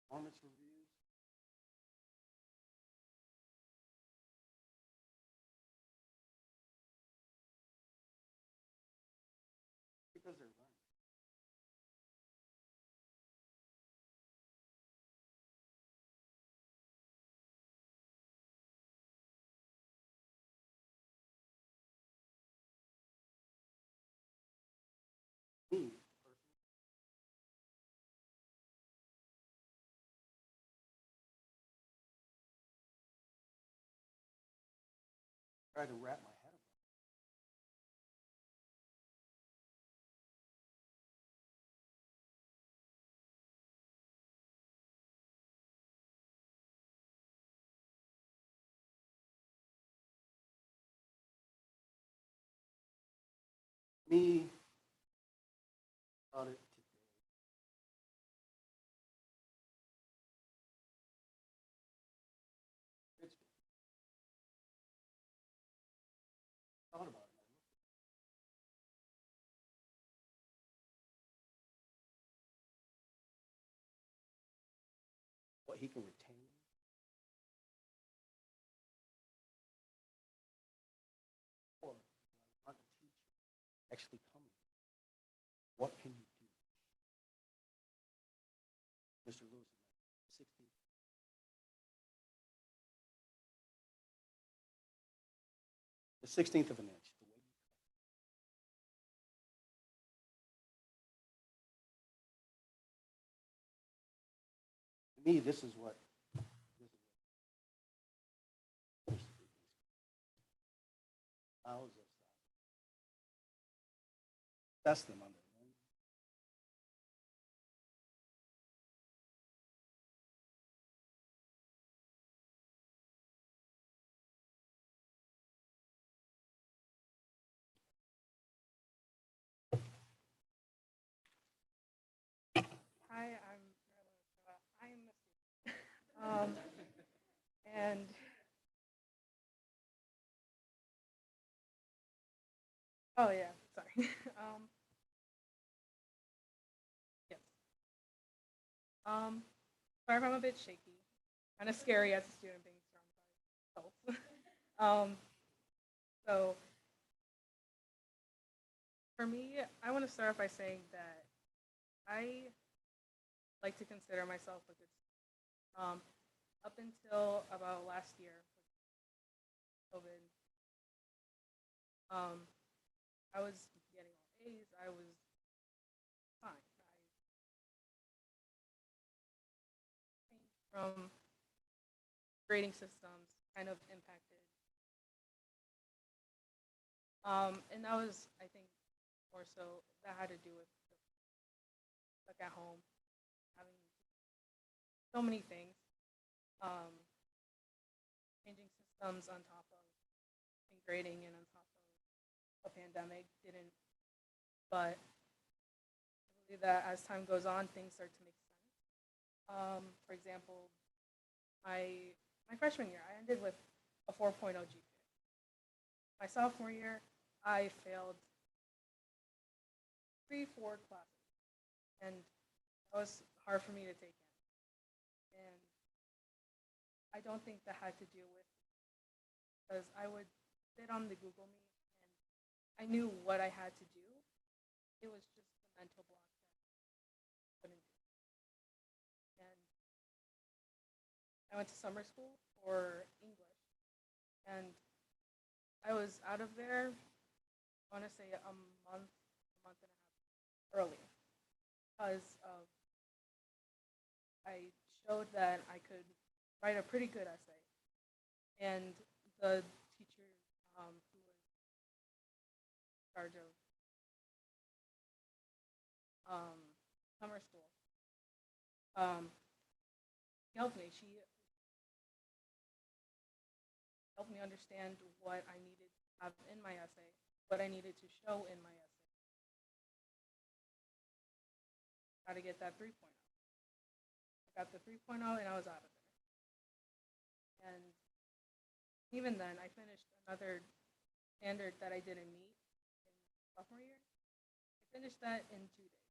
performance reviews. Because they're learning. Me, try to wrap my head around. Me about it today. It's thought about it. What he can retain. Or want to teach actually coming. What can you do? Mr. Lewis, 16. The 16th of an inch. The way you cut. To me, this is what. How's this? Test them on their own. Hi, I am Misty. And oh yeah, sorry. Yes. Sorry if I'm a bit shaky. Kind of scary as a student being surrounded by adults. So for me, I want to start off by saying that I like to consider myself a good student. Up until about last year, with COVID, I was getting all A's. I was fine. From grading systems kind of impacted. And that was, I think, more so that had to do with like at home, having so many things, changing systems on top of and grading and on top of a pandemic didn't, but I believe that as time goes on, things start to make sense. For example, my freshman year, I ended with a 4.0 GPA. My sophomore year, I failed 3-4 classes, and that was hard for me to take in. And I don't think that had to do with because I would sit on the Google Meet and I knew what I had to do. It was just the mental block that I couldn't do. And I went to summer school for English, and I was out of there, I want to say a month and a half early, because of I showed that I could write a pretty good essay, and the teacher who was in charge of summer school helped me. She helped me understand what I needed to have in my essay, what I needed to show in my essay, how to get that 3.0. I got the 3.0 and I was out of there. And even then, I finished another standard that I didn't meet in sophomore year. I finished that in 2 days.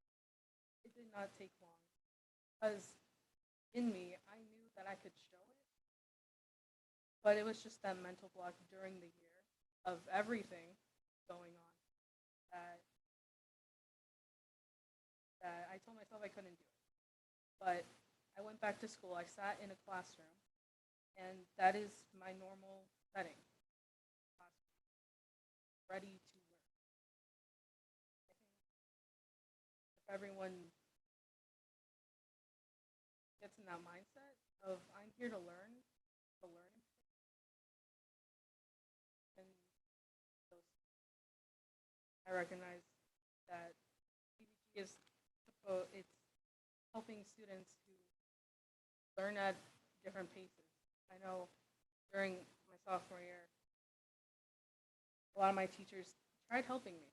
It did not take long because in me, I knew that I could show it, but it was just that mental block during the year of everything going on that I told myself I couldn't do it. But I went back to school. I sat in a classroom, and that is my normal setting. Ready to learn. I think if everyone gets in that mindset of I'm here to learn, and I recognize that PBG is it's helping students who learn at different paces. I know during my sophomore year, a lot of my teachers tried helping me.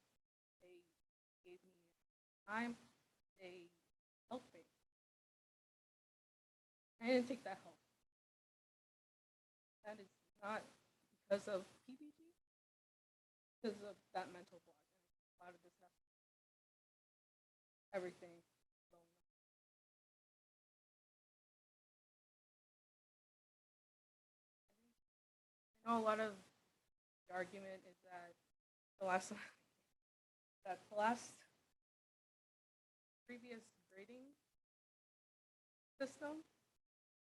They gave me time, they helped me. I didn't take that help. That is not because of PBG, because of that mental block. And a lot of this stuff, everything. I know a lot of the argument is that the last that the last previous grading system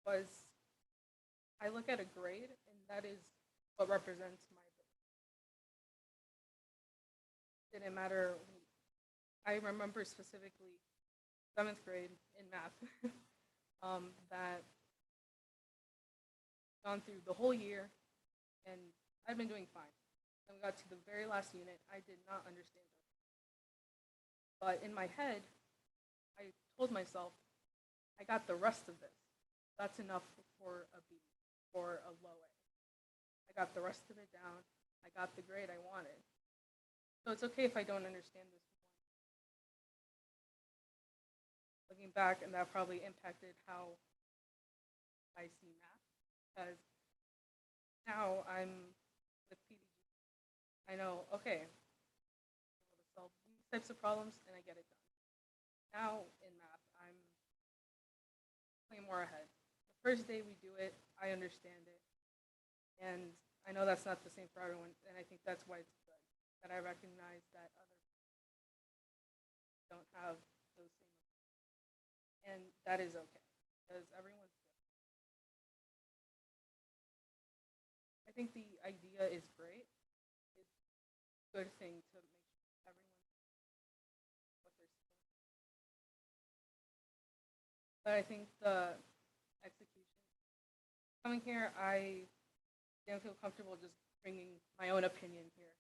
was, I look at a grade and that is what represents my ability. Didn't matter. I remember specifically 7th grade in math that gone through the whole year and I've been doing fine. And we got to the very last unit. I did not understand it. But in my head, I told myself, I got the rest of this. That's enough for a B or a low A. I got the rest of it down. I got the grade I wanted. So it's okay if I don't understand this. Looking back, and that probably impacted how I see math, because now I'm with PDG. I know, okay, I'm able to solve these types of problems, and I get it done. Now in math, I'm way more ahead. The first day we do it, I understand it, and I know that's not the same for everyone, and I think that's why it's good that I recognize that other people don't have those same, and that is okay because everyone's different. I think the idea is great. It's a good thing to make sure everyone what they're supposed to. But I think the execution coming here, I didn't feel comfortable just bringing my own opinion here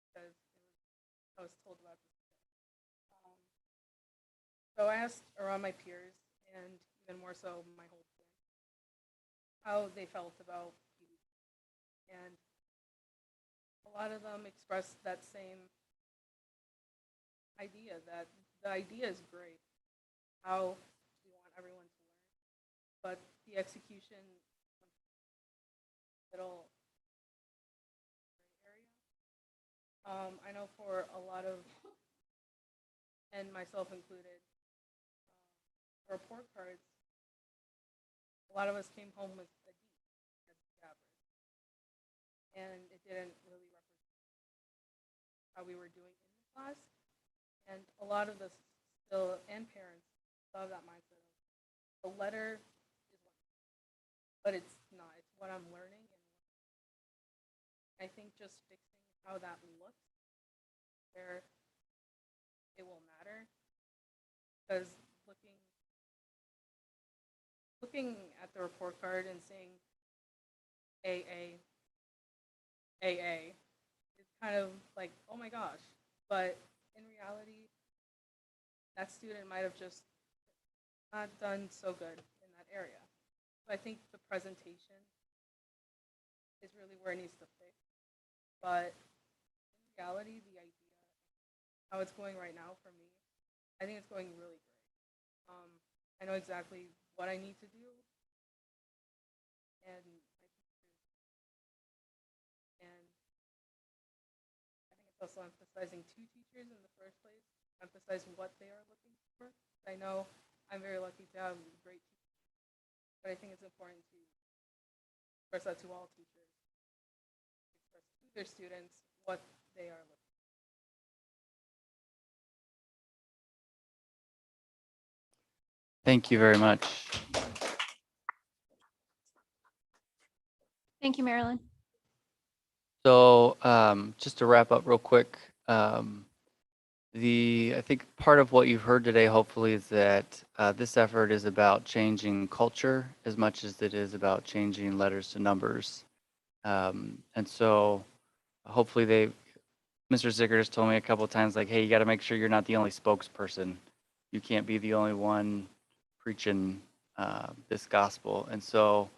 because I was told about this. So I asked around my peers and even more so my whole team how they felt about PDG. And a lot of them expressed that same idea, that the idea is great. How we want everyone to learn, but the execution little area. I know for a lot of, and myself included, report cards, a lot of us came home with a D as the average. And it didn't really represent how we were doing in the class. And a lot of us still, and parents, still have that mindset of the letter is one, but it's not. It's what I'm learning. And I think just fixing how that looks, where it will matter, because looking at the report card and saying AA is kind of like, oh my gosh. But in reality, that student might have just not done so good in that area. So I think the presentation is really where it needs to fix. But in reality, the idea, how it's going right now for me, I think it's going really great. I know exactly what I need to do, and I think it's also emphasizing to teachers in the first place, emphasize what they are looking for. I know I'm very lucky to have great teachers, but I think it's important to express that to all teachers, express to their students what they are looking for. Thank you very much. Thank you, Marilyn. So just to wrap up real quick, I think part of what you've heard today, hopefully, is that this effort is about changing culture as much as it is about changing letters to numbers. And so hopefully Mr. Zickert has told me a couple of times, like, hey, you got to make sure you're not the only spokesperson. You can't be the only one preaching this gospel. And so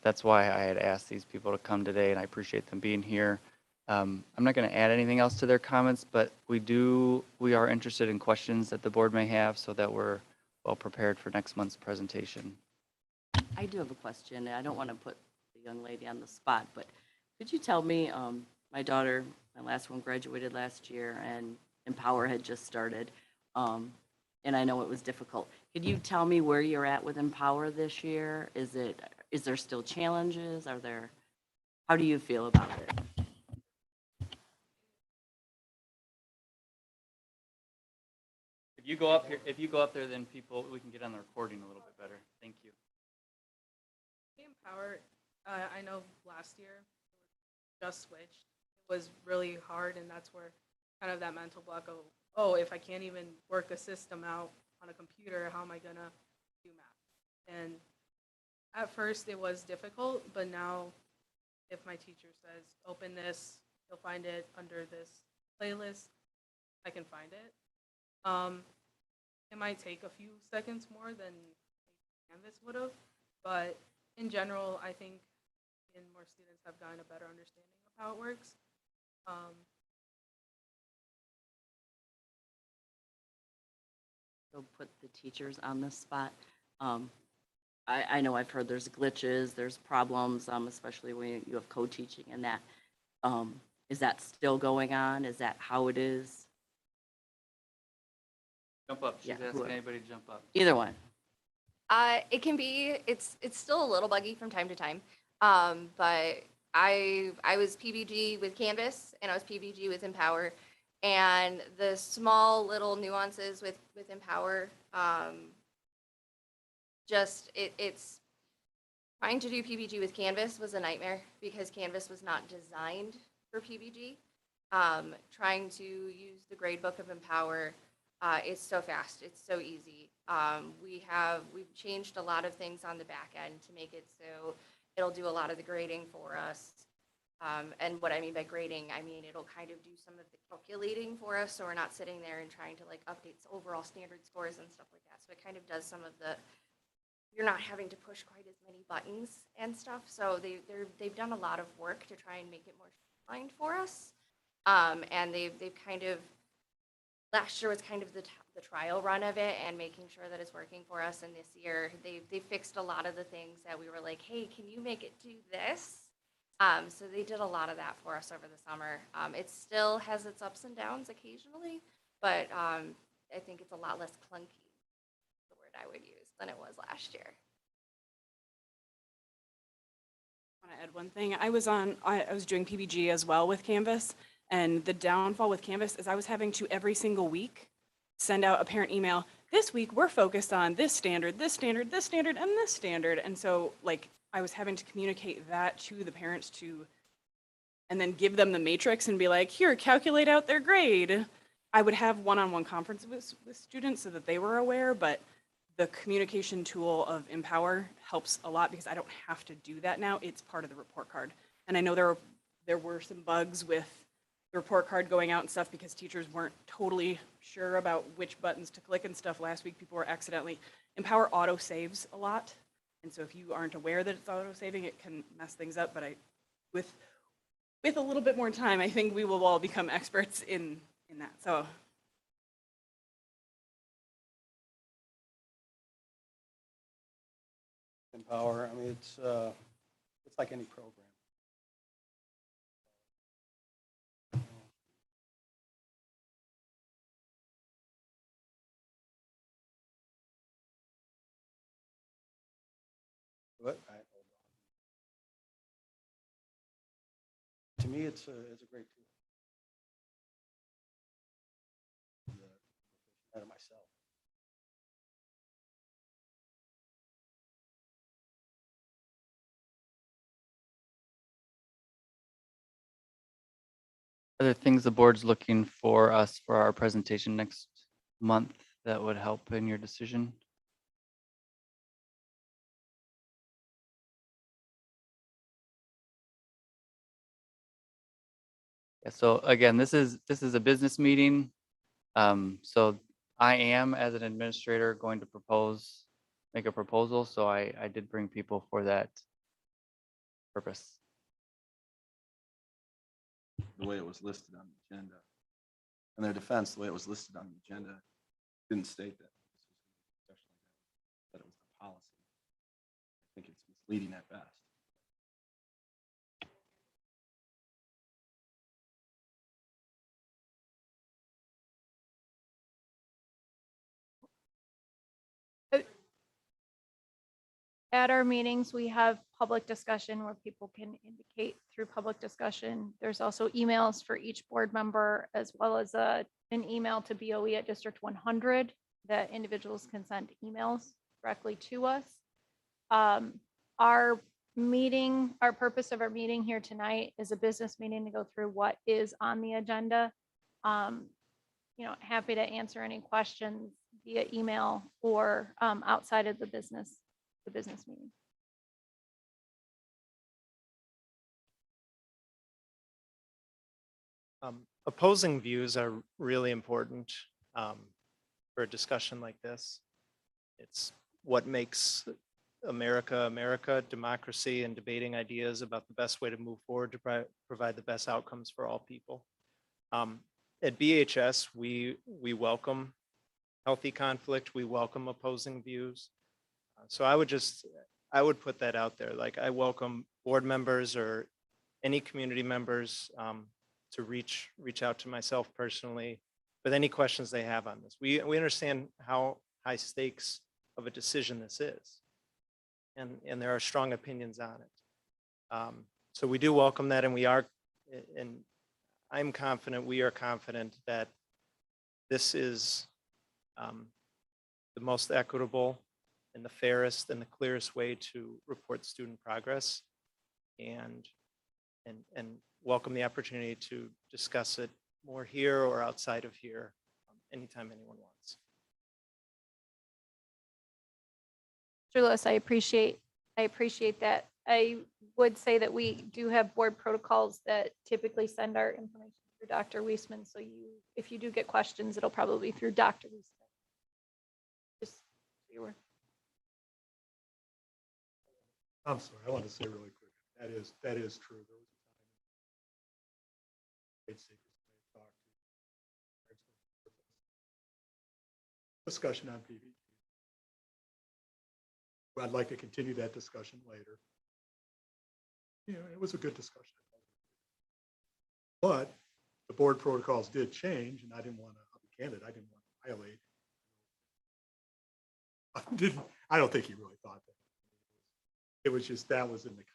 that's why I had asked these people to come today, and I appreciate them being here. I'm not going to add anything else to their comments, but we are interested in questions that the board may have so that we're well prepared for next month's presentation. I do have a question. I don't want to put the young lady on the spot, but could you tell me, my daughter, my last one graduated last year, and Empower had just started, and I know it was difficult. Could you tell me where you're at with Empower this year? Is there still challenges? How do you feel about it? If you go up here, if you go up there, then people, we can get on the recording a little bit better. Thank you. Empower, I know last year just switched. It was really hard, and that's where kind of that mental block of, oh, if I can't even work a system out on a computer, how am I gonna do math? And at first it was difficult, but now if my teacher says, open this, you'll find it under this playlist, I can find it. It might take a few seconds more than Canvas would have, but in general, I think more students have gotten a better understanding of how it works. So put the teachers on the spot. I know I've heard there's glitches, there's problems, especially when you have co-teaching and that. Is that still going on? Is that how it is? Jump up. She's Yeah, asking whoever. anybody to jump up. Either one. It can be, it's still a little buggy from time to time. But I was PBG with Canvas and I was PBG with Empower. And the small little nuances with Empower, it's trying to do PBG with Canvas was a nightmare because Canvas was not designed for PBG. Trying to use the gradebook of Empower, it's so fast, it's so easy. We've changed a lot of things on the back end to make it so it'll do a lot of the grading for us. And what I mean by grading, I mean it'll kind of do some of the calculating for us, so we're not sitting there and trying to like update overall standard scores and stuff like that. So it kind of does some of the, you're not having to push quite as many buttons and stuff. So they've done a lot of work to try and make it more streamlined for us. And they've kind of, last year was kind of the trial run of it and making sure that it's working for us. And this year they fixed a lot of the things that we were like, hey, can you make it do this? So they did a lot of that for us over the summer. It still has its ups and downs occasionally, but I think it's a lot less clunky, the word I would use, than it was last year. I want to add one thing. I was doing PBG as well with Canvas, and the downfall with Canvas is I was having to every single week send out a parent email. This week we're focused on this standard, this standard, this standard, and this standard. And so like I was having to communicate that to the parents and then give them the matrix and be like, here, calculate out their grade. I would have one-on-one conferences with students so that they were aware, but the communication tool of Empower helps a lot because I don't have to do that now. It's part of the report card. And I know there were some bugs with the report card going out and stuff because teachers weren't totally sure about which buttons to click and stuff. Last week, people were accidentally, Empower auto saves a lot. And so if you aren't aware that it's auto saving, it can mess things up. But with a little bit more time, I think we will all become experts in that. So. Empower, I mean, it's like any program. But to me, it's a great tool. Out of myself. Are there things the board's looking for us for our presentation next month that would help in your decision? Yeah, so again, this is a business meeting. So I am, as an administrator, going to make a proposal. So I did bring people for that purpose. The way it was listed on the agenda. In their defense, the way it was listed on the agenda didn't state that that it was the policy. I think it's misleading at best. at our meetings, we have public discussion where people can indicate through public discussion. There's also emails for each board member, as well as an email to BOE at District 100 that individuals can send emails directly to us. Our meeting, our purpose of our meeting here tonight is a business meeting to go through what is on the agenda. Happy to answer any questions via email or outside of the business meeting. Opposing views are really important for a discussion like this. It's what makes America, America, democracy, and debating ideas about the best way to move forward to provide the best outcomes for all people. At BHS, we welcome healthy conflict. We welcome opposing views. So I would put that out there. Like, I welcome board members or any community members to reach out to myself personally with any questions they have on this. We understand how high stakes of a decision this is, and there are strong opinions on it. So we do welcome that, and I'm confident, we are confident that this is the most equitable and the fairest and the clearest way to report student progress, and welcome the opportunity to discuss it more here or outside of here anytime anyone wants. Mr. Lewis, I appreciate that. I would say that we do have board protocols that typically send our information through Dr. Weisman. So if you do get questions, it'll probably be through Dr. Weisman. Just so you're aware. I'm sorry, I want to say really quick, that is true. There was a time trade secrets they talked to discussion on PVG. I'd like to continue that discussion later. It was a good discussion. But the board protocols did change, and I didn't want to, I'll be candid, I didn't want to violate. I don't think he really thought that. It was just, that was in the context.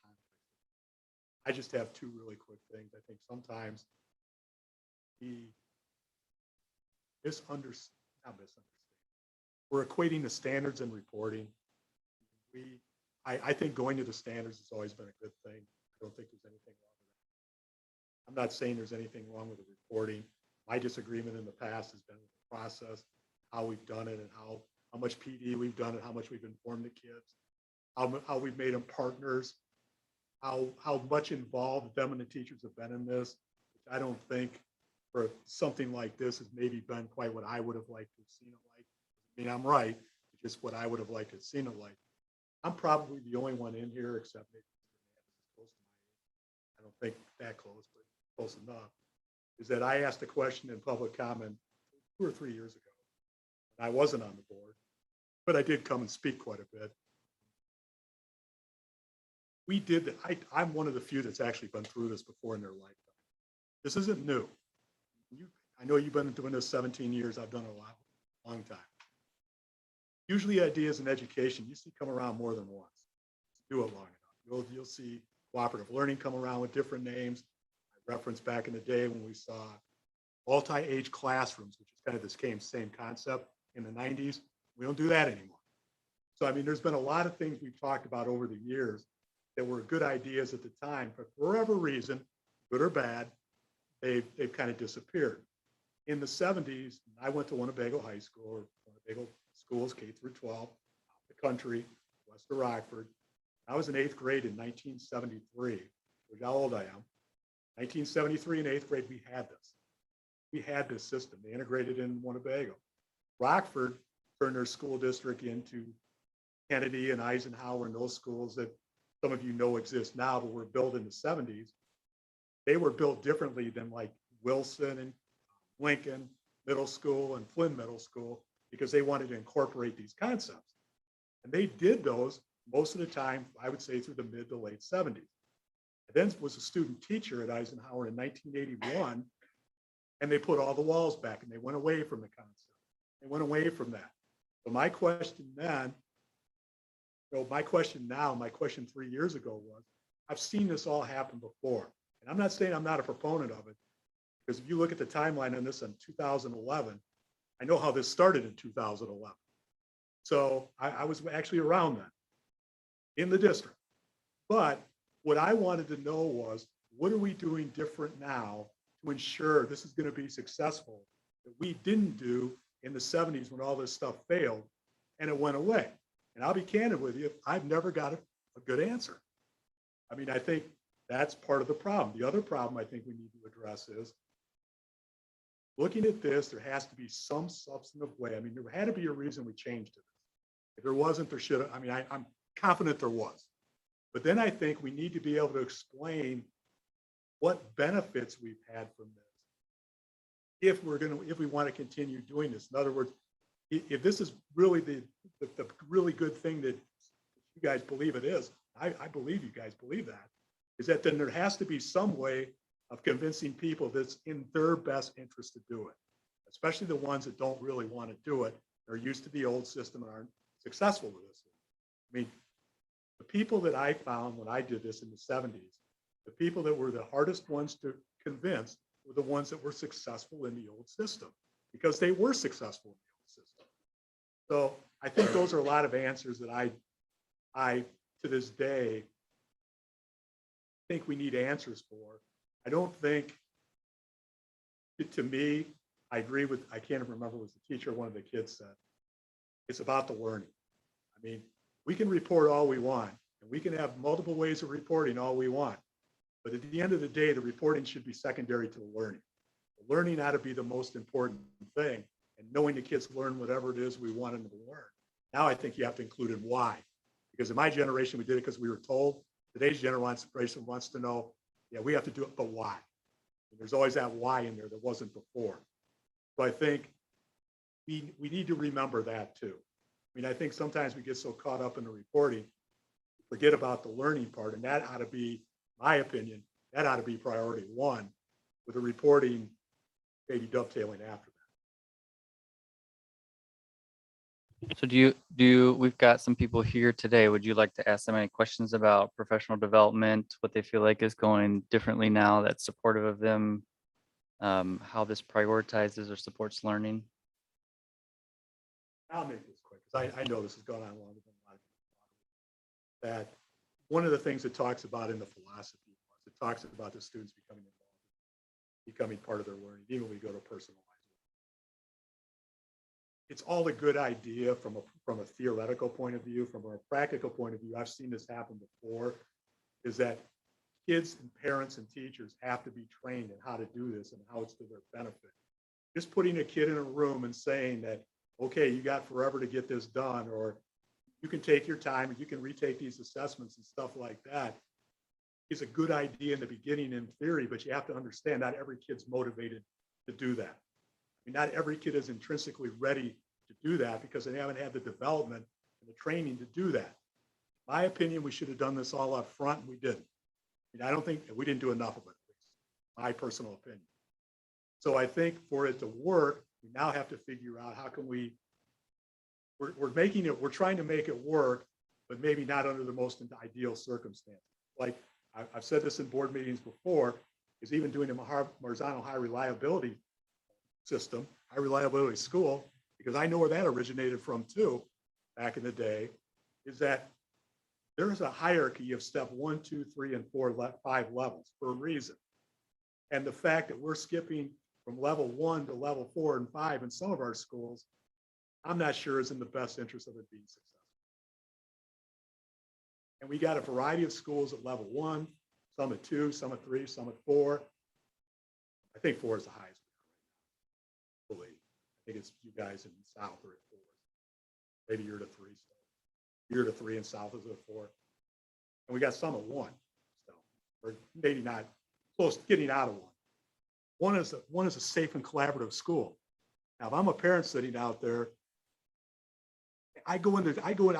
I just have two really quick things. I think sometimes he not misunderstand. We're equating the standards and reporting. I think going to the standards has always been a good thing. I don't think there's anything wrong with that. I'm not saying there's anything wrong with the reporting. My disagreement in the past has been with the process, how we've done it, and how much PD we've done, and how much we've informed the kids, how we've made them partners, how much involved them and the teachers have been in this, which I don't think for something like this has maybe been quite what I would have liked to have seen it like. I mean, I'm right, it's just what I would have liked to have seen it like. I'm probably the only one in here, except maybe close to my age. I don't think that close, but close enough, is that I asked a question in public comment 2 or 3 years ago. And I wasn't on the board, but I did come and speak quite a bit. We did, I'm one of the few that's actually been through this before in their lifetime. This isn't new. I know you've been doing this 17 years. I've done it a long time. Usually ideas in education, you see come around more than once. Do it long enough. You'll see cooperative learning come around with different names. I referenced back in the day when we saw multi-age classrooms, which is kind of this same concept in the 90s. We don't do that anymore. So, I mean, there's been a lot of things we've talked about over the years that were good ideas at the time, but for whatever reason, good or bad, they've kind of disappeared. In the 70s, I went to Winnebago High School, or Winnebago schools, K through 12, the country, west of Rockford. I was in 8th grade in 1973, which is how old I am. 1973 in 8th grade, we had this. We had this system. They integrated in Winnebago. Rockford turned their school district into Kennedy and Eisenhower and those schools that some of you know exist now, but were built in the 70s. They were built differently than like Wilson and Lincoln Middle School and Flynn Middle School, because they wanted to incorporate these concepts. And they did those most of the time, I would say, through the mid to late 70s. I then was a student teacher at Eisenhower in 1981, and they put all the walls back, and they went away from the concept. They went away from that. So my question then my question now, my question 3 years ago was, I've seen this all happen before. And I'm not saying I'm not a proponent of it, because if you look at the timeline on this in 2011, I know how this started in 2011. So I was actually around then in the district. But what I wanted to know was, what are we doing different now to ensure this is going to be successful that we didn't do in the 70s when all this stuff failed and it went away? And I'll be candid with you, I've never got a good answer. I mean, I think that's part of the problem. The other problem I think we need to address is looking at this, there has to be some substantive way. I mean, there had to be a reason we changed it. If there wasn't, there should have. I mean, I'm confident there was. But then I think we need to be able to explain what benefits we've had from this if we want to continue doing this. In other words, if this is really the really good thing that you guys believe it is, I believe you guys believe that, is that then there has to be some way of convincing people that's in their best interest to do it, especially the ones that don't really want to do it. They're used to the old system and aren't successful with this. I mean, the people that I found when I did this in the 70s, the people that were the hardest ones to convince were the ones that were successful in the old system, because they were successful in the old system. So I think those are a lot of answers that I to this day think we need answers for. I don't think, to me, I agree with, I can't remember, was the teacher, one of the kids said, it's about the learning. I mean, we can report all we want, and we can have multiple ways of reporting all we want. But at the end of the day, the reporting should be secondary to the learning. The learning ought to be the most important thing, and knowing the kids learn whatever it is we want them to learn. Now I think you have to include in why. Because in my generation, we did it because we were told. Today's generation wants to know, yeah, we have to do it, but why? And there's always that why in there that wasn't before. So I think we need to remember that too. I mean, I think sometimes we get so caught up in the reporting, forget about the learning part, and that ought to be, my opinion, that ought to be priority one, with the reporting maybe dovetailing after that. So do you, we've got some people here today. Would you like to ask them any questions about professional development, what they feel like is going differently now that's supportive of them, how this prioritizes or supports learning? I'll make this quick, because I know this has gone on longer than a lot of people thought. That one of the things it talks about in the philosophy was it talks about the students becoming involved, becoming part of their learning, even when we go to personalized. It's all a good idea from a theoretical point of view. From a practical point of view, I've seen this happen before, is that kids and parents and teachers have to be trained in how to do this and how it's to their benefit. Just putting a kid in a room and saying that, okay, you got forever to get this done, or you can take your time and you can retake these assessments and stuff like that, is a good idea in the beginning in theory, but you have to understand not every kid's motivated to do that. I mean, not every kid is intrinsically ready to do that because they haven't had the development and the training to do that. In my opinion, we should have done this all up front, and we didn't. I mean, I don't think we didn't do enough of it, at least, my personal opinion. So I think for it to work, we now have to figure out how can we're trying to make it work, but maybe not under the most ideal circumstances. Like I've said this in board meetings before, is even doing a Marzano high reliability system, high reliability school, because I know where that originated from too, back in the day, is that there is a hierarchy of step 1, 2, 3, and 4, 5 levels for a reason. And the fact that we're skipping from level 1 to level 4 and 5 in some of our schools, I'm not sure is in the best interest of it being successful. And we got a variety of schools at level 1, some at 2, some at 3, some at 4. I think 4 is the highest. I think it's you guys in the South are at 4. Maybe you're at 3. So you're at 3 and South is at 4. And we got some at 1. So or maybe not close to getting out of 1. One is a safe and collaborative school. Now, if I'm a parent sitting out there, I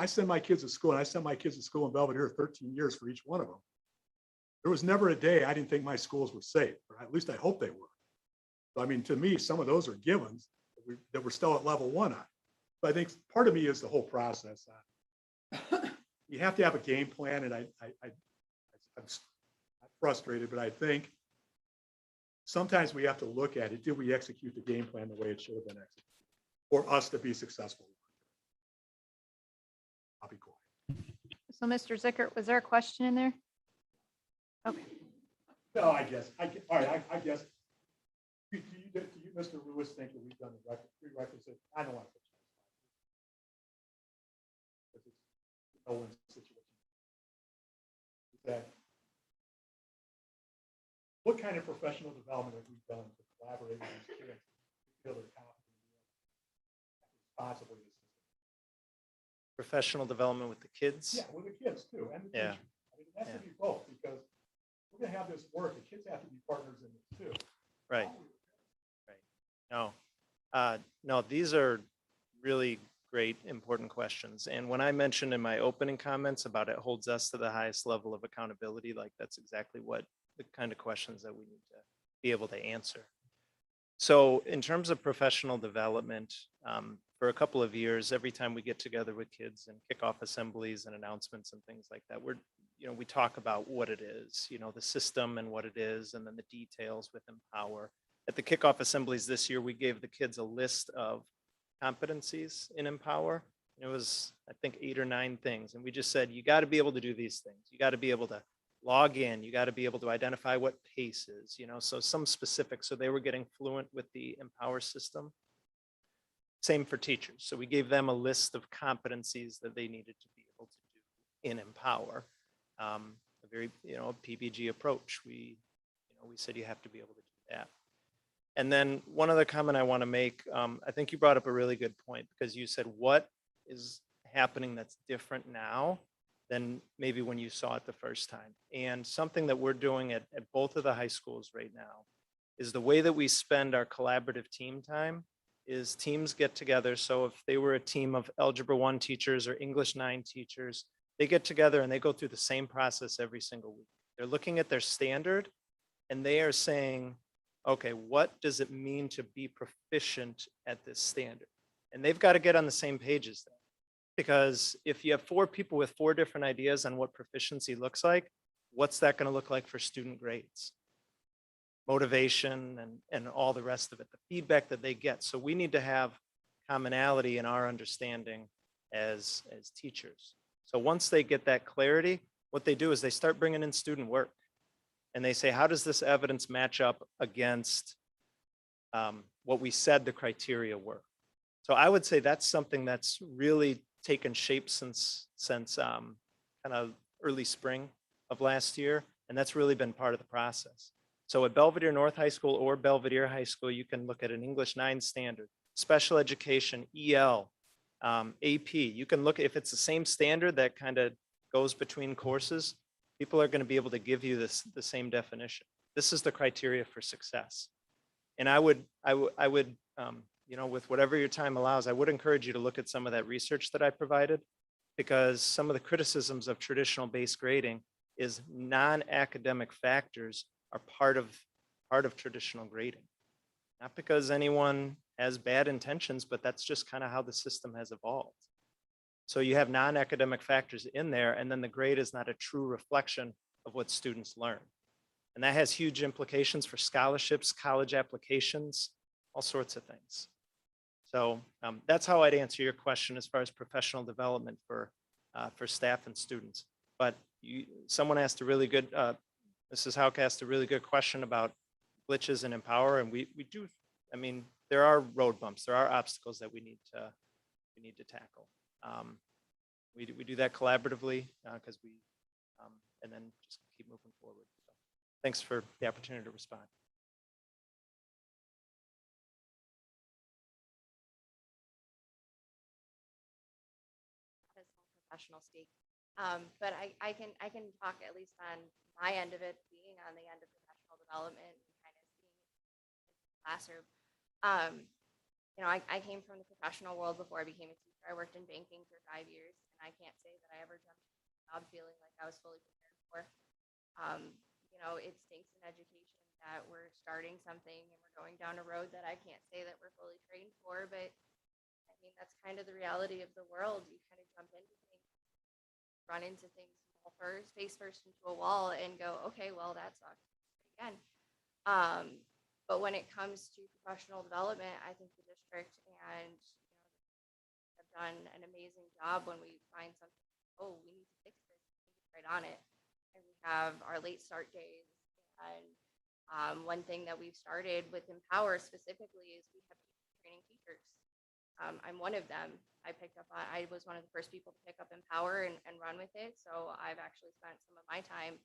send my kids to school, and I sent my kids to school in Belvedere 13 years for each one of them. There was never a day I didn't think my schools were safe, or at least I hope they were. So, I mean, to me, some of those are givens that we're still at level 1 on. But I think part of me is the whole process. you have to have a game plan, and I'm not frustrated, but I think sometimes we have to look at it. Did we execute the game plan the way it should have been executed for us to be successful? I'll be quiet. So Mr. Zickert, was there a question in there? Okay. No, I guess, all right, I guess. Do you, Mr. Lewis, think that we've done the prerequisite? I don't want to. Because it's no one's situation. Is that, what kind of professional development have we done to collaborate with these kids to feel they're confident responsibly? Professional development with the kids. Yeah, with the kids too, and the Yeah. teachers. I mean, it has to be both, because we're gonna have this work, the kids have to be partners in this too. Right. Right. No, no, these are really great, important questions. And when I mentioned in my opening comments about it holds us to the highest level of accountability, like that's exactly what the kind of questions that we need to be able to answer. So in terms of professional development, for a couple of years, every time we get together with kids and kickoff assemblies and announcements and things like that, we talk about what it is, the system and what it is, and then the details with Empower. At the kickoff assemblies this year, we gave the kids a list of competencies in Empower. It was, I think, 8 or 9 things. And we just said, you got to be able to do these things. You got to be able to log in. You got to be able to identify what PACE is, so some specifics. So they were getting fluent with the Empower system. Same for teachers. So we gave them a list of competencies that they needed to be able to do in Empower. A very, PBG approach. We said you have to be able to do that. And then one other comment I want to make, I think you brought up a really good point, because you said, what is happening that's different now than maybe when you saw it the first time? And something that we're doing at both of the high schools right now is the way that we spend our collaborative team time is teams get together. So if they were a team of Algebra 1 teachers or English 9 teachers, they get together and they go through the same process every single week. They're looking at their standard and they are saying, okay, what does it mean to be proficient at this standard? And they've got to get on the same page as that. Because if you have 4 people with 4 different ideas on what proficiency looks like, what's that going to look like for student grades? Motivation and all the rest of it, the feedback that they get. So we need to have commonality in our understanding as teachers. So once they get that clarity, what they do is they start bringing in student work. And they say, how does this evidence match up against what we said the criteria were? So I would say that's something that's really taken shape since kind of early spring of last year. And that's really been part of the process. So at Belvedere North High School or Belvedere High School, you can look at an English 9 standard, special education, EL, AP. You can look, if it's the same standard that kind of goes between courses, people are going to be able to give you the same definition. This is the criteria for success. And I would, with whatever your time allows, I would encourage you to look at some of that research that I provided, because some of the criticisms of traditional base grading is non-academic factors are part of traditional grading. Not because anyone has bad intentions, but that's just kind of how the system has evolved. So you have non-academic factors in there, and then the grade is not a true reflection of what students learn. And that has huge implications for scholarships, college applications, all sorts of things. So that's how I'd answer your question as far as professional development for staff and students. But someone asked a really good, Mrs. Hauk asked a really good question about glitches in Empower, and we do, I mean, there are road bumps, there are obstacles that we need to tackle. We do that collaboratively because and then just keep moving forward. So, thanks for the opportunity to respond. Professional speak. But I can talk at least on my end of it, being on the end of professional development and kind of seeing it in the classroom. I came from the professional world before I became a teacher. I worked in banking for 5 years, and I can't say that I ever jumped into a job feeling like I was fully prepared for. It stinks in education that we're starting something and we're going down a road that I can't say that we're fully trained for, but I mean, that's kind of the reality of the world. You kind of jump into things run into things face first into a wall and go, okay, well, that sucks again. But when it comes to professional development, I think the district and have done an amazing job when we find something, oh, we need to fix this, we need to get right on it. And we have our late start days. And one thing that we've started with Empower specifically is we have training teachers. I'm one of them. I was one of the first people to pick up Empower and run with it. So I've actually spent some of my time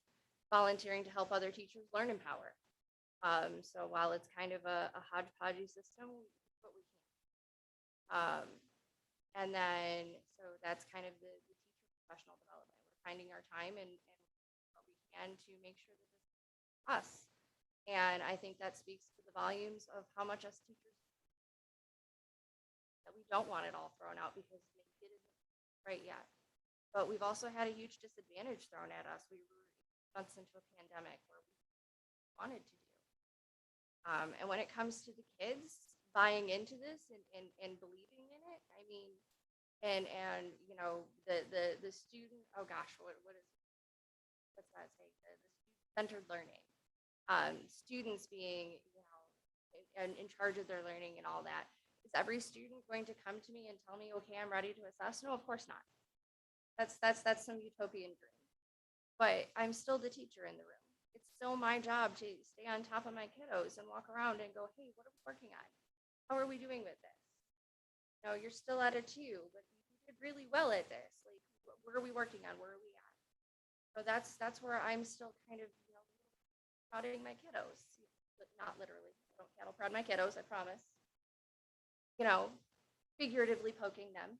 volunteering to help other teachers learn Empower. So while it's kind of a hodgepodge system, we do what we can. And then, so that's kind of the teacher professional development. We're finding our time and what we can to make sure that this is us. And I think that speaks to the volumes of how much us teachers that we don't want it all thrown out because maybe it isn't right yet. But we've also had a huge disadvantage thrown at us. We were months into a pandemic where we wanted to do. And when it comes to the kids buying into this and believing in it, I mean, and you know, the student, oh gosh, what's that say? The student-centered learning. Students being, you know, in charge of their learning and all that. Is every student going to come to me and tell me, okay, I'm ready to assess? No, of course not. That's some utopian dream. But I'm still the teacher in the room. It's still my job to stay on top of my kiddos and walk around and go, hey, what are we working on? How are we doing with this? No, you're still at a 2, but you did really well at this. Like, what are we working on? Where are we at? So that's where I'm still kind of, you know, prodding my kiddos, but not literally. I don't cattle prod my kiddos, I promise. You know, figuratively poking them.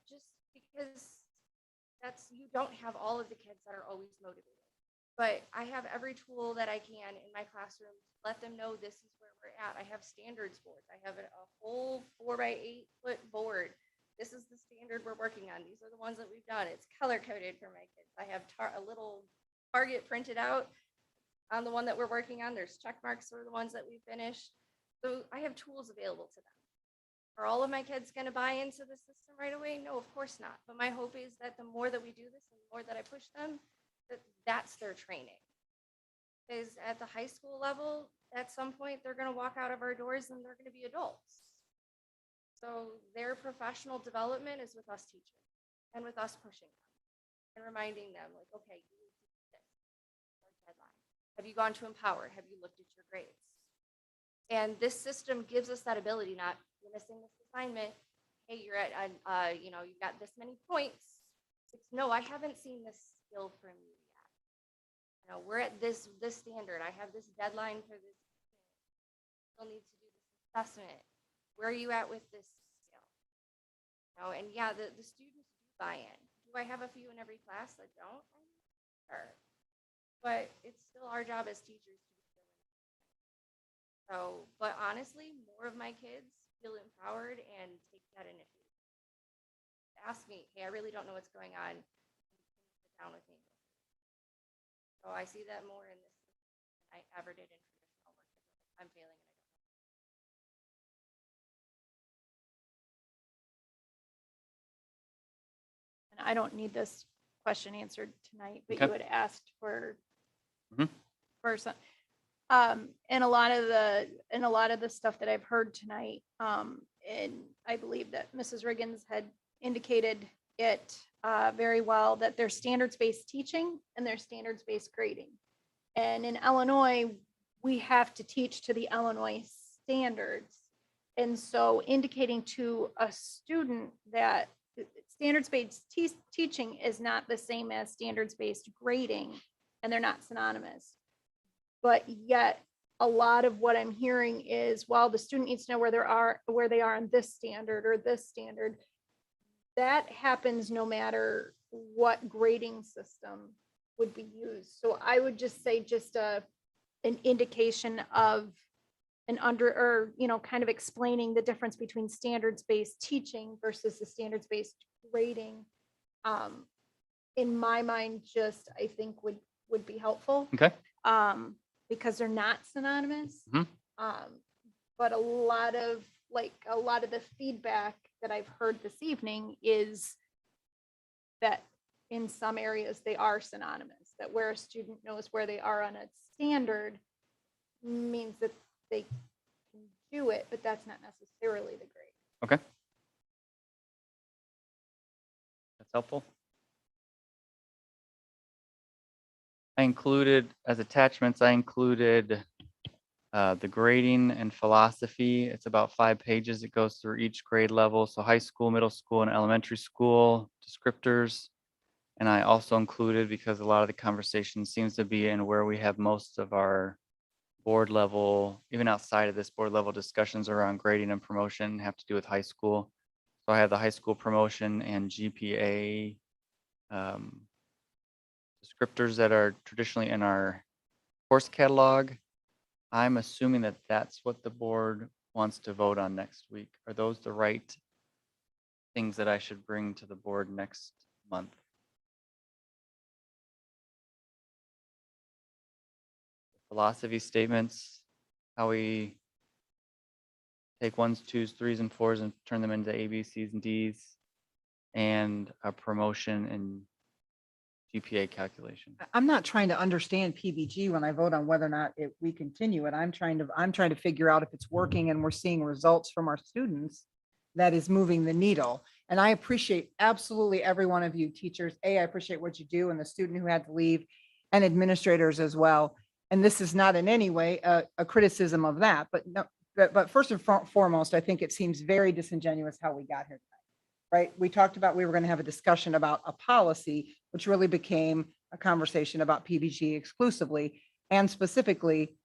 Just because you don't have all of the kids that are always motivated. But I have every tool that I can in my classroom to let them know this is where we're at. I have standards boards. I have a whole 4x8 foot board. This is the standard we're working on. These are the ones that we've done. It's color coded for my kids. I have a little target printed out on the one that we're working on. There's check marks for the ones that we finished. So I have tools available to them. Are all of my kids going to buy into the system right away? No, of course not. But my hope is that the more that we do this and the more that I push them, that's their training. Because at the high school level, at some point, they're going to walk out of our doors and they're going to be adults. So their professional development is with us teachers and with us pushing them and reminding them, like, okay, you need to do this. Deadline. Have you gone to Empower? Have you looked at your grades? And this system gives us that ability, not you're missing this assignment. Hey, you're at, you know, you've got this many points. It's no, I haven't seen this skill from you yet. You know, we're at this standard. I have this deadline for this. Still need to do this assessment. Where are you at with this skill? You know, and yeah, the students do buy in. Do I have a few in every class that don't? I'm not sure. But it's still our job as teachers to be doing it. So, but honestly, more of my kids feel empowered and take that initiative. Ask me, hey, I really don't know what's going on. Sit down with me. So I see that more in this than I ever did in traditional work. I'm failing and I don't know. And I don't need this question answered tonight, but Okay. you had asked for Mhm. for some. And a lot of the stuff that I've heard tonight, and I believe that Mrs. Riggins had indicated it very well, that there's standards-based teaching and there's standards-based grading. And in Illinois, we have to teach to the Illinois standards. And so indicating to a student that standards-based teaching is not the same as standards-based grading, and they're not synonymous. But yet, a lot of what I'm hearing is, well, the student needs to know where they are on this standard or this standard. That happens no matter what grading system would be used. So I would just say an indication of kind of explaining the difference between standards-based teaching versus the standards-based grading. In my mind, I think would be helpful. Okay. Because they're not synonymous. Mhm. But a lot of the feedback that I've heard this evening is that in some areas they are synonymous, that where a student knows where they are on a standard means that they can do it, but that's not necessarily the grade. Okay. That's helpful. I included, as attachments, I included the grading and philosophy. It's about 5 pages. It goes through each grade level. So high school, middle school, and elementary school descriptors. And I also included, because a lot of the conversation seems to be in where we have most of our board level, even outside of this board level discussions around grading and promotion have to do with high school. So I have the high school promotion and GPA descriptors that are traditionally in our course catalog. I'm assuming that that's what the board wants to vote on next week. Are those the right things that I should bring to the board next month? Philosophy statements, how we take 1s, 2s, 3s, and 4s and turn them into A, B, C's, and D's, and a promotion and GPA calculation. I'm not trying to understand PBG when I vote on whether or not we continue it. I'm trying to figure out if it's working and we're seeing results from our students that is moving the needle. And I appreciate absolutely every one of you teachers. I appreciate what you do, and the student who had to leave, and administrators as well. And this is not in any way a criticism of that, but no, but first and foremost, I think it seems very disingenuous how we got here tonight, right? We talked about, we were going to have a discussion about a policy, which really became a conversation about PBG exclusively and specifically,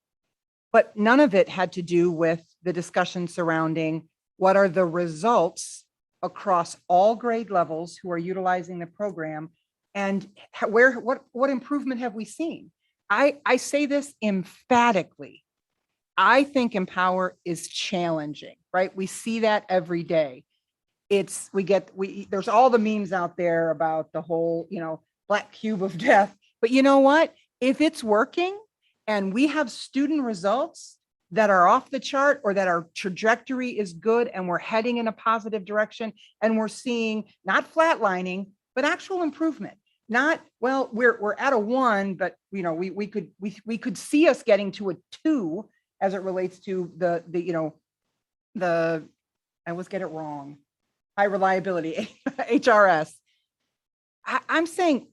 but none of it had to do with the discussion surrounding what are the results across all grade levels who are utilizing the program, and what improvement have we seen? I say this emphatically. I think Empower is challenging, right? We see that every day. There's all the memes out there about the whole, black cube of death. But you know what? If it's working and we have student results that are off the chart, or that our trajectory is good and we're heading in a positive direction, and we're seeing not flatlining, but actual improvement. Not, well, we're at a 1, but we could see us getting to a 2 as it relates to the I always get it wrong, high reliability, HRS. I'm saying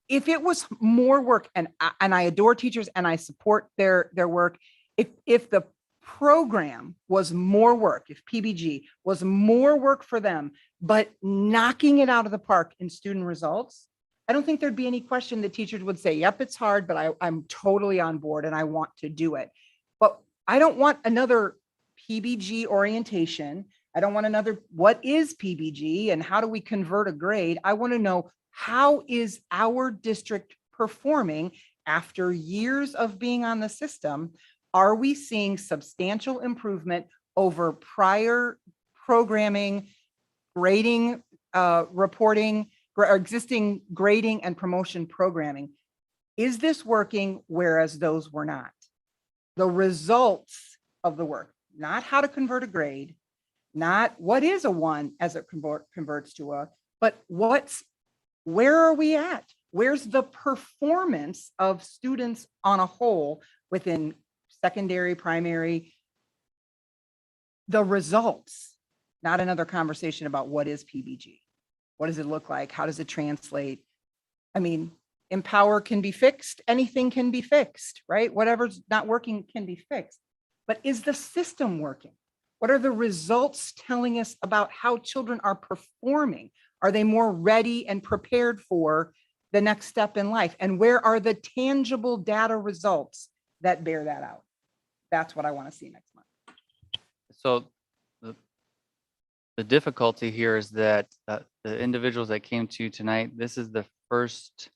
if it was more work, and I adore teachers and I support their work, if the program was more work, if PBG was more work for them, but knocking it out of the park in student results, I don't think there'd be any question that teachers would say, yep, it's hard, but I'm totally on board and I want to do it. But I don't want another PBG orientation. I don't want another, what is PBG and how do we convert a grade? I want to know, how is our district performing after years of being on the system? Are we seeing substantial improvement over prior programming, grading, reporting, or existing grading and promotion programming? Is this working whereas those were not? The results of the work, not how to convert a grade, not what is a 1 as it converts to a, but where are we at? Where's the performance of students on a whole within secondary, primary? The results, not another conversation about what is PBG. What does it look like? How does it translate? I mean, Empower can be fixed. Anything can be fixed, right? Whatever's not working can be fixed. But is the system working? What are the results telling us about how children are performing? Are they more ready and prepared for the next step in life? And where are the tangible data results that bear that out? That's what I want to see next month. So the difficulty here is that the individuals that came to you tonight, this is the first,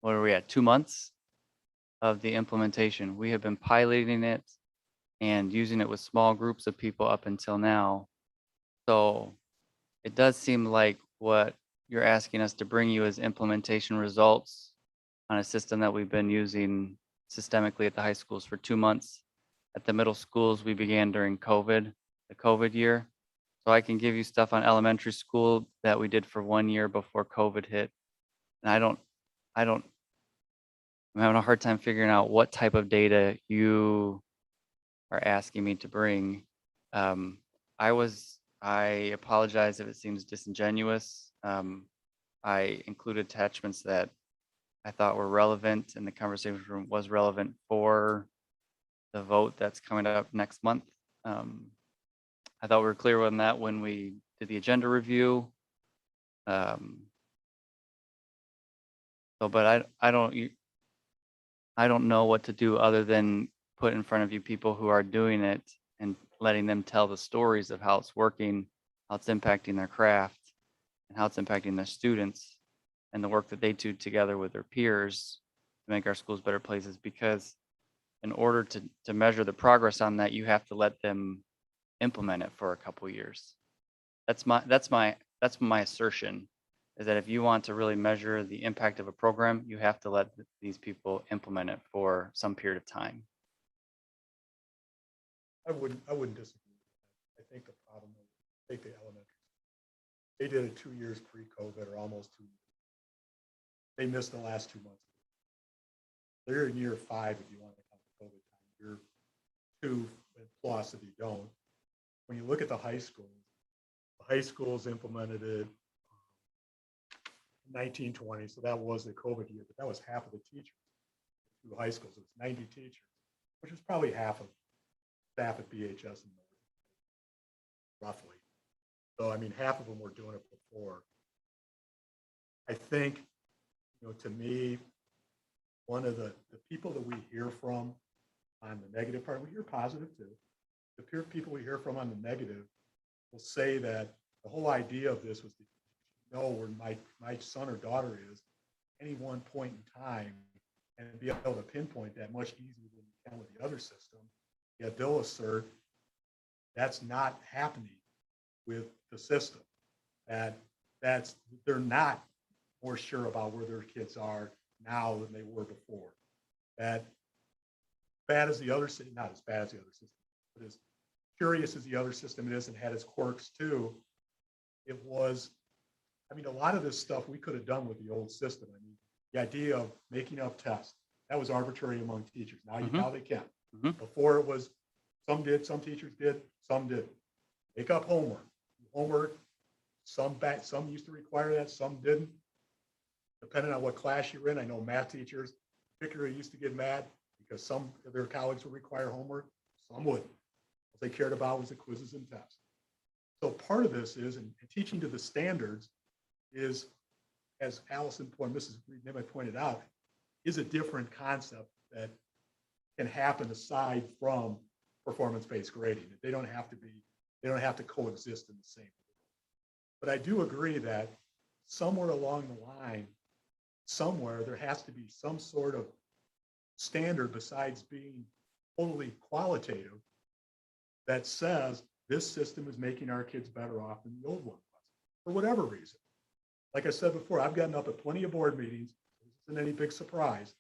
what are we at, 2 months of the implementation. We have been piloting it and using it with small groups of people up until now. So it does seem like what you're asking us to bring you is implementation results on a system that we've been using systemically at the high schools for 2 months. At the middle schools, we began during COVID, the COVID year. So I can give you stuff on elementary school that we did for 1 year before COVID hit. And I'm having a hard time figuring out what type of data you are asking me to bring. I apologize if it seems disingenuous. I included attachments that I thought were relevant and the conversation room was relevant for the vote that's coming up next month. I thought we were clear on that when we did the agenda review. But I don't know what to do other than put in front of you people who are doing it and letting them tell the stories of how it's working, how it's impacting their craft, and how it's impacting their students and the work that they do together with their peers to make our schools better places. Because in order to measure the progress on that, you have to let them implement it for a couple years. That's my assertion, is that if you want to really measure the impact of a program, you have to let these people implement it for some period of time. I wouldn't disagree. I think the problem is, take the elementary. They did it 2 years pre-COVID or almost 2 years. They missed the last 2 months. They're in year 5 if you want to count the COVID time. Year 2 plus if you don't. When you look at the high schools implemented it 1920, so that was the COVID year, but that was half of the teachers. 2 high schools, it was 90 teachers, which was probably half of staff at BHS and roughly. So I mean, half of them were doing it before. I think, to me, one of the people that we hear from on the negative part, we hear positive too. The people we hear from on the negative will say that the whole idea of this was to know where my son or daughter is any one point in time and be able to pinpoint that much easier than you can with the other system. Yet they'll assert that's not happening with the system. They're not more sure about where their kids are now than they were before. That bad as the other system, not as bad as the other system, but as curious as the other system is and had its quirks too. It was, a lot of this stuff we could have done with the old system. The idea of making up tests, that was arbitrary among teachers. Now they can. Before it was, some did, some teachers did, some didn't. Make up homework. Some used to require that, some didn't. Depending on what class you're in, I know math teachers particularly used to get mad because some of their colleagues would require homework, some wouldn't. What they cared about was the quizzes and tests. So part of this is, and teaching to the standards is, as Allison Mrs. Nemeth pointed out, is a different concept that can happen aside from performance-based grading. They don't have to coexist in the same way. But I do agree that somewhere along the line, somewhere there has to be some sort of standard besides being totally qualitative that says this system is making our kids better off than the old one was, for whatever reason. Like I said before, I've gotten up at plenty of board meetings, this isn't any big surprise,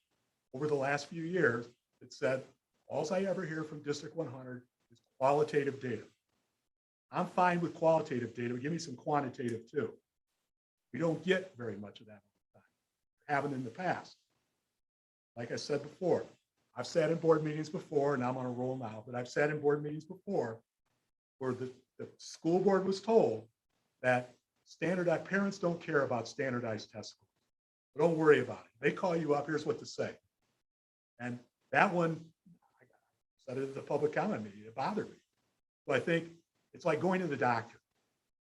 over the last few years that said, all I ever hear from District 100 is qualitative data. I'm fine with qualitative data, but give me some quantitative too. We don't get very much of that all the time. We haven't in the past. Like I said before, I've sat in board meetings before, and I'm on a roll now, but I've sat in board meetings before where the school board was told that standardized parents don't care about standardized test scores. So don't worry about it. They call you up, here's what to say. And that one, I said it at the public comment meeting, it bothered me. So I think it's like going to the doctor.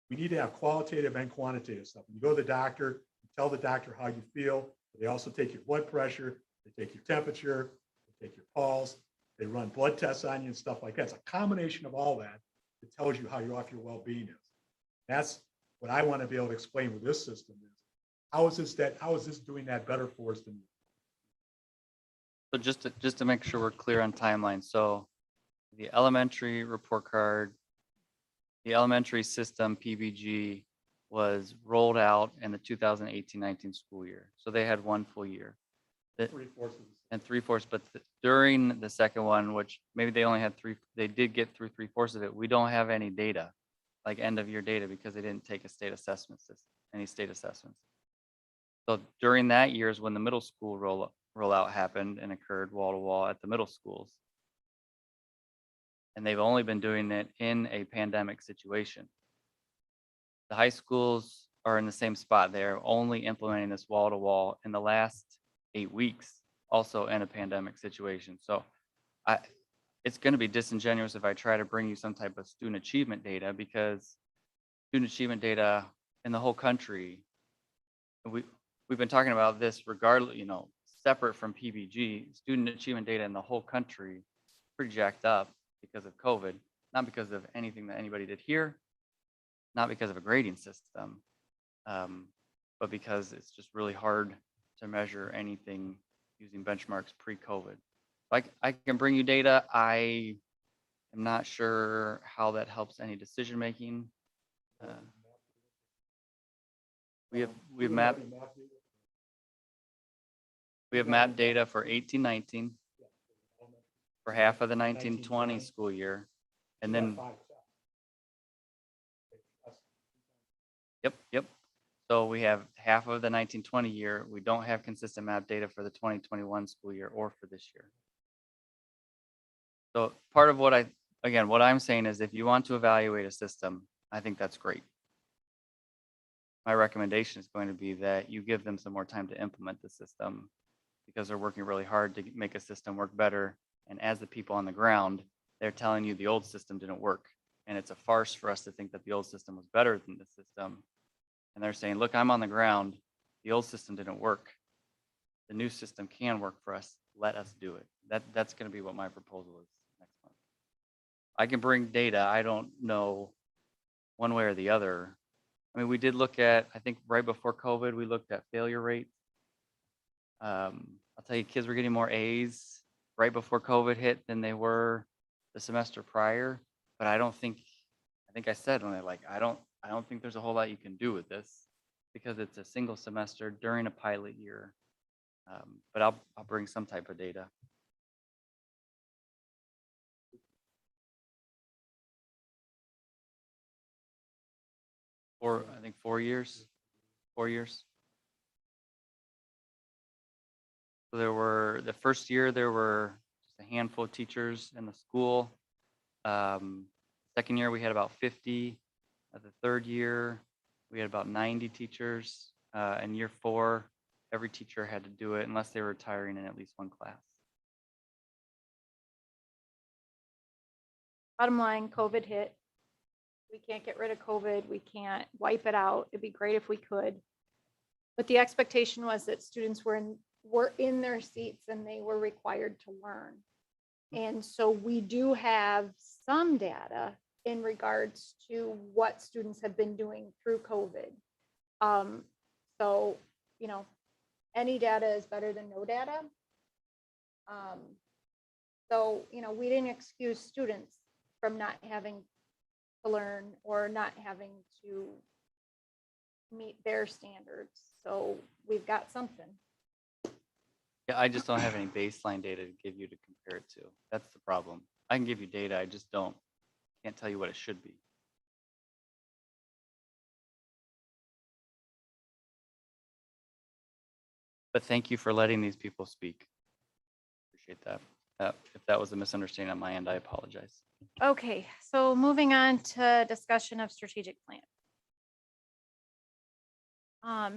We need to have qualitative and quantitative stuff. When you go to the doctor, you tell the doctor how you feel. They also take your blood pressure, they take your temperature, they take your pulse, they run blood tests on you and stuff like that. It's a combination of all that that tells you how your well-being is. That's what I want to be able to explain with this system is. How is this doing that better for us than you? So just to make sure we're clear on timeline. So the elementary report card, the elementary system PBG was rolled out in the 2018-19 school year. So they had 1 full year. 3/4, but during the second one, which maybe they only had 3, they did get through 3/4 of it. We don't have any data. like end of year data because they didn't take a state assessment system, any state assessments. So during that year is when the middle school rollout happened and occurred wall to wall at the middle schools. And they've only been doing it in a pandemic situation. The high schools are in the same spot. They're only implementing this wall to wall in the last 8 weeks, also in a pandemic situation. So it's going to be disingenuous if I try to bring you some type of student achievement data, because student achievement data in the whole country, we've been talking about this regardless, separate from PBG, student achievement data in the whole country pretty jacked up because of COVID, not because of anything that anybody did here, not because of a grading system, but because it's just really hard to measure anything using benchmarks pre-COVID. I can bring you data. I am not sure how that helps any decision making. We've mapped data for 18-19 for half of the 19-20 school year, and then yep. So we have half of the 19-20 year. We don't have consistent map data for the 2021 school year or for this year. So part of what I'm saying is, if you want to evaluate a system, I think that's great. My recommendation is going to be that you give them some more time to implement the system, because they're working really hard to make a system work better. And as the people on the ground, they're telling you the old system didn't work. And it's a farce for us to think that the old system was better than the system. And they're saying, look, I'm on the ground. The old system didn't work. The new system can work for us. Let us do it. That's going to be what my proposal is next month. I can bring data. I don't know one way or the other. I mean, we did look at, I think right before COVID, we looked at failure rates. I'll tell you, kids were getting more A's right before COVID hit than they were the semester prior. But I think I said when I don't think there's a whole lot you can do with this, because it's a single semester during a pilot year. But I'll bring some type of data. I think 4 years. 4 years. So the first year, there were just a handful of teachers in the school. Second year, we had about 50. The third year, we had about 90 teachers. And year 4, every teacher had to do it unless they were retiring in at least one class. Bottom line, COVID hit. We can't get rid of COVID. We can't wipe it out. It'd be great if we could. But the expectation was that students were in their seats and they were required to learn. And so we do have some data in regards to what students have been doing through COVID. So, any data is better than no data. So, we didn't excuse students from not having to learn or not having to meet their standards. So we've got something. Yeah, I just don't have any baseline data to give you to compare it to. That's the problem. I can give you data, I just can't tell you what it should be. But thank you for letting these people speak. Appreciate that. If that was a misunderstanding on my end, I apologize. Okay, so moving on to discussion of strategic plan.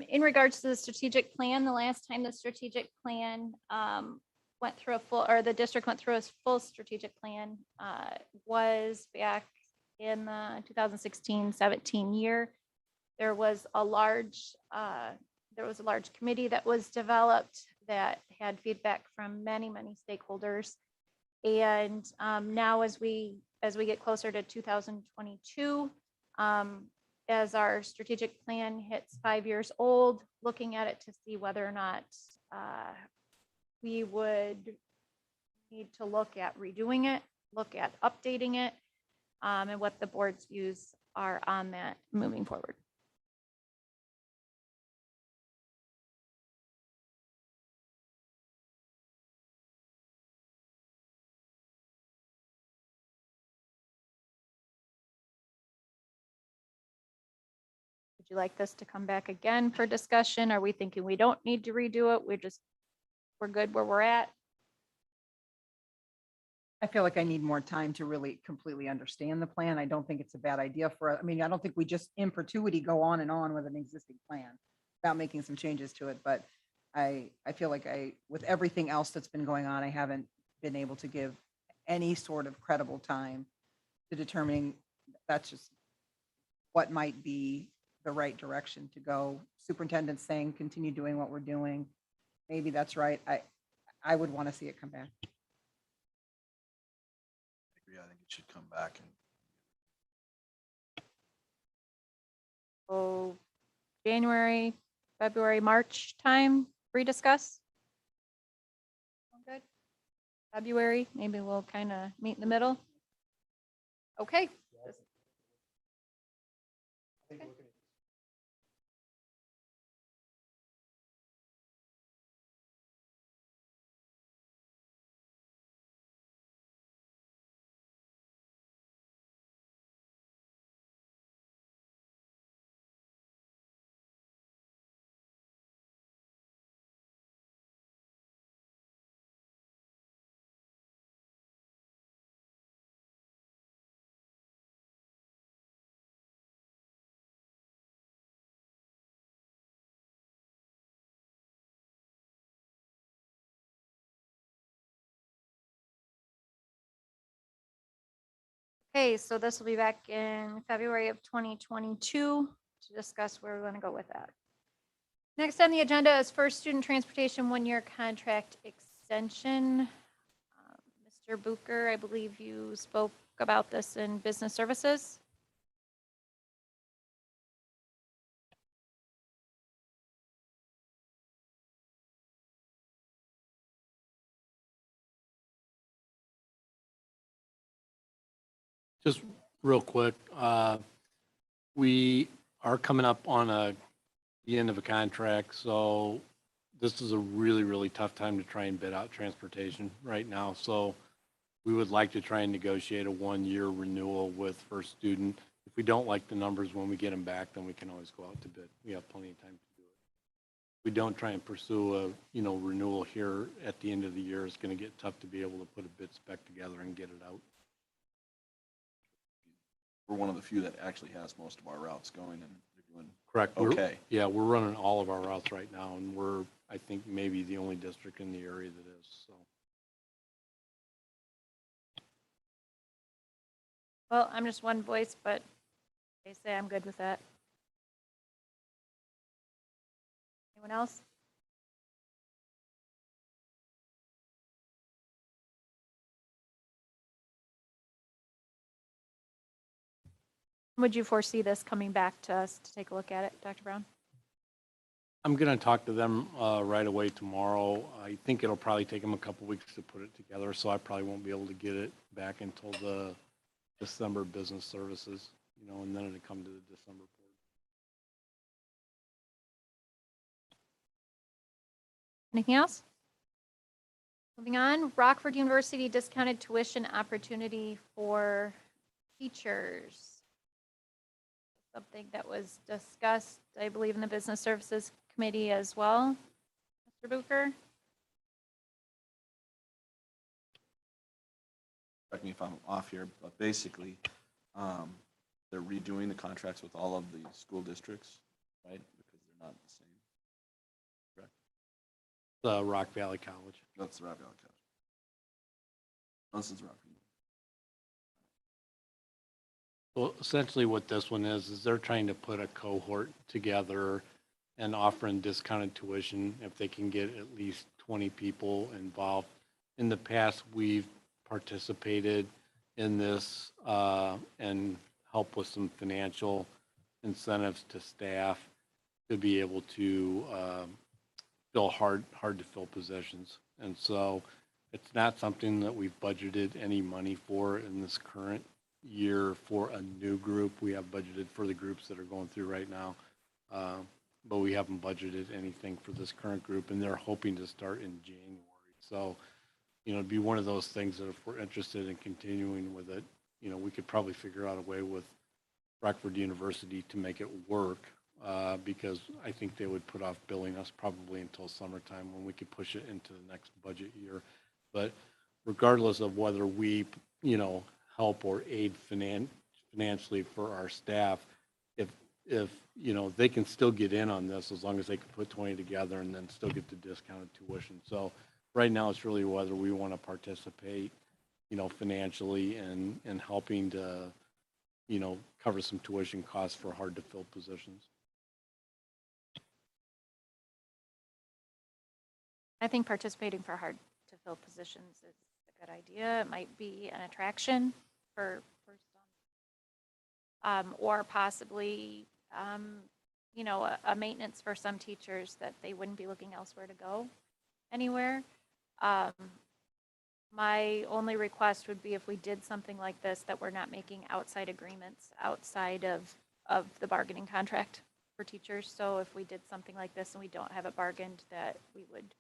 In regards to the strategic plan, the last time the strategic plan went through the district went through a full strategic plan was back in the 2016-17 year. There was a large committee that was developed that had feedback from many stakeholders. And now as we get closer to 2022, as our strategic plan hits 5 years old, looking at it to see whether or not we would need to look at redoing it, look at updating it, and what the board's views are on that moving forward. you like this to come back again for discussion? Are we thinking we don't need to redo it? We're good where we're at? I feel like I need more time to really completely understand the plan. I don't think it's a bad idea for, I mean, I don't think we just in perpetuity go on and on with an existing plan without making some changes to it, but I feel like with everything else that's been going on, I haven't been able to give any sort of credible time to determining that's just what might be the right direction to go. Superintendent's saying, continue doing what we're doing. Maybe that's right. I would want to see it come back. I think it should come back and So January, February, March time, rediscuss? Sound good? February, maybe we'll kind of meet in the middle. Okay. Okay, so this will be back in February of 2022 to discuss where we want to go with that. Next on the agenda is first student transportation one-year contract extension. Mr. Booker, I believe you spoke about this in business services. Just real quick, we are coming up on the end of a contract, so this is a really, really tough time to try and bid out transportation right now. So we would like to try and negotiate a one-year renewal with First Student. If we don't like the numbers when we get them back, then we can always go out to bid. We have plenty of time to do it. We don't try and pursue a, renewal here at the end of the year. It's going to get tough to be able to put a bid spec together and get it out. we're one of the few that actually has most of our routes going and they're doing Correct. okay. Yeah, we're running all of our routes right now, and we're, I think, maybe the only district in the area that is, so. Well, I'm just one voice, but they say I'm good with that. Anyone else? Would you foresee this coming back to us to take a look at it, Dr. Brown? I'm going to talk to them right away tomorrow. I think it'll probably take them a couple weeks to put it together, so I probably won't be able to get it back until the December business services, and then it'll come to the December board. Anything else? Moving on, Rockford University discounted tuition opportunity for teachers. Something that was discussed, I believe, in the Business Services Committee as well. Mr. Booker? Correct me if I'm off here, but basically, they're redoing the contracts with all of the school districts, right? Because they're not the same. Correct? The Rock Valley College. That's the Rock Valley College. This is Rock Valley. Well, essentially what this one is they're trying to put a cohort together and offering discounted tuition if they can get at least 20 people involved. In the past, we've participated in this and helped with some financial incentives to staff to be able to fill hard to fill positions. And so it's not something that we've budgeted any money for in this current year for a new group. We have budgeted for the groups that are going through right now, but we haven't budgeted anything for this current group, and they're hoping to start in January. So, it'd be one of those things that if we're interested in continuing with it, we could probably figure out a way with Rockford University to make it work. because I think they would put off billing us probably until summertime when we could push it into the next budget year. But regardless of whether we, help or aid financially for our staff, if, they can still get in on this as long as they can put 20 together and then still get the discounted tuition. So right now it's really whether we want to participate, financially and helping to, cover some tuition costs for hard to fill positions. I think participating for hard to fill positions is a good idea. It might be an attraction for some, or possibly, a maintenance for some teachers that they wouldn't be looking elsewhere to go anywhere. My only request would be if we did something like this, that we're not making outside agreements outside of the bargaining contract for teachers. So if we did something like this and we don't have it bargained, that we would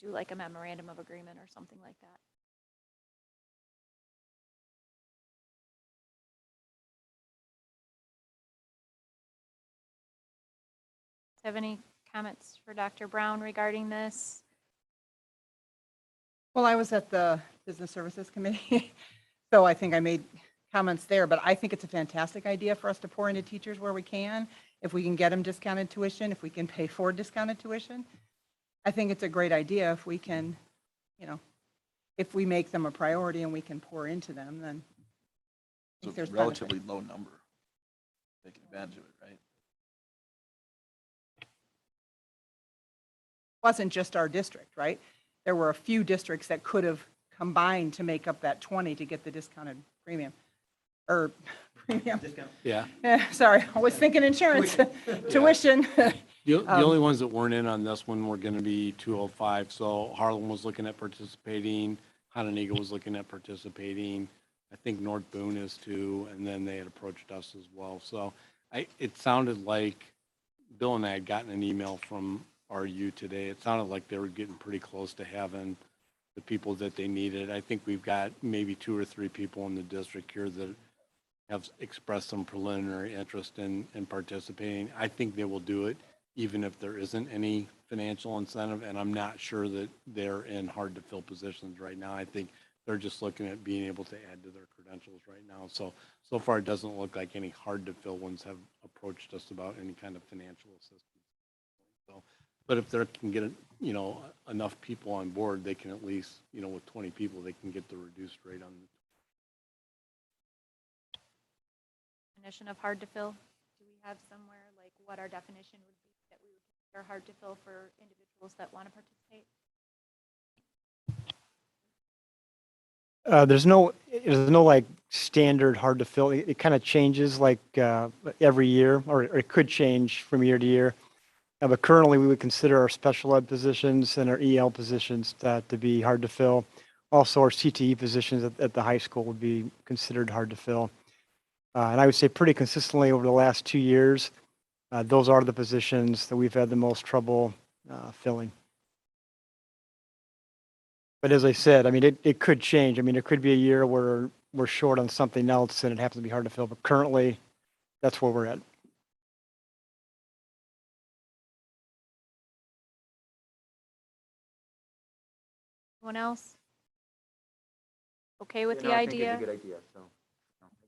do like a memorandum of agreement or something like that. Have any comments for Dr. Brown regarding this? Well, I was at the Business Services Committee, so I think I made comments there, but I think it's a fantastic idea for us to pour into teachers where we can. If we can get them discounted tuition, if we can pay for discounted tuition, I think it's a great idea if we can, if we make them a priority and we can pour into them, then I think It's there's a benefit. relatively low number. Taking advantage of it, right? Wasn't just our district, right? There were a few districts that could have combined to make up that 20 to get the discounted premium, or premium. Yeah. Sorry, I was thinking insurance, tuition. The only ones that weren't in on this one were going to be 205. So Harlem was looking at participating. Hononegah was looking at participating. I think North Boone is too. And then they had approached us as well. So it sounded like Bill and I had gotten an email from RU today. It sounded like they were getting pretty close to having the people that they needed. I think we've got maybe 2 or 3 people in the district here that have expressed some preliminary interest in participating. I think they will do it even if there isn't any financial incentive, and I'm not sure that they're in hard to fill positions right now. I think they're just looking at being able to add to their credentials right now. So far, it doesn't look like any hard to fill ones have approached us about any kind of financial assistance. So, but if they can get, enough people on board, they can at least, with 20 people, they can get the reduced rate on. Definition of hard to fill? Do we have somewhere like what our definition would be that we would consider hard to fill for individuals that want to participate? There's no like standard hard to fill. It kind of changes like every year, or it could change from year to year. But currently, we would consider our special ed positions and our EL positions to be hard to fill. Also, our CTE positions at the high school would be considered hard to fill. And I would say pretty consistently over the last 2 years, those are the positions that we've had the most trouble filling. But as I said, I mean, it could change. I mean, it could be a year where we're short on something else and it happens to be hard to fill. But currently, that's where we're at. Anyone else? Okay with Yeah, the no, I think idea? it's a good idea, so,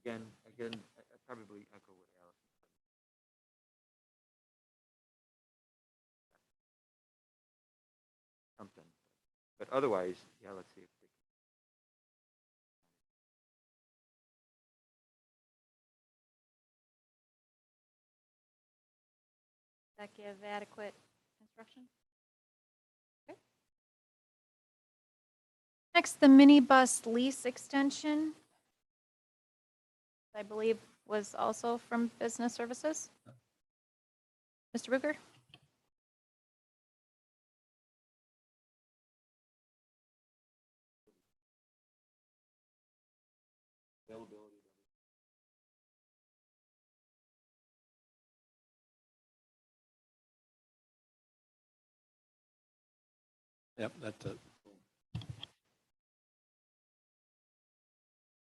again, I probably echo what Alex said. Something, but otherwise, yeah, let's see if we can. Does that give adequate instruction? Okay. Next, the minibus lease extension, I believe was also from Business Services. Mr. Ruger? Availability. Yep, that's it.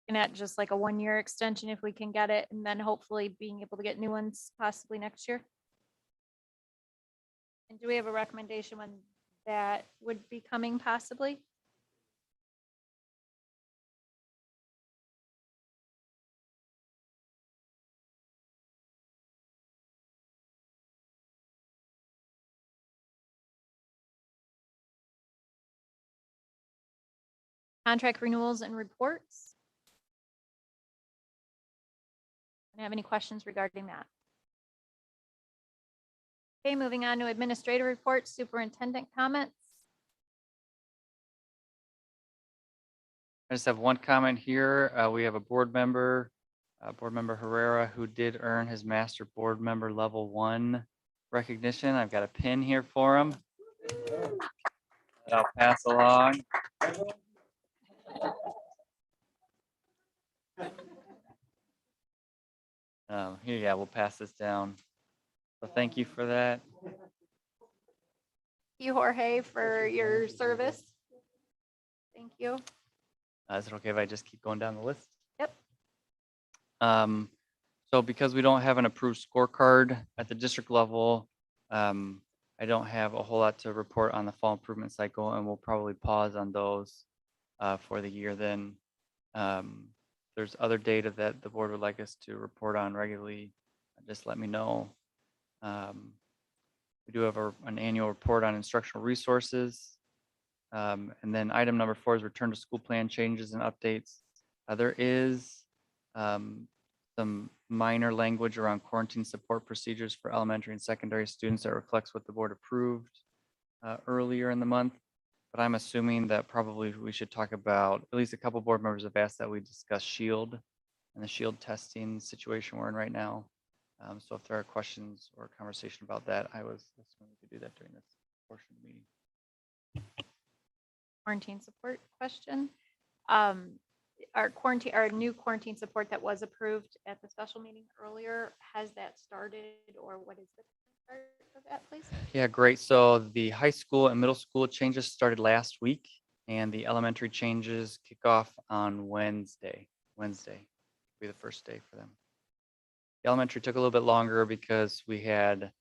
looking at just like a 1-year extension if we can get it, and then hopefully being able to get new ones possibly next year. And do we have a recommendation when that would be coming possibly? Contract renewals and reports. Do you have any questions regarding that? Okay, moving on to administrative reports, superintendent comments. I just have one comment here. We have a board member Herrera, who did earn his master board member level 1 recognition. I've got a pin here for him that I'll pass along. Here, yeah, we'll pass this down. So thank you for that. Thank you, Jorge, for your service. Thank you. Is it okay if I just keep going down the list? Yep. So because we don't have an approved scorecard at the district level, I don't have a whole lot to report on the fall improvement cycle, and we'll probably pause on those for the year then. There's other data that the board would like us to report on regularly, just let me know. We do have an annual report on instructional resources. And then item number 4 is return to school plan changes and updates. There is some minor language around quarantine support procedures for elementary and secondary students that reflects what the board approved earlier in the month. But I'm assuming that probably we should talk about, at least a couple board members have asked that we discuss SHIELD and the SHIELD testing situation we're in right now. So if there are questions or conversation about that, I was assuming we could do that during this portion of the meeting. Quarantine support question. Our new quarantine support that was approved at the special meeting earlier, has that started, or what is the start of that, please? Yeah, great. So the high school and middle school changes started last week, and the elementary changes kick off on Wednesday. Wednesday will be the first day for them. The elementary took a little bit longer because we had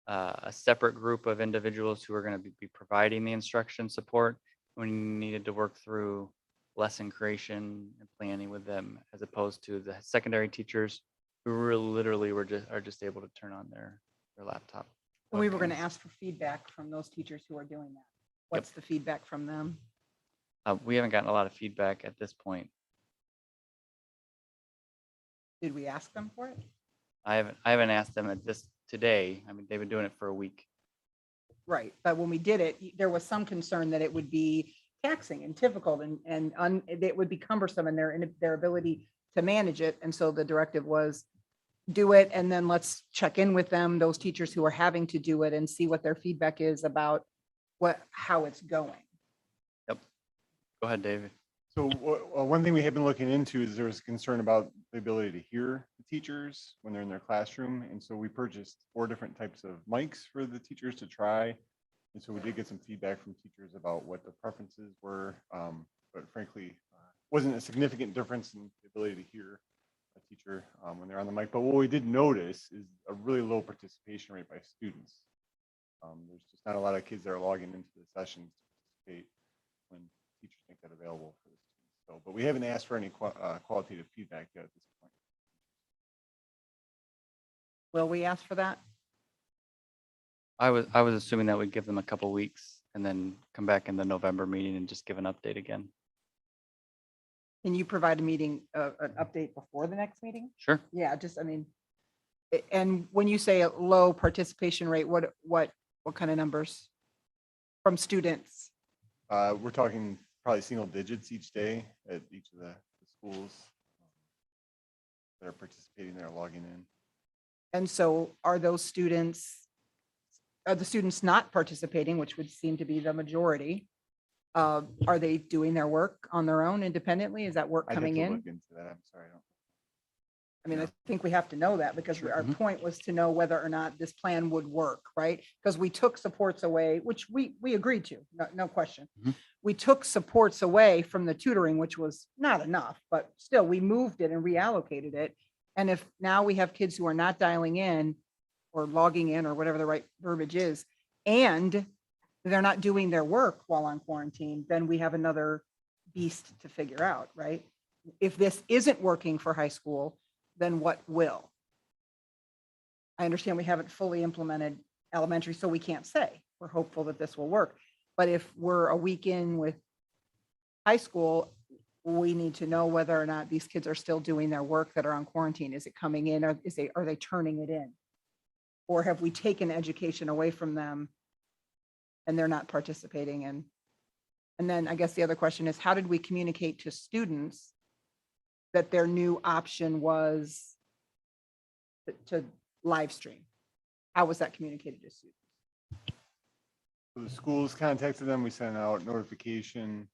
a separate group of individuals who are going to be providing the instruction support. We needed to work through lesson creation and planning with them, as opposed to the secondary teachers who literally are just able to turn on their laptop. And we were going to ask for feedback from those teachers who are doing that. What's the feedback from them? We haven't gotten a lot of feedback at this point. Did we ask them for it? I haven't asked them at this today. I mean, they've been doing it for a week. Right, but when we did it, there was some concern that it would be taxing and difficult and it would be cumbersome in their ability to manage it. And so the directive was do it, and then let's check in with them, those teachers who are having to do it, and see what their feedback is about how it's going. Yep. Go ahead, David. So one thing we have been looking into is there was concern about the ability to hear the teachers when they're in their classroom. And so we purchased 4 different types of mics for the teachers to try. And so we did get some feedback from teachers about what their preferences were. But frankly, wasn't a significant difference in the ability to hear a teacher when they're on the mic. But what we did notice is a really low participation rate by students. There's just not a lot of kids that are logging into the sessions to participate when teachers make that available for the students. So, but we haven't asked for any qualitative feedback yet at this point. Will we ask for that? I was assuming that we'd give them a couple weeks and then come back in the November meeting and just give an update again. Can you provide a meeting, an update before the next meeting? Sure. Yeah, just, I mean, and when you say a low participation rate, what kind of numbers from students? We're talking probably single digits each day at each of the schools that are participating, that are logging in. And so are the students not participating, which would seem to be the majority? Are they doing their work on their own independently? Is that work coming in? Look into that. I'm sorry. I mean, I think we have to know that, because our point was to know whether or not this plan would work, right? Because we took supports away, which we agreed to, no question. we took supports away from the tutoring, which was not enough, but still we moved it and reallocated it. And if now we have kids who are not dialing in or logging in or whatever the right verbiage is, and they're not doing their work while on quarantine, then we have another beast to figure out, right? If this isn't working for high school, then what will? I understand we haven't fully implemented elementary, so we can't say. We're hopeful that this will work. But if we're a week in with high school, we need to know whether or not these kids are still doing their work that are on quarantine. Is it coming in or are they turning it in? Or have we taken education away from them and they're not participating in? And then I guess the other question is, how did we communicate to students that their new option was to live stream? How was that communicated to students? So the schools contacted them, we sent out notification,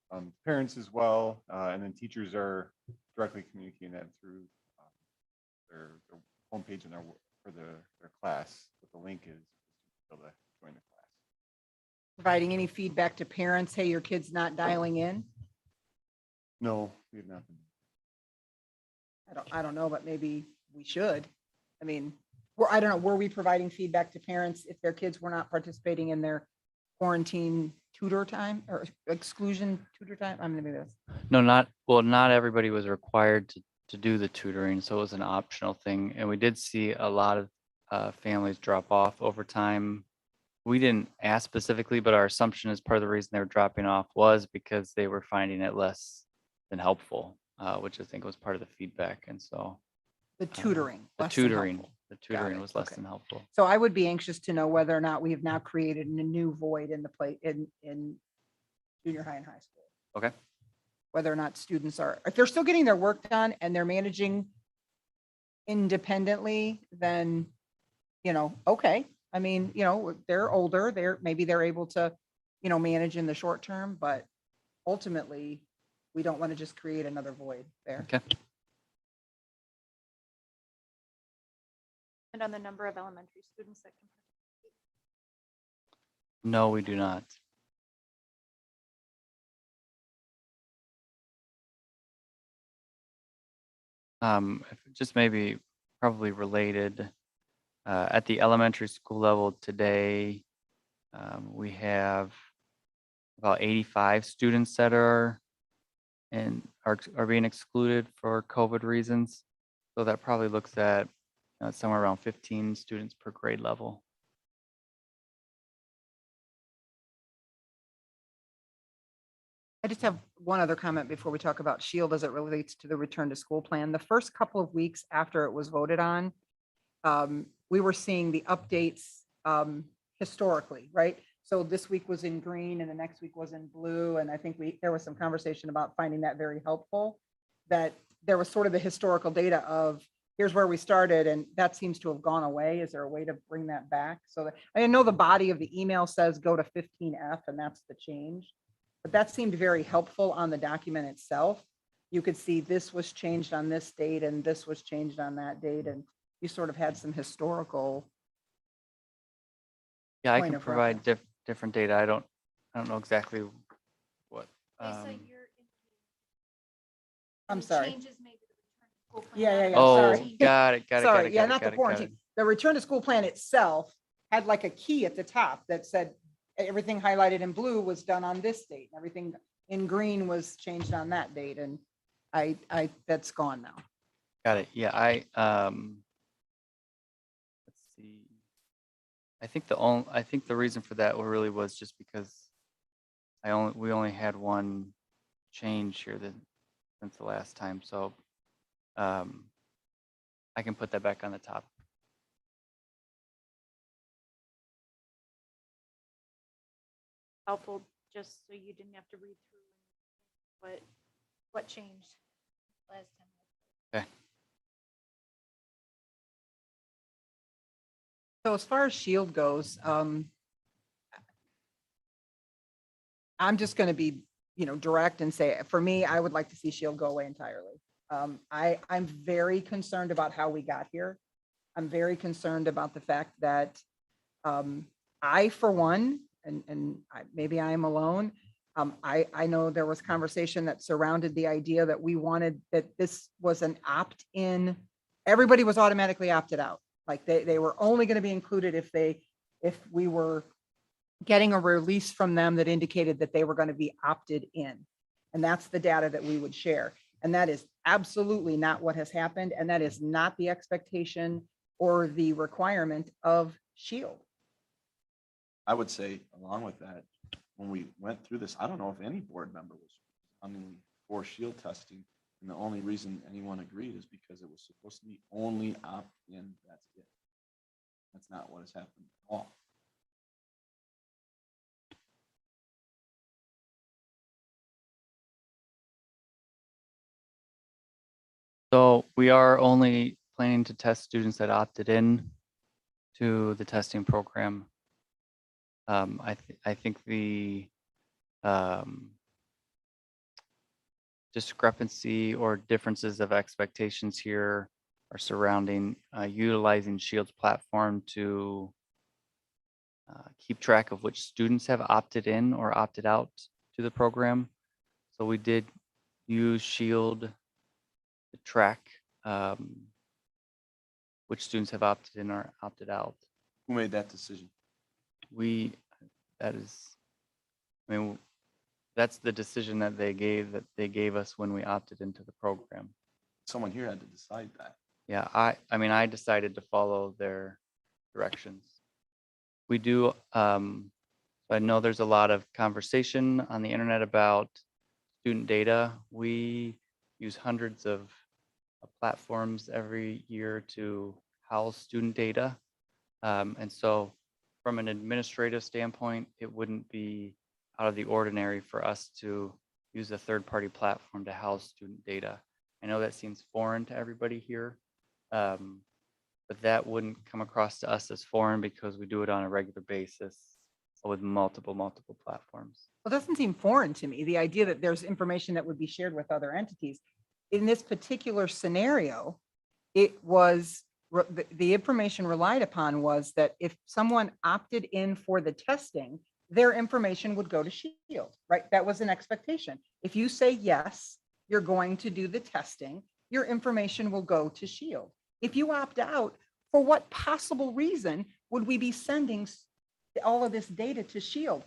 parents as well, and then teachers are directly communicating that through their homepage and their class, what the link is to join the class. Providing any feedback to parents, hey, your kid's not dialing in? No, we have not been. I don't know, but maybe we should. I mean, I don't know, were we providing feedback to parents if their kids were not participating in their quarantine tutor time or exclusion tutor time? I'm gonna do this. No, not everybody was required to do the tutoring, so it was an optional thing. And we did see a lot of families drop off over time. We didn't ask specifically, but our assumption is part of the reason they were dropping off was because they were finding it less than helpful, which I think was part of the feedback. And so The tutoring. the less than tutoring, helpful. the tutoring it. was less Okay. than helpful. So I would be anxious to know whether or not we have now created a new void in the in junior high and high school. Okay. Whether or not students are, if they're still getting their work done and they're managing independently, then, okay. I mean, they're older, maybe they're able to, manage in the short term, but ultimately, we don't want to just create another void there. Okay. And on the number of elementary students that can participate. No, we do not. Just maybe probably related, at the elementary school level today, we have about 85 students that are being excluded for COVID reasons. So that probably looks at somewhere around 15 students per grade level. I just have one other comment before we talk about Shield as it relates to the return to school plan. The first couple of weeks after it was voted on, we were seeing the updates historically, right? So this week was in green and the next week was in blue. And I think there was some conversation about finding that very helpful, that there was sort of the historical data of here's where we started, and that seems to have gone away. Is there a way to bring that back? So I know the body of the email says go to 15F and that's the change. But that seemed very helpful on the document itself. You could see this was changed on this date and this was changed on that date. And you sort of had some historical. Yeah, I point can of provide different data. I don't know exactly what. Lisa, I'm sorry. Changes made to the return to school plan. Yeah. Oh, Sorry. got it. Sorry, yeah, not got the it. quarantine. The return to school plan itself had like a key at the top that said everything highlighted in blue was done on this date. Everything in green was changed on that date. And that's gone now. Got it. Yeah, let's see. I think the reason for that really was just because we only had one change here since the last time. So I can put that back on the top. Helpful, just so you didn't have to read through what changed last time. Okay. So as far as Shield goes, I'm just going to be, direct and say, for me, I would like to see Shield go away entirely. I'm very concerned about how we got here. I'm very concerned about the fact that I, for one, and maybe I am alone, I know there was conversation that surrounded the idea that we wanted, that this was an opt-in. Everybody was automatically opted out. Like they were only going to be included if we were getting a release from them that indicated that they were going to be opted in. And that's the data that we would share. And that is absolutely not what has happened. And that is not the expectation or the requirement of SHIELD. I would say along with that, when we went through this, I don't know if any board member was running for SHIELD testing. And the only reason anyone agreed is because it was supposed to be only opt-in, that's it. That's not what has happened at all. So we are only planning to test students that opted in to the testing program. I think the discrepancy or differences of expectations here are surrounding utilizing SHIELD's platform to keep track of which students have opted in or opted out to the program. So we did use SHIELD to track which students have opted in or opted out. Who made that decision? That's the decision that they gave us when we opted into the program. Someone here had to decide that. Yeah, I decided to follow their directions. We do, I know there's a lot of conversation on the internet about student data. We use hundreds of platforms every year to house student data. And so from an administrative standpoint, it wouldn't be out of the ordinary for us to use a third-party platform to house student data. I know that seems foreign to everybody here, but that wouldn't come across to us as foreign because we do it on a regular basis with multiple platforms. Well, it doesn't seem foreign to me, the idea that there's information that would be shared with other entities. In this particular scenario, it was, the information relied upon was that if someone opted in for the testing, their information would go to SHIELD, right? That was an expectation. If you say, yes, you're going to do the testing, your information will go to SHIELD. If you opt out, for what possible reason would we be sending all of this data to SHIELD?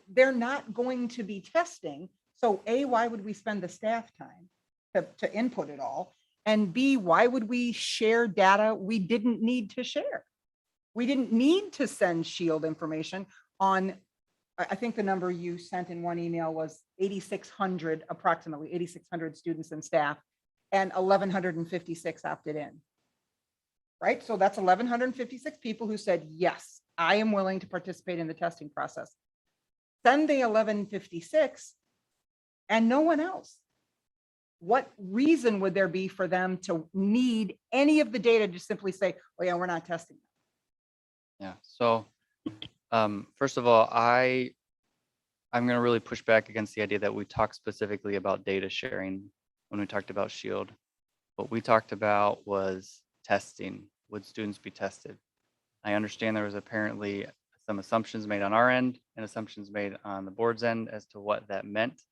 They're not going to be testing. So A, why would we spend the staff time to input it all? And B, why would we share data we didn't need to share? We didn't need to send SHIELD information on, I think the number you sent in one email was 8,600, approximately 8,600 students and staff, and 1,156 opted in. Right? So that's 1,156 people who said, yes, I am willing to participate in the testing process. Send the 1,156 and no one else. What reason would there be for them to need any of the data to simply say, oh yeah, we're not testing them? Yeah, so first of all, I'm going to really push back against the idea that we talked specifically about data sharing when we talked about SHIELD. What we talked about was testing. Would students be tested? I understand there was apparently some assumptions made on our end and assumptions made on the board's end as to what that meant.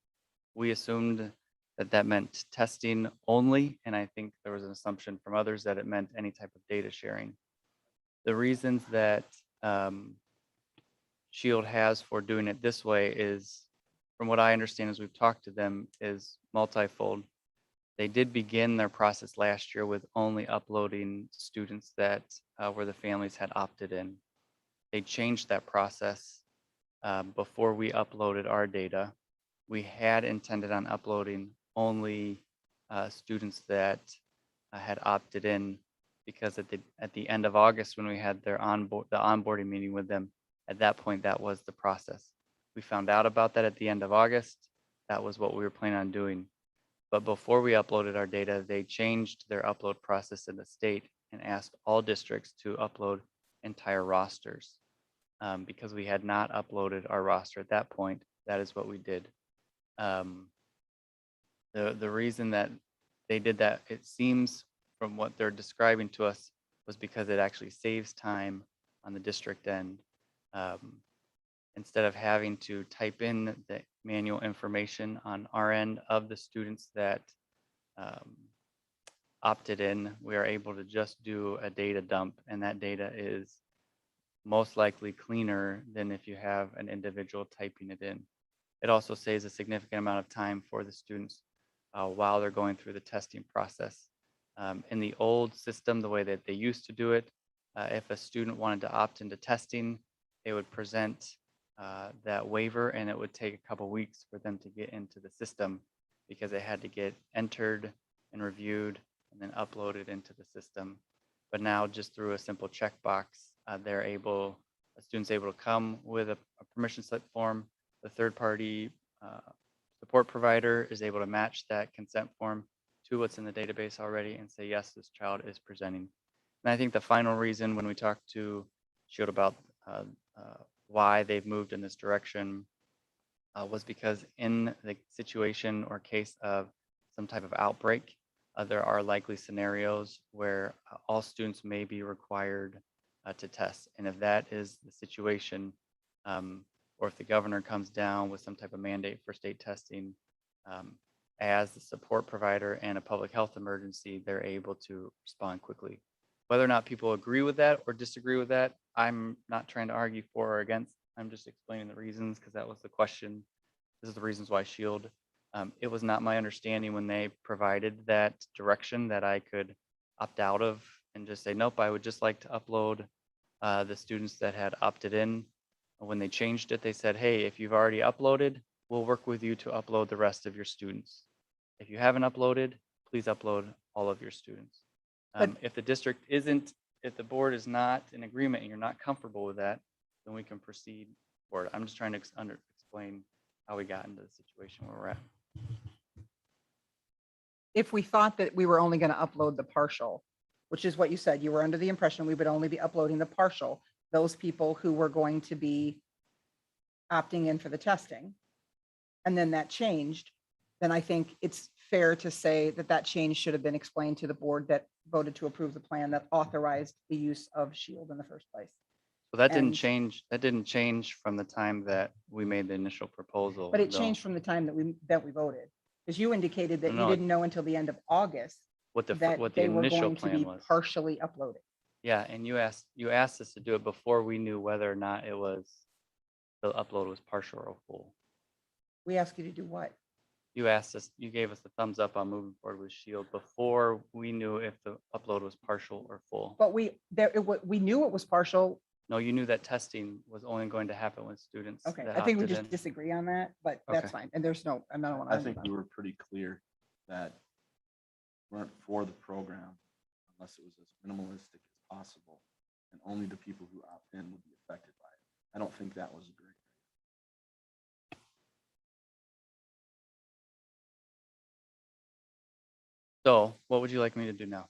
We assumed that that meant testing only, and I think there was an assumption from others that it meant any type of data sharing. The reasons that SHIELD has for doing it this way is, from what I understand as we've talked to them, is multifold. They did begin their process last year with only uploading students that where the families had opted in. They changed that process before we uploaded our data. We had intended on uploading only students that had opted in, because at the end of August, when we had the onboarding meeting with them, at that point, that was the process. We found out about that at the end of August. That was what we were planning on doing. But before we uploaded our data, they changed their upload process in the state and asked all districts to upload entire rosters. Because we had not uploaded our roster at that point, that is what we did. The reason that they did that, it seems from what they're describing to us, was because it actually saves time on the district end. instead of having to type in the manual information on our end of the students that opted in, we are able to just do a data dump, and that data is most likely cleaner than if you have an individual typing it in. It also saves a significant amount of time for the students while they're going through the testing process. In the old system, the way that they used to do it, if a student wanted to opt into testing, they would present that waiver, and it would take a couple weeks for them to get into the system because they had to get entered and reviewed and then uploaded into the system. But now, just through a simple checkbox, a student's able to come with a permission slip form. The third-party support provider is able to match that consent form to what's in the database already and say, yes, this child is presenting. And I think the final reason when we talk to Shield about why they've moved in this direction was because in the situation or case of some type of outbreak, there are likely scenarios where all students may be required to test. And if that is the situation, or if the governor comes down with some type of mandate for state testing, as the support provider and a public health emergency, they're able to respond quickly. Whether or not people agree with that or disagree with that, I'm not trying to argue for or against. I'm just explaining the reasons because that was the question. This is the reasons why Shield. It was not my understanding when they provided that direction that I could opt out of and just say, nope, I would just like to upload the students that had opted in. When they changed it, they said, hey, if you've already uploaded, we'll work with you to upload the rest of your students. If you haven't uploaded, please upload all of your students. If the district isn't, if the board is not in agreement and you're not comfortable with that, then we can proceed forward. I'm just trying to explain how we got into the situation where we're at. If we thought that we were only going to upload the partial, which is what you said, you were under the impression we would only be uploading the partial, those people who were going to be opting in for the testing, and then that changed, then I think it's fair to say that that change should have been explained to the board that voted to approve the plan that authorized the use of Shield in the first place. So that didn't And- change. That didn't change from the time that we made the initial proposal. But it though. changed from the time that we voted, because you indicated that you No, didn't know until the end of August What the that what the they were initial going to plan be was. partially uploaded. Yeah, and you asked us to do it before we knew whether or not it was the upload was partial or full. We asked you to do what? You asked us. You gave us the thumbs up on moving forward with Shield before we knew if the upload was partial or full. But we knew it was partial. No, you knew that testing was only going to happen with students. Okay, that I think we opted just in. disagree on that, but that's Okay. fine. And there's no, I don't want to I argue think about we it. were pretty clear that we weren't for the program unless it was as minimalistic as possible, and only the people who opt in would be affected by it. I don't think that was a great. So what would you like me to do now?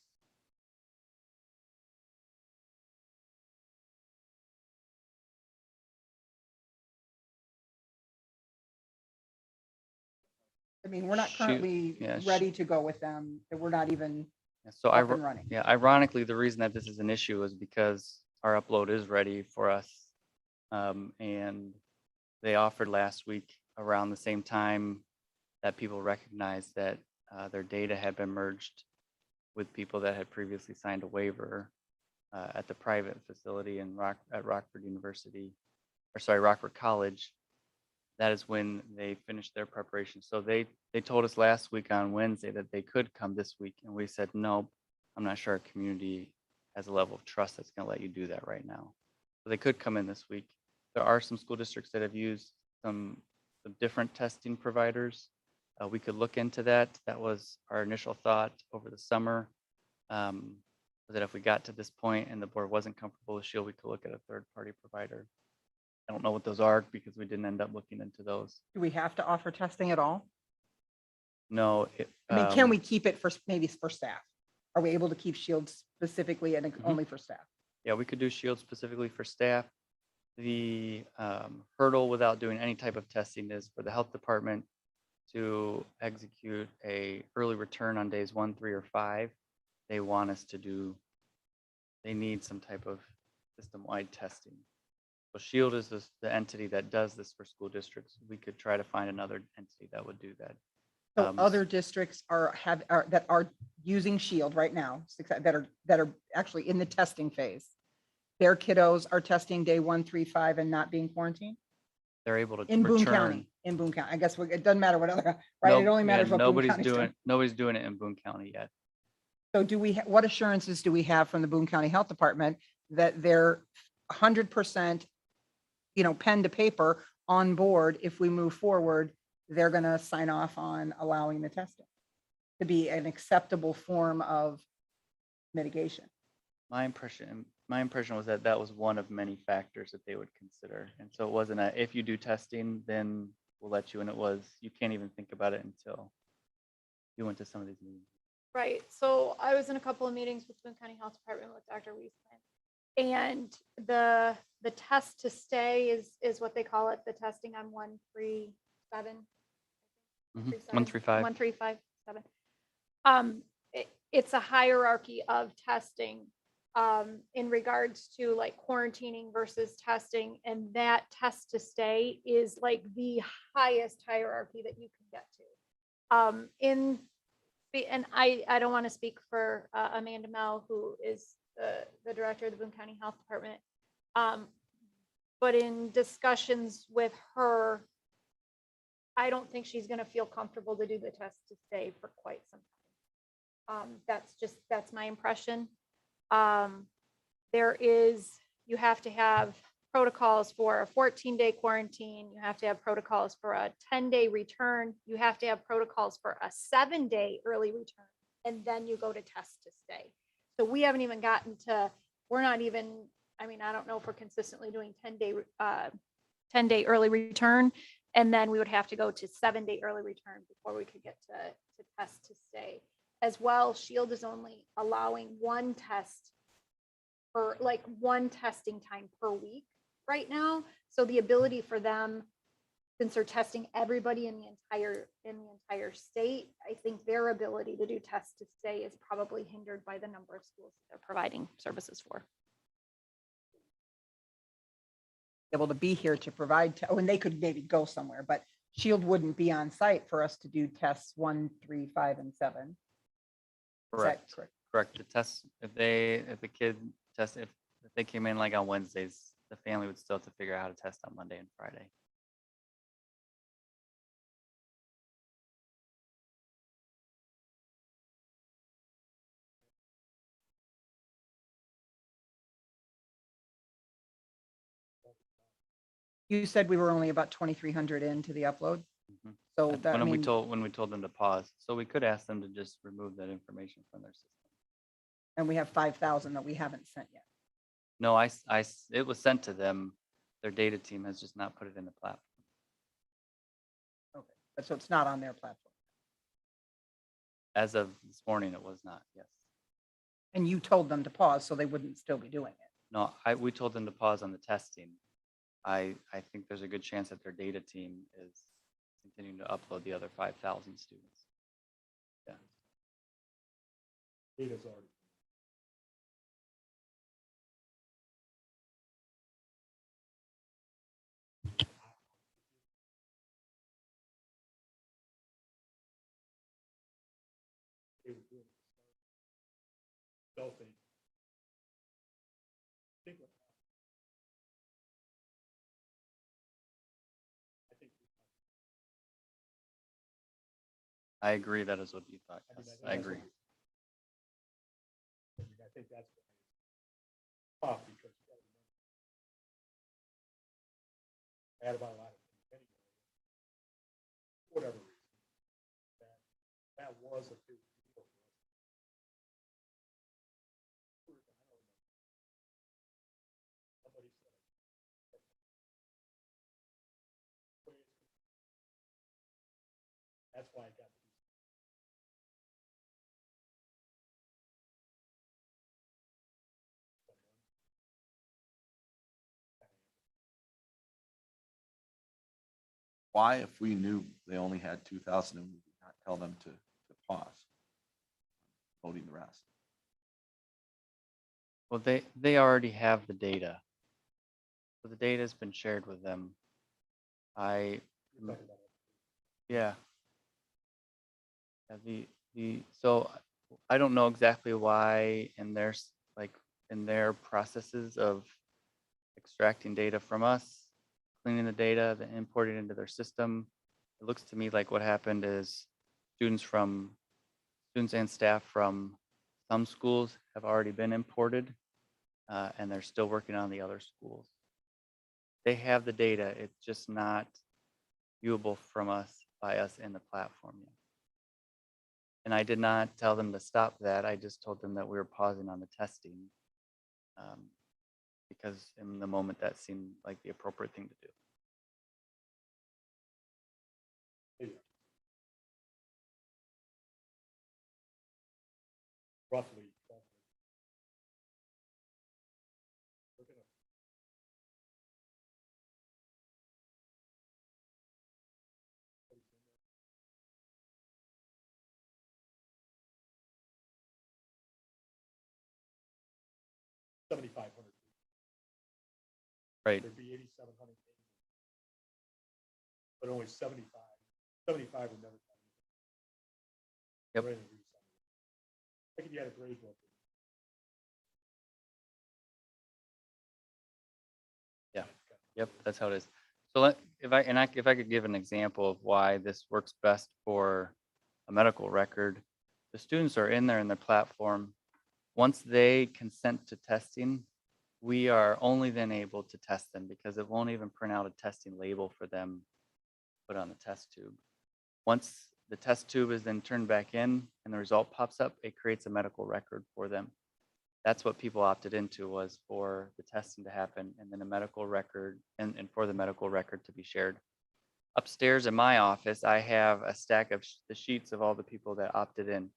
I mean, we're not Shoot. currently Yeah, ready to go with them. That we're not even Yeah, So up and running. ironically, the reason that this is an issue is because our upload is ready for us. And they offered last week around the same time that people recognized that their data had been merged with people that had previously signed a waiver at the private facility at Rockford University, or sorry, Rockford College. That is when they finished their preparation. So they told us last week on Wednesday that they could come this week, and we said, no, I'm not sure our community has a level of trust that's going to let you do that right now. So they could come in this week. There are some school districts that have used some different testing providers. We could look into that. That was our initial thought over the summer. That if we got to this point and the board wasn't comfortable with Shield, we could look at a third-party provider. I don't know what those are because we didn't end up looking into those. Do we have to offer testing at all? No. I mean, can we keep it for maybe for staff? Are we able to keep Shield specifically and only for staff? Yeah, we could do Shield specifically for staff. The hurdle without doing any type of testing is for the health department to execute a early return on days 1, 3, or 5. They want us to do, they need some type of system-wide testing. So Shield is the entity that does this for school districts. We could try to find another entity that would do that. So other districts that are using Shield right now, that are actually in the testing phase. Their kiddos are testing day 1, 3, 5 and not being quarantined They're able to in Boone return. County, in Boone County. I guess it doesn't matter what other, right? It Nope, only matters yeah, what Boone County's doing. nobody's doing it in Boone County yet. So what assurances do we have from the Boone County Health Department that they're 100%, pen to paper on board if we move forward, they're going to sign off on allowing the testing to be an acceptable form of mitigation? My impression was that that was one of many factors that they would consider. And so it wasn't if you do testing, then we'll let you. And it was, you can't even think about it until you went to some of these meetings. Right, so I was in a couple of meetings with Boone County Health Department with Dr. Weisman. And the test to stay is what they call it, the testing on 137. 135. 1357. It's a hierarchy of testing in regards to like quarantining versus testing. And that test to stay is like the highest hierarchy that you can get to. And I don't want to speak for Amanda Mel, who is the director of the Boone County Health Department. But in discussions with her, I don't think she's going to feel comfortable to do the test to stay for quite some time. That's my impression. You have to have protocols for a 14-day quarantine. You have to have protocols for a 10-day return. You have to have protocols for a 7-day early return. And then you go to test to stay. So we haven't even gotten to, we're not even, I don't know if we're consistently doing 10-day early return. And then we would have to go to 7-day early return before we could get to test to stay. As well, Shield is only allowing one test for like one testing time per week right now. So the ability for them, since they're testing everybody in the entire state, I think their ability to do test to stay is probably hindered by the number of schools that they're providing services for. Able to be here to provide, and they could maybe go somewhere, but Shield wouldn't be on site for us to do tests 1, 3, 5, and 7. Correct. Correct. The tests, if the kid test, if they came in like on Wednesdays, the family would still have to figure out how to test on Monday and Friday. You said we were only about 2,300 into the upload. Mhm. So That's that, when we told them to pause, so we could ask them to just remove that information from their system. and we have 5,000 that we haven't sent yet. No, it was sent to them. Their data team has just not put it in the platform. Okay, but so it's not on their platform. As of this morning, it was not. Yes. And you told them to pause so they wouldn't still be doing it. No, we told them to pause on the testing. I think there's a good chance that their data team is continuing to upload the other 5,000 students. Yeah. Data's already. They were doing it. Stealthing. Think what happened. I think I agree. That is what you thought. I mean, Yes, I I think that's agree. I think that's tough because you gotta remember, I had about a lot of things anyway. For whatever reason, that was a big deal for us. I don't remember. Somebody said. That's why I got to be. Why, if we knew they only had 2,000, and we did not tell them to pause voting the rest? Well, they already have the data. So the data has been shared with them. I, yeah. So I don't know exactly why in their, like, in their processes of extracting data from us, cleaning the data, then importing it into their system. It looks to me like what happened is students and staff from some schools have already been imported, and they're still working on the other schools. They have the data, it's just not viewable by us in the platform yet. And I did not tell them to stop that. I just told them that we were pausing on the testing, because in the moment that seemed like the appropriate thing to do. Roughly. We're gonna- $7,500. Right. There'd be 8,700. But only 75 would never. Yep. Like if you had a grade book. Yeah. Yep. That's how it is. So if I could give an example of why this works best for a medical record, the students are in there in their platform. Once they consent to testing, we are only then able to test them because it won't even print out a testing label for them to put on the test tube. Once the test tube is then turned back in and the result pops up, it creates a medical record for them. That's what people opted into, was for the testing to happen and then a medical record and for the medical record to be shared. Upstairs in my office, I have a stack of the sheets of all the people that opted in.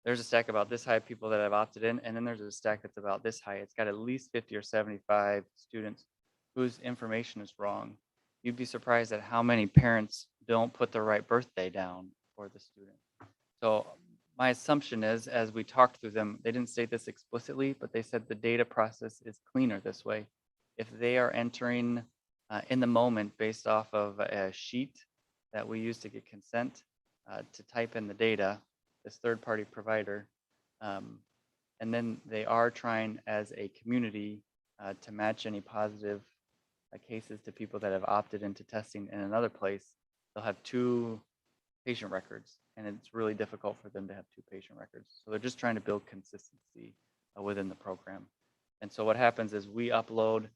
There's a stack about this high of people that have opted in, and then there's a stack that's about this high. It's got at least 50 or 75 students whose information is wrong. You'd be surprised at how many parents don't put the right birthday down for the student. So my assumption is, as we talked through them, they didn't state this explicitly, but they said the data process is cleaner this way. If they are entering in the moment based off of a sheet that we use to get consent to type in the data, this third-party provider, and then they are trying as a community to match any positive cases to people that have opted into testing in another place, they'll have 2 patient records, and it's really difficult for them to have 2 patient records. So they're just trying to build consistency within the program. And so what happens is we upload,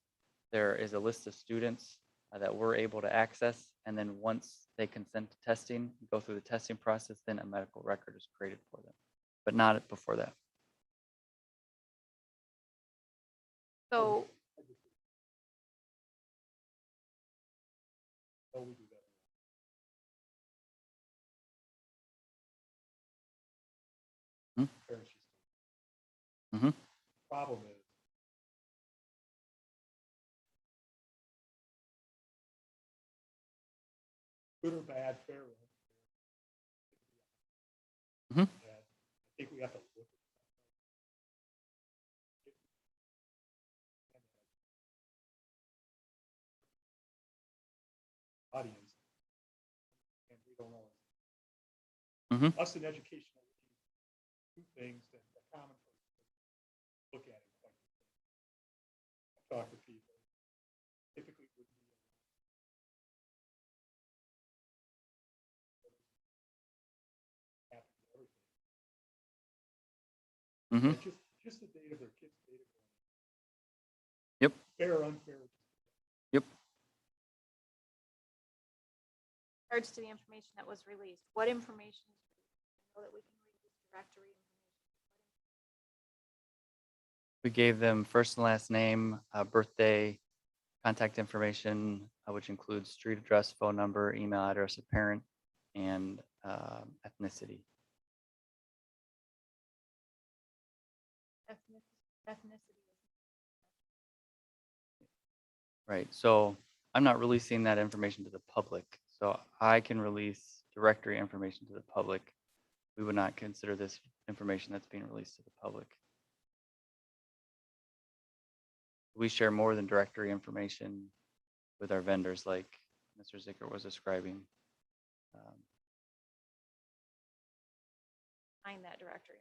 there is a list of students that we're able to access, and then once they consent to testing, go through the testing process, then a medical record is created for them, but not before that. So So we do that. Parents used to. Mm-hmm. Problem is. Good or bad, fair or unfair. Mhm. And I think we have to look at audience. And we don't know. Mhm. Us in educational, two things that the common person look at it quite differently. I talk to people, typically would be happy with everything. Mhm. And just the date of their kids' data. Yep. Fair or unfair. Yep. In regards to the information that was released, what information is released? I know that we can read this directory information. We gave them first and last name, birthday, contact information, which includes street address, phone number, email address of parent, and ethnicity. Ethnicity. Right. So I'm not releasing that information to the public. So I can release directory information to the public. We would not consider this information that's being released to the public. We share more than directory information with our vendors like Mr. Zicker was describing. Find that directory.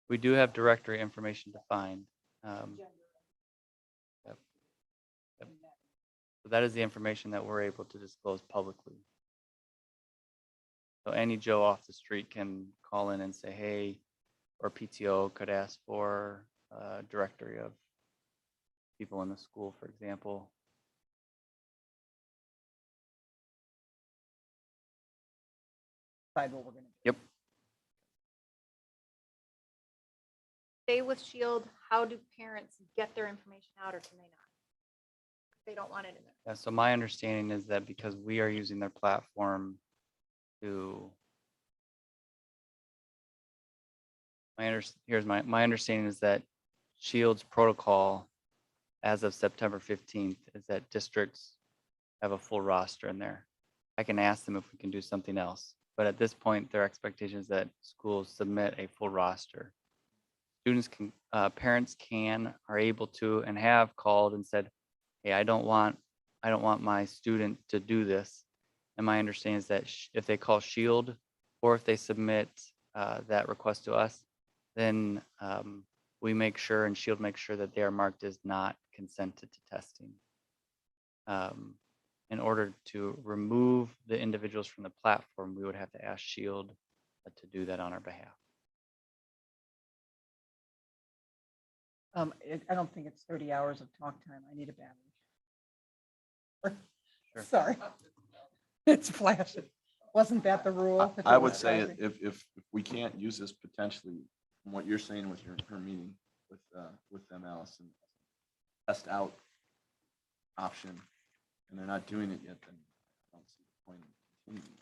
We do have directory information defined. Yep. Yep. So that is the information that we're able to disclose publicly. So any Joe off the street can call in and say, hey, or PTO could ask for a directory of people in the school, for example. Decide what we're gonna do. Yep. Stay with Shield. How do parents get their information out, or can they not? They don't want it in there. Yeah, so my understanding is that because we are using their platform to, my understanding is that Shield's protocol as of September 15th is that districts have a full roster in there. I can ask them if we can do something else, but at this point, their expectation is that schools submit a full roster. Students can, parents are able to, and have called and said, hey, I don't want my student to do this. And my understanding is that if they call Shield or if they submit that request to us, then we make sure and Shield makes sure that they are marked as not consented to testing. In order to remove the individuals from the platform, we would have to ask Shield to do that on our behalf. I don't think it's 30 hours of talk time. I need a battery. Sure. Sorry. It's flashing. Wasn't that the rule? If I it would was say flashing? if we can't use this potentially, from what you're saying with her meeting with them, Allison, test out option, and they're not doing it yet, then I don't see the point in continuing.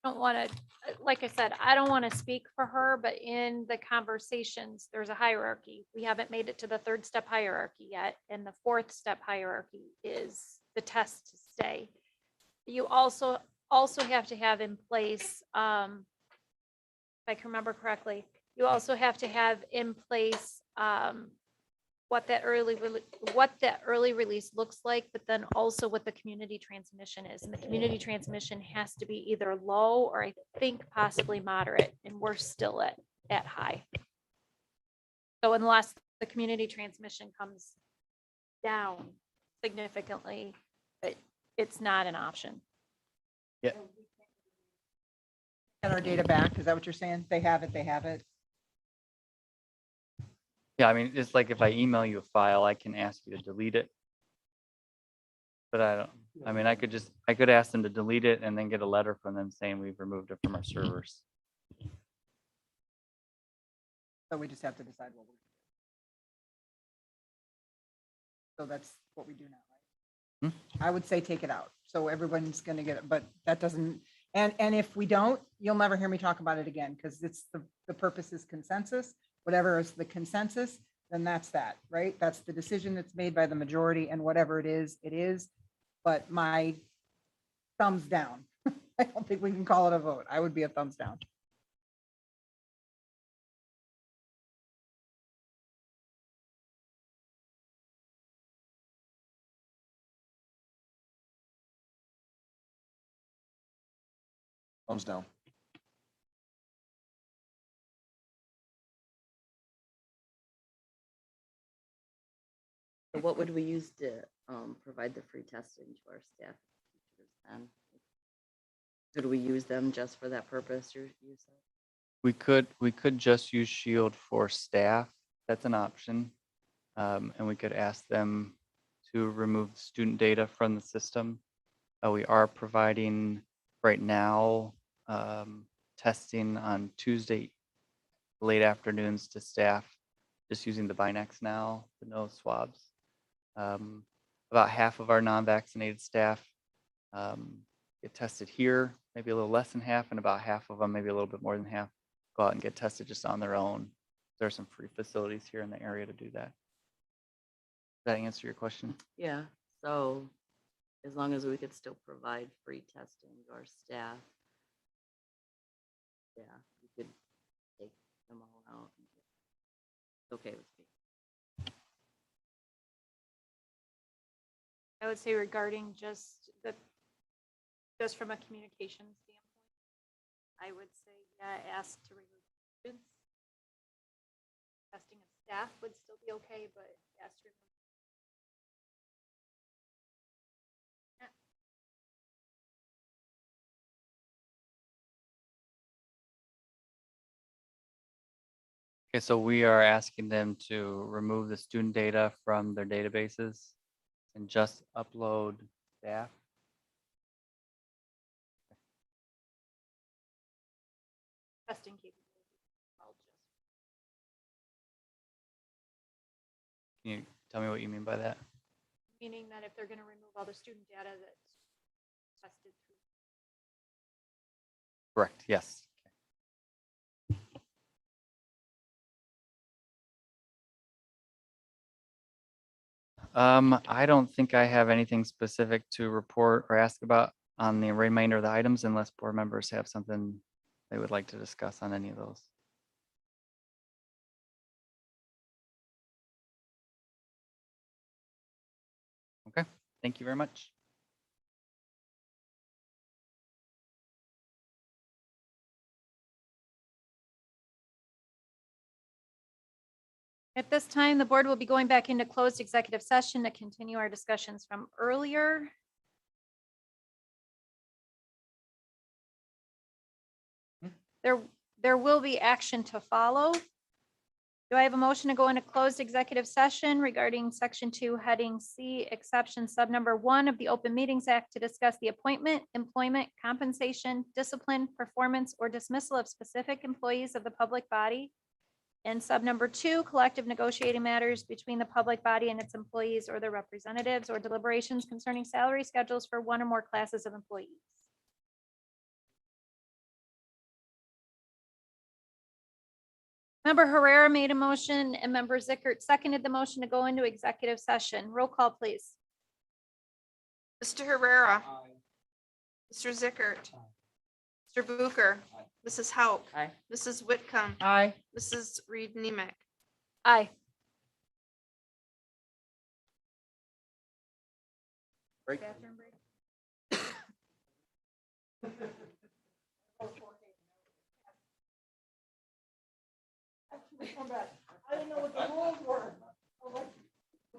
I don't want to, like I said, I don't want to speak for her, but in the conversations, there's a hierarchy. We haven't made it to the 3rd step hierarchy yet. And the 4th step hierarchy is the test to stay. You also have to have in place, if I can remember correctly, you also have to have in place what that early release looks like, but then also what the community transmission is. And the community transmission has to be either low or I think possibly moderate, and we're still at high. So unless the community transmission comes down significantly, it's not an option. Yeah. Get our data back. Is that what you're saying? They have it. Yeah, I mean, it's like if I email you a file, I can ask you to delete it. But I could ask them to delete it and then get a letter from them saying we've removed it from our servers. So we just have to decide what we're going to do. So that's what we do now, right? I would say take it out. So everyone's going to get it, but that doesn't, and if we don't, you'll never hear me talk about it again, because it's the purpose is consensus. Whatever is the consensus, then that's that, right? That's the decision that's made by the majority, and whatever it is, but my thumbs down. I don't think we can call it a vote. I would be a thumbs down. Thumbs down. So what would we use to provide the free testing to our staff teachers then? Could we use them just for that purpose you said? We could just use Shield for staff. That's an option. And we could ask them to remove student data from the system. We are providing right now testing on Tuesday late afternoons to staff, just using the Binax now, the nose swabs. About half of our non-vaccinated staff get tested here, maybe a little less than half, and about half of them, maybe a little bit more than half, go out and get tested just on their own. There are some free facilities here in the area to do that. Does that answer your question? Yeah, so as long as we could still provide free testing to our staff, yeah, we could take them all out. It's okay with me. I would say regarding just just from a communication standpoint, I would say, yeah, ask to remove students. Testing of staff would still be okay, but ask to remove. Okay, so we are asking them to remove the student data from their databases and just upload staff. Testing capabilities. I'll just- Can you tell me what you mean by that? Meaning that if they're going to remove all the student data that's tested through. Correct, yes. I don't think I have anything specific to report or ask about on the remainder of the items unless board members have something they would like to discuss on any of those. Okay, thank you very much. At this time, the board will be going back into closed executive session to continue our discussions from earlier. There will be action to follow. Do I have a motion to go into closed executive session regarding section 2, heading C, exception sub number 1 of the Open Meetings Act to discuss the appointment, employment, compensation, discipline, performance, or dismissal of specific employees of the public body? And sub number 2, collective negotiating matters between the public body and its employees or their representatives, or deliberations concerning salary schedules for one or more classes of employees. Member Herrera made a motion and member Zickert seconded the motion to go into executive session. Roll call, please. Mr. Herrera. Mr. Zickert. Mr. Booker. Mrs. Hauk. Aye. Mrs. Whitcomb. Aye. Mrs. Reed Nemick. Aye. Break. Bathroom break. I didn't know what the rules were. I'm like,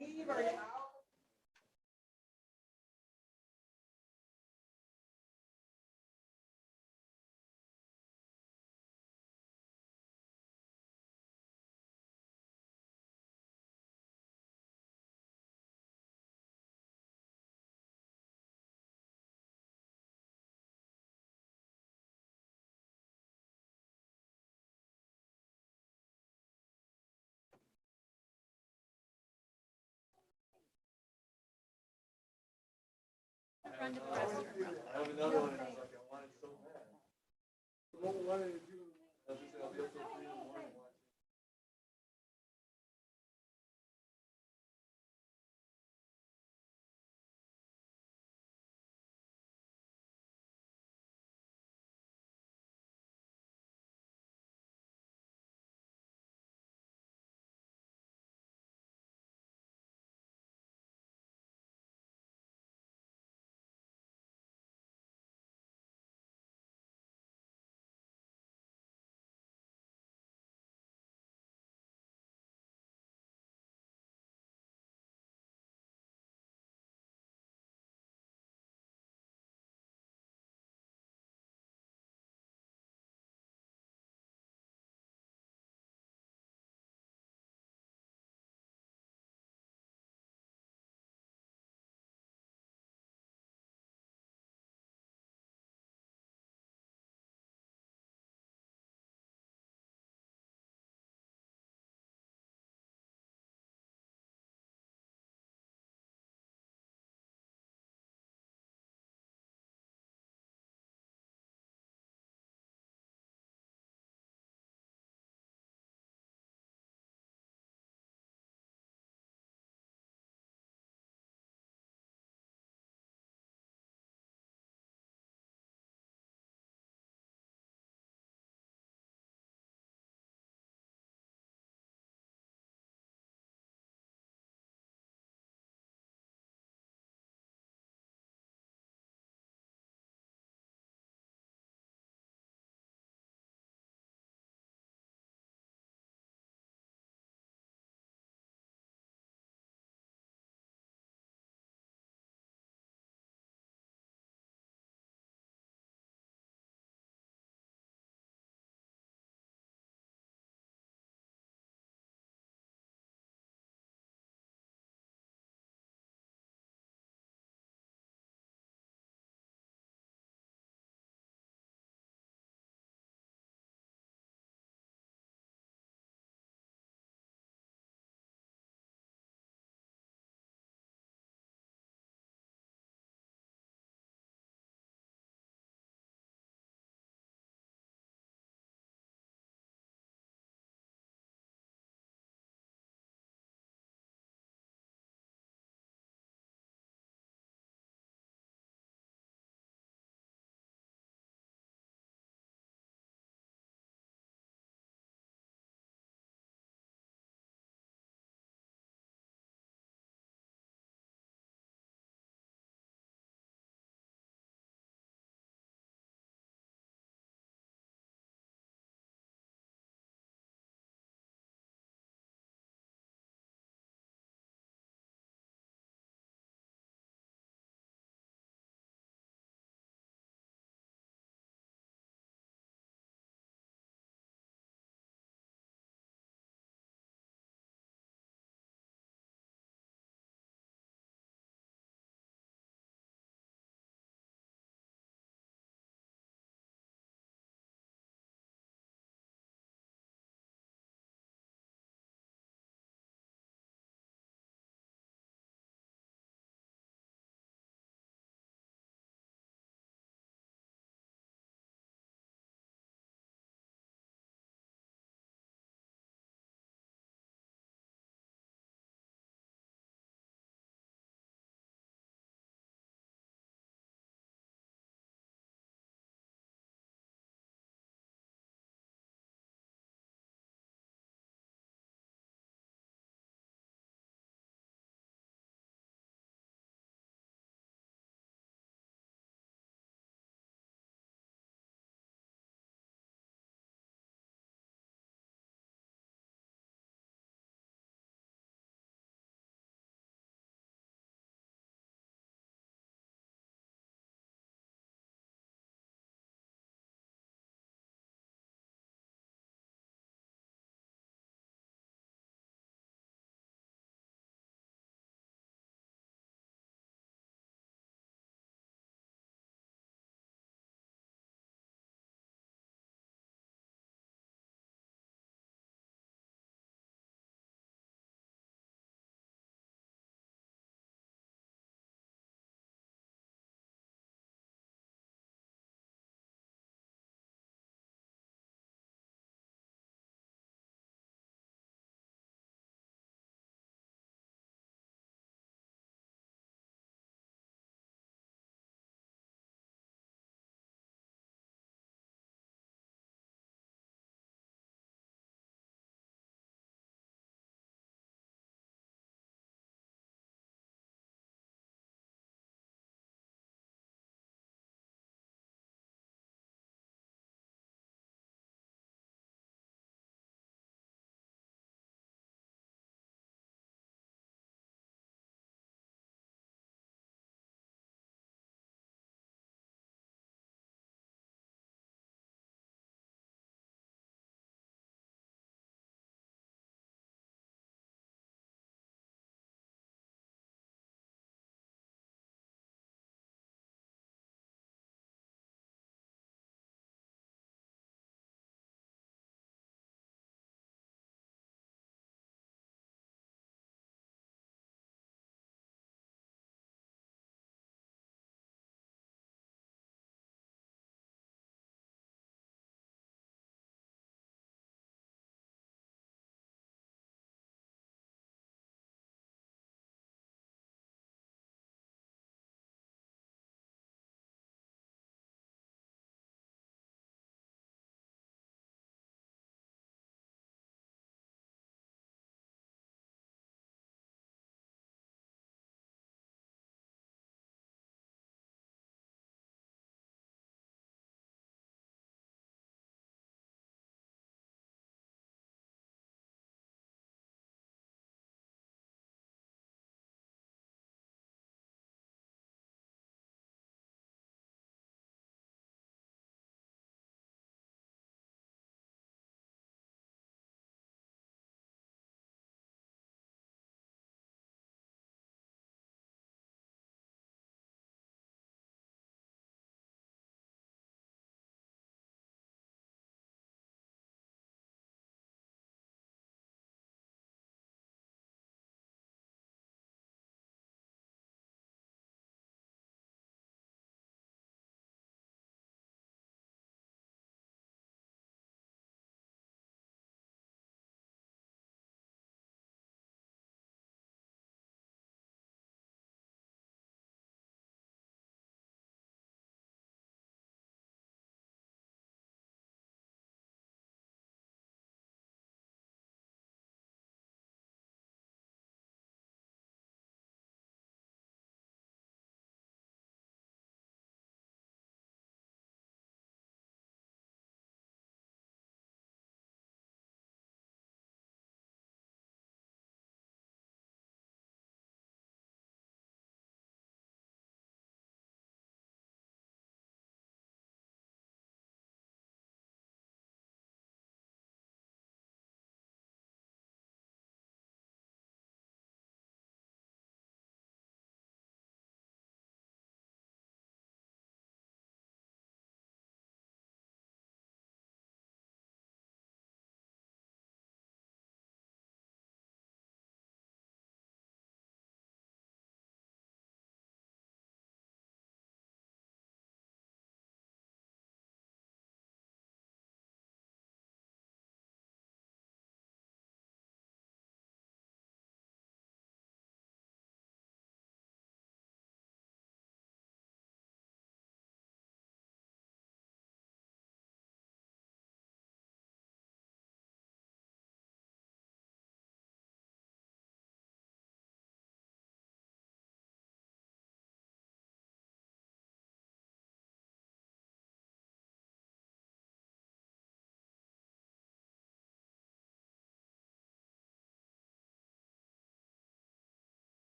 leave or out? Run to the restroom. I have another one, and I was like, I wanted so bad. What did you do? I was just, I'll be up till 3 in the morning.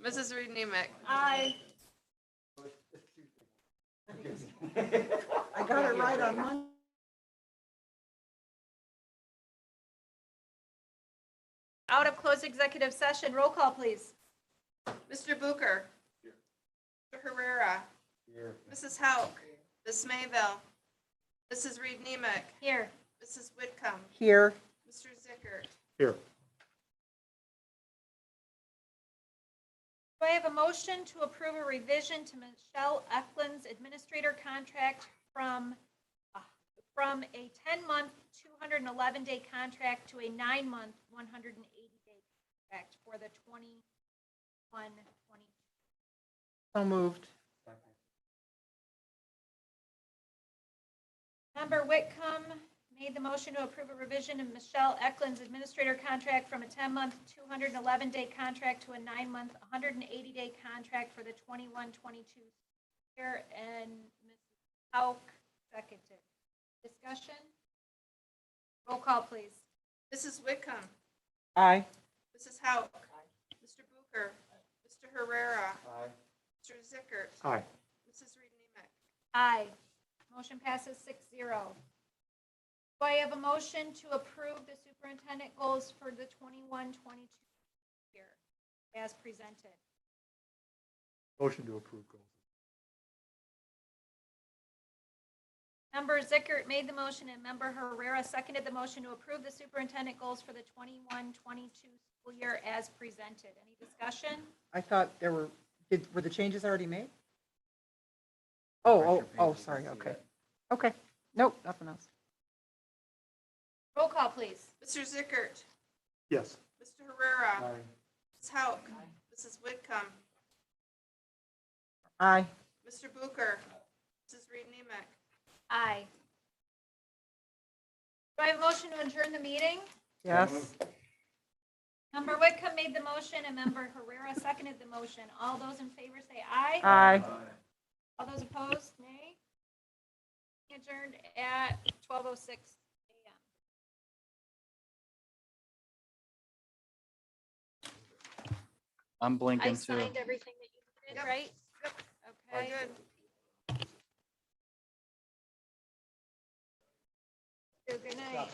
Mrs. Reed Nemick. Aye. I got it right on Monday. Out of closed executive session, roll call, please. Mr. Booker. Mr. Herrera. Mrs. Hauk. Ms. Mayville. Mrs. Reed Nemick. Here. Mrs. Whitcomb. Here. Mr. Zickert. Here. Do I have a motion to approve a revision to Michelle Eklund's administrator contract from a 10-month, 211-day contract to a 9-month, 180-day contract for the 21-22? So moved. Member Whitcomb made the motion to approve a revision of Michelle Eklund's administrator contract from a 10-month, 211-day contract to a 9-month, 180-day contract for the 21-22 year, and Mrs. Hauk seconded. Discussion? Roll call, please. Mrs. Whitcomb. Aye. Mrs. Hauk. Mr. Booker. Mr. Herrera. Mr. Zickert. Aye. Mrs. Reed Nemick. Aye. Motion passes 6-0. Do I have a motion to approve the superintendent goals for the 21-22 year as presented? Motion to approve goals. Member Zickert made the motion and Member Herrera seconded the motion to approve the superintendent goals for the 21-22 school year as presented. Any discussion? I thought were the changes already made? Sorry, okay. Okay, nope, nothing else. Roll call, please. Mr. Zickert. Yes. Mr. Herrera. Ms. Hauk. Mrs. Whitcomb. Aye. Mr. Booker. Mrs. Reed Nemick. Aye. Do I have a motion to adjourn the meeting? Yes. Member Whitcomb made the motion and Member Herrera seconded the motion. All those in favor say aye. Aye. All those opposed, nay. Adjourned at 12:06 a.m. I'm I blinking too. signed everything that you did, right? Okay. Good. Good night.